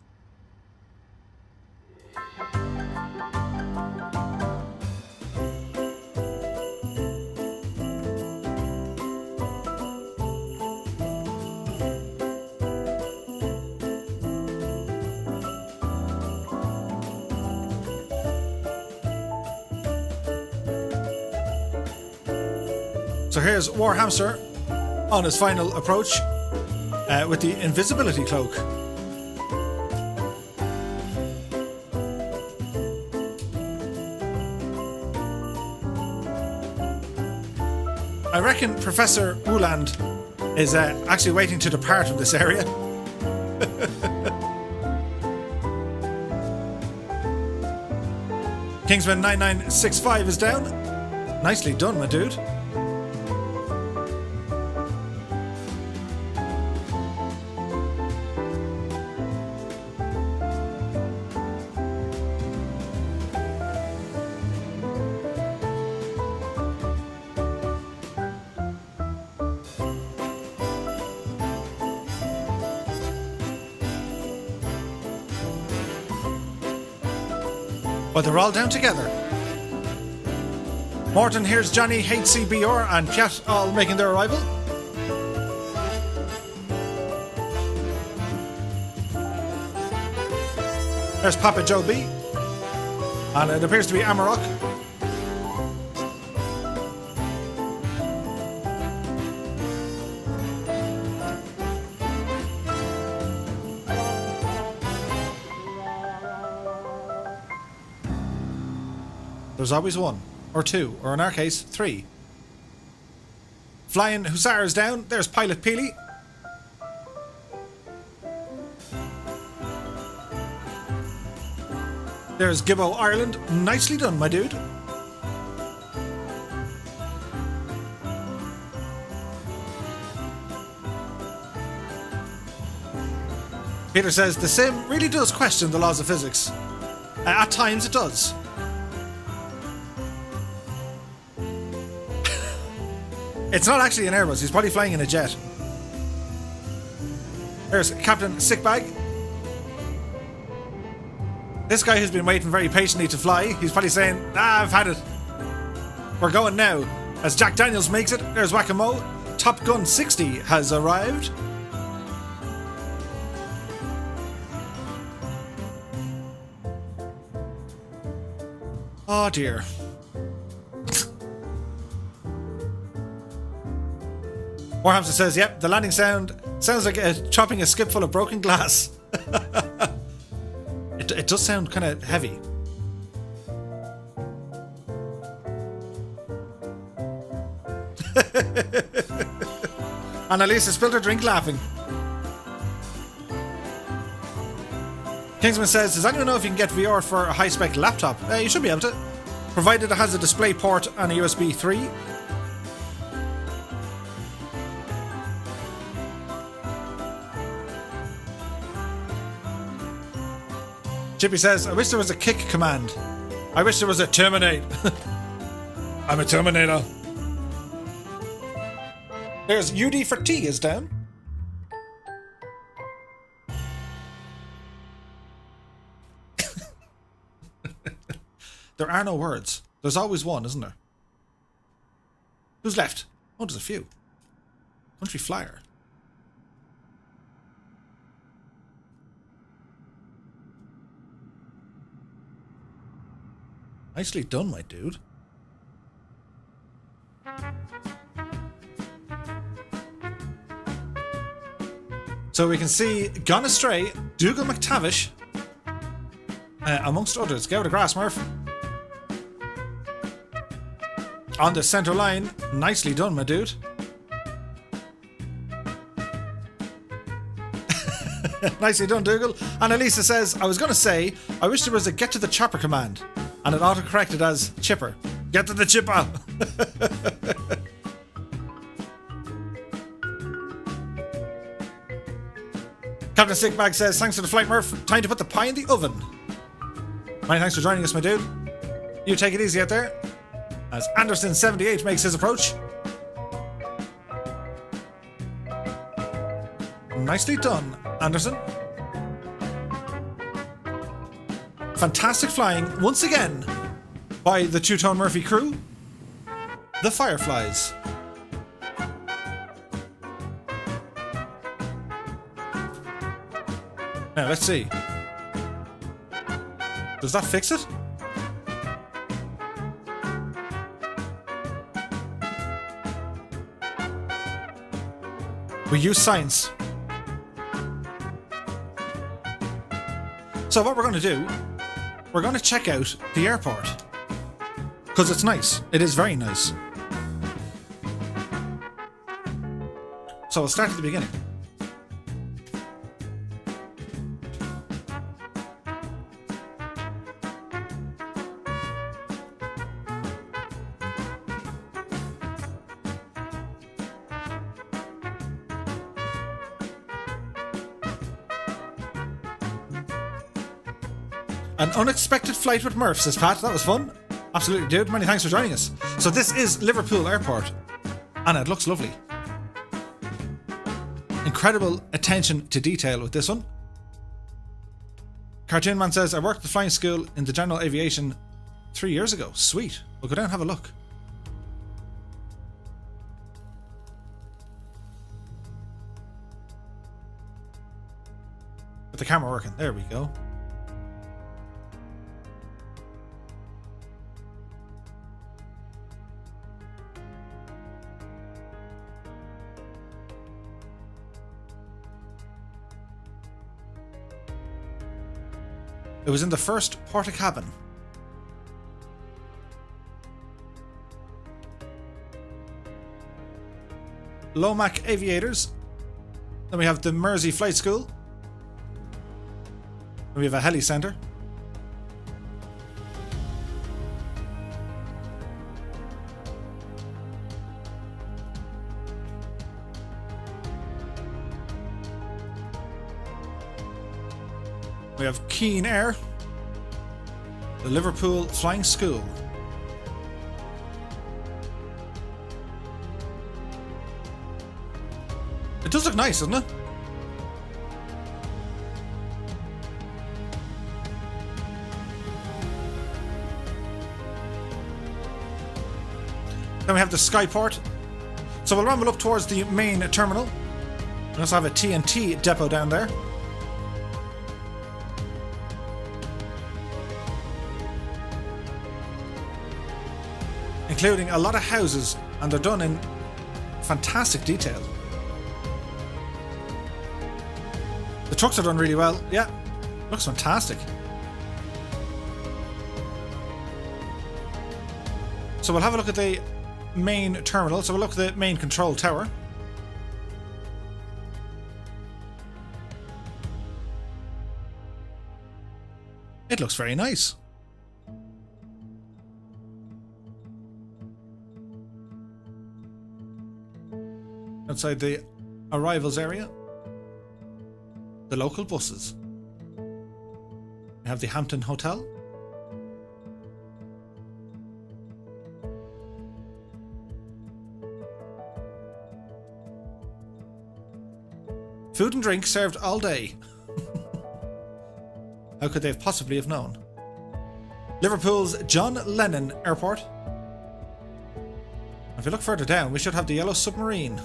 So here's Warhamster on his final approach with the invisibility cloak. I reckon Professor Uland is actually waiting to depart from this area. Kingsman 9965 is down. Nicely done, my dude. But they're all down together. Morton, here's Johnny, HCBR and Piat all making their arrival. There's Papa Joe B. And it appears to be Amarok. There's always one, or two, or in our case, three. Flying Hussars down, there's Pilot Peely. There's Gibbo Ireland, nicely done, my dude. Peter says, the sim really does question the laws of physics. At times it does. It's not actually an Airbus, he's probably flying in a jet. There's Captain Sickbag. This guy who's been waiting very patiently to fly, he's probably saying, I've had it. We're going now. As Jack Daniels makes it, there's Whack-A-Mo. Top Gun 60 has arrived. Oh dear. Warhamster says, yep, the landing sounds like chopping a skip full of broken glass. It does sound kind of heavy. Annalisa spilled her drink laughing. Kingsman says, does anyone know if you can get VR for a high-spec laptop? You should be able to, provided it has a display port and a USB 3. Chippy says, I wish there was a kick command. I wish there was a terminate. I'm a Terminator. There's UD for T is down. There are no words. There's always one, isn't there? Who's left? Oh, there's a few. Country Flyer. Nicely done, my dude. So we can see Gone Astray, Dougal McTavish, amongst others. Get out of grass, Murph. On the centre line. Nicely done, my dude. Nicely done, Dougal. And Elisa says, I was going to say, I wish there was a get to the chopper command. And it auto-corrected as chipper. Get to the chipper! Captain Sickbag says, thanks for the flight, Murph. Time to put the pie in the oven. Many thanks for joining us, my dude. You take it easy out there. As Anderson78 makes his approach. Nicely done, Anderson. Fantastic flying once again by the Two-Tone Murphy crew, the Fireflies. Now let's see. Does that fix it? We use science. So what we're going to do, we're going to check out the airport. Because it's nice. It is very nice. So we'll start at the beginning. An unexpected flight with Murph, says Pat. That was fun. Absolutely, dude. Many thanks for joining us. So this is Liverpool Airport, and it looks lovely. Incredible attention to detail with this one. Cartoon Man says, I worked at the flying school in the general aviation 3 years ago. Sweet. We'll go down and have a look. Get the camera working. There we go. It was in the first Portakabin. Lomac Aviators. Then we have the Mersey Flight School. Then we have a heli centre. We have Keen Air, the Liverpool Flying School. It does look nice, doesn't it? Then we have the Skyport. So we'll rumble up towards the main terminal. We also have a TNT depot down there. Including a lot of houses, and they're done in fantastic detail. The trucks are done really well. Yeah, looks fantastic. So we'll have a look at the main terminal. So we'll look at the main control tower. It looks very nice. Outside the arrivals area, the local buses. We have the Hampton Hotel. Food and drink served all day. How could they have possibly have known? Liverpool's John Lennon Airport. If you look further down, we should have the yellow submarine.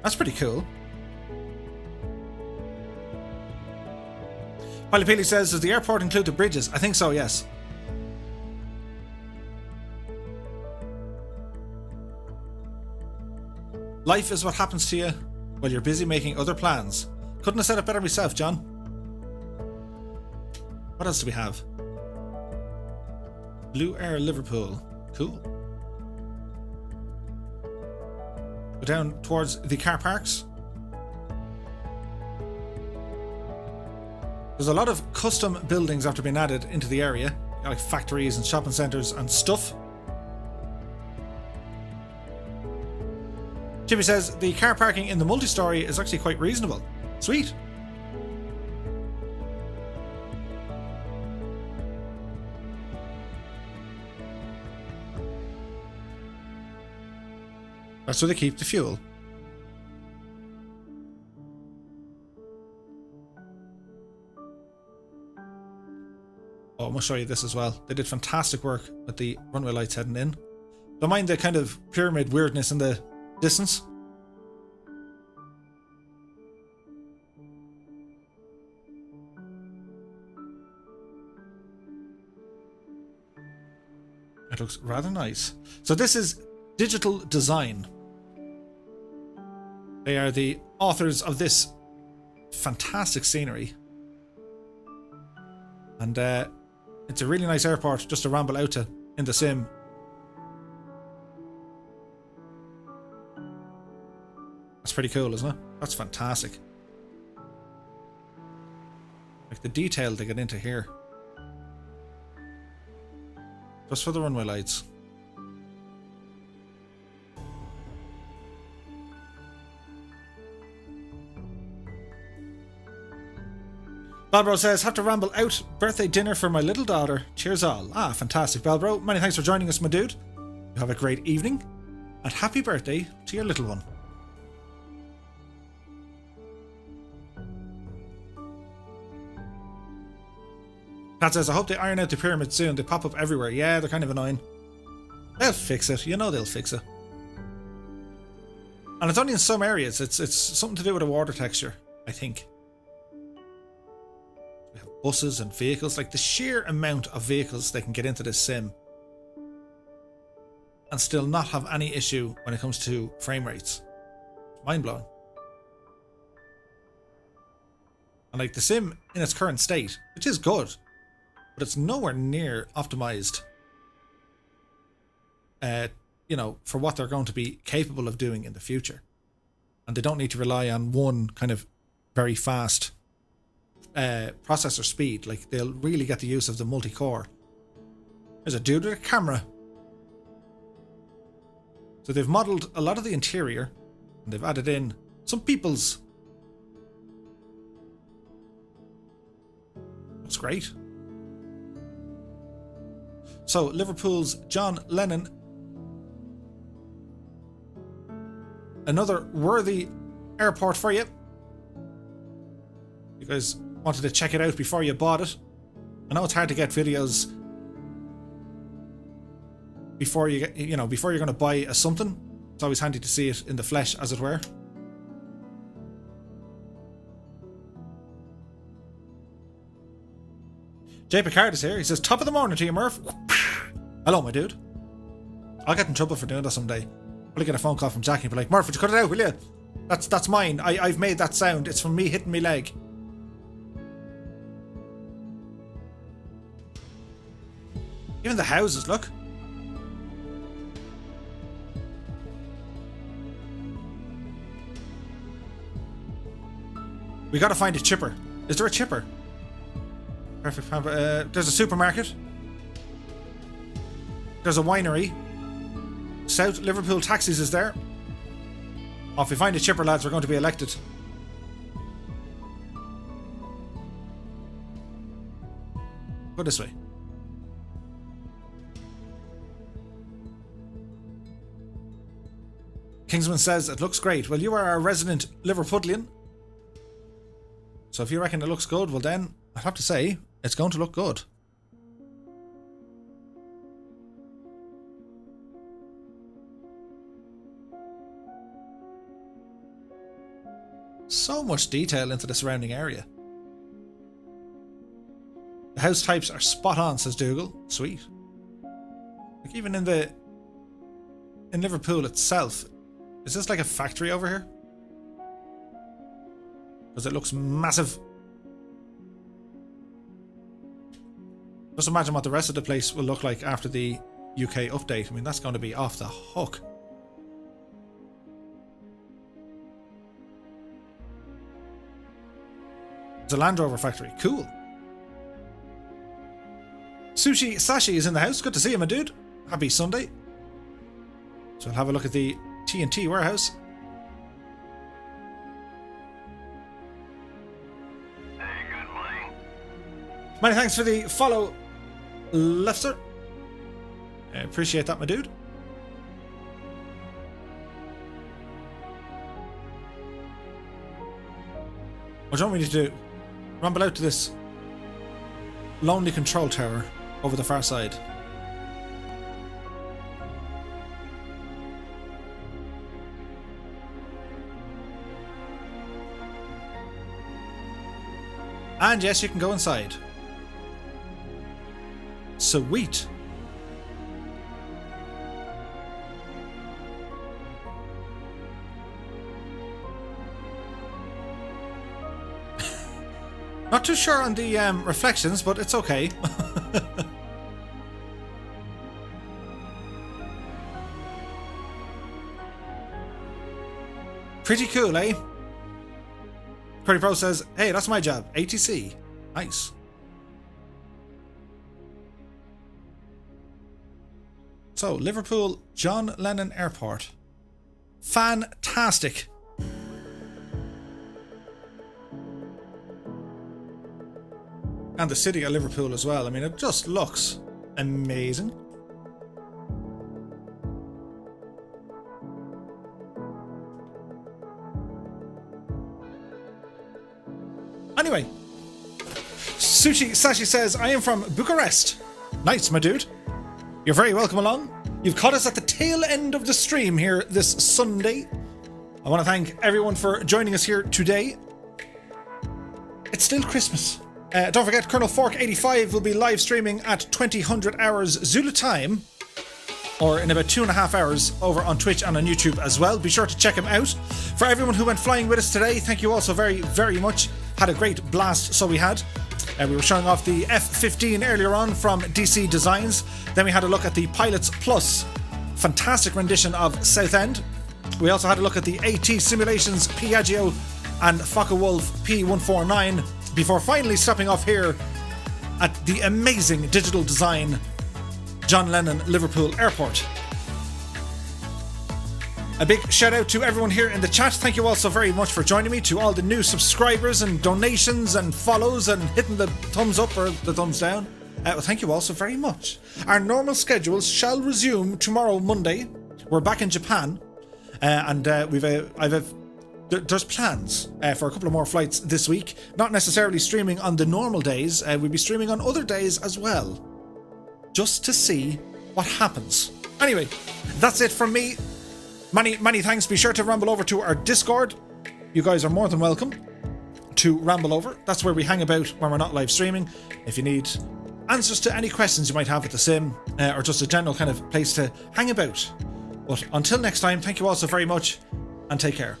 That's pretty cool. Piley Peely says, does the airport include the bridges? I think so, yes. Life is what happens to you while you're busy making other plans. Couldn't have said it better myself, John. What else do we have? Blue Air Liverpool. Cool. Go down towards the car parks. There's a lot of custom buildings after being added into the area, like factories and shopping centres and stuff. Jimmy says the car parking in the multi-story is actually quite reasonable. Sweet. That's where they keep the fuel. Oh, I'm going to show you this as well. They did fantastic work with the runway lights heading in. Don't mind the kind of pyramid weirdness in the distance. It looks rather nice. So this is Digital Design. They are the authors of this fantastic scenery. And it's a really nice airport just to ramble out to in the sim. That's pretty cool, isn't it? That's fantastic. Like the detail they get into here. Just for the runway lights. Balbro says, have to ramble out. Birthday dinner for my little daughter. Cheers all. Ah, fantastic, Balbro. Many thanks for joining us, my dude. You have a great evening. And happy birthday to your little one. Pat says, I hope they iron out the pyramid soon. They pop up everywhere. Yeah, they're kind of annoying. They'll fix it. You know they'll fix it. And it's only in some areas. It's something to do with the water texture, I think. We have buses and vehicles. Like the sheer amount of vehicles they can get into this sim and still not have any issue when it comes to frame rates. Mind-blowing. And like the sim in its current state, which is good, but it's nowhere near optimized, you know, for what they're going to be capable of doing in the future. And they don't need to rely on one kind of very fast processor speed. Like, they'll really get the use of the multi-core. There's a dude with a camera. So they've modelled a lot of the interior, and they've added in some peoples. That's great. So, Liverpool's John Lennon. Another worthy airport for you. You guys wanted to check it out before you bought it. I know it's hard to get videos before you get, you know, before you're going to buy a something. It's always handy to see it in the flesh, as it were. Jay Picard is here. He says, top of the morning to you, Murph. Hello, my dude. I'll get in trouble for doing that someday. I'll get a phone call from Jackie and be like, Murph, would you cut it out, will you? That's mine. I've made that sound. It's from me hitting my leg. Even the houses, look. We gotta find a chipper. Is there a chipper? Perfect. There's a supermarket. There's a winery. South Liverpool Taxis is there. Oh, if we find a chipper, lads, we're going to be elected. Go this way. Kingsman says it looks great. Well, you are a resident Liverpudlian. So if you reckon it looks good, well then, I'd have to say, it's going to look good. So much detail into the surrounding area. The house types are spot on, says Dougal. Sweet. Like even in Liverpool itself, is this like a factory over here? Because it looks massive. Just imagine what the rest of the place will look like after the UK update. I mean, that's going to be off the hook. It's a Land Rover factory. Cool. Sushi Sashi is in the house. Good to see you, my dude. Happy Sunday. So I'll have a look at the TNT warehouse. Hey, good buddy. Many thanks for the follow, Lefster. I appreciate that, my dude. What do you want me to do? Rumble out to this lonely control tower over the far side. And yes, you can go inside. Sweet. Not too sure on the reflections, but it's okay. Pretty cool, eh? Pretty Pro says, hey, that's my job. ATC. Nice. So, Liverpool John Lennon Airport. Fantastic. And the city of Liverpool as well. I mean, it just looks amazing. Anyway, Sushi Sashi says, I am from Bucharest. Nice, my dude. You're very welcome along. You've caught us at the tail end of the stream here this Sunday. I want to thank everyone for joining us here today. It's still Christmas. Don't forget, Colonel Fork 85 will be live streaming at 2000 hours Zulu time, or in about 2.5 hours over on Twitch and on YouTube as well. Be sure to check him out. For everyone who went flying with us today, thank you all so very, very much. Had a great blast, so we had. We were showing off the F15 earlier on from DC Designs. Then we had a look at the Pilots Plus. Fantastic rendition of Southend. We also had a look at the ATSimulations Piaggio and Focke-Wulf P149. Before finally stopping off here at the amazing digital design John Lennon Liverpool Airport. A big shout out to everyone here in the chat. Thank you all so very much for joining me. To all the new subscribers and donations and follows and hitting the thumbs up or the thumbs down. Well, thank you all so very much. Our normal schedules shall resume tomorrow, Monday. We're back in Japan, and there's plans for a couple of more flights this week. Not necessarily streaming on the normal days. We'll be streaming on other days as well, just to see what happens. Anyway, that's it from me. Many thanks. Be sure to ramble over to our Discord. You guys are more than welcome to ramble over. That's where we hang about when we're not live streaming. If you need answers to any questions you might have with the sim, or just a general kind of place to hang about. But until next time, thank you all so very much, and take care.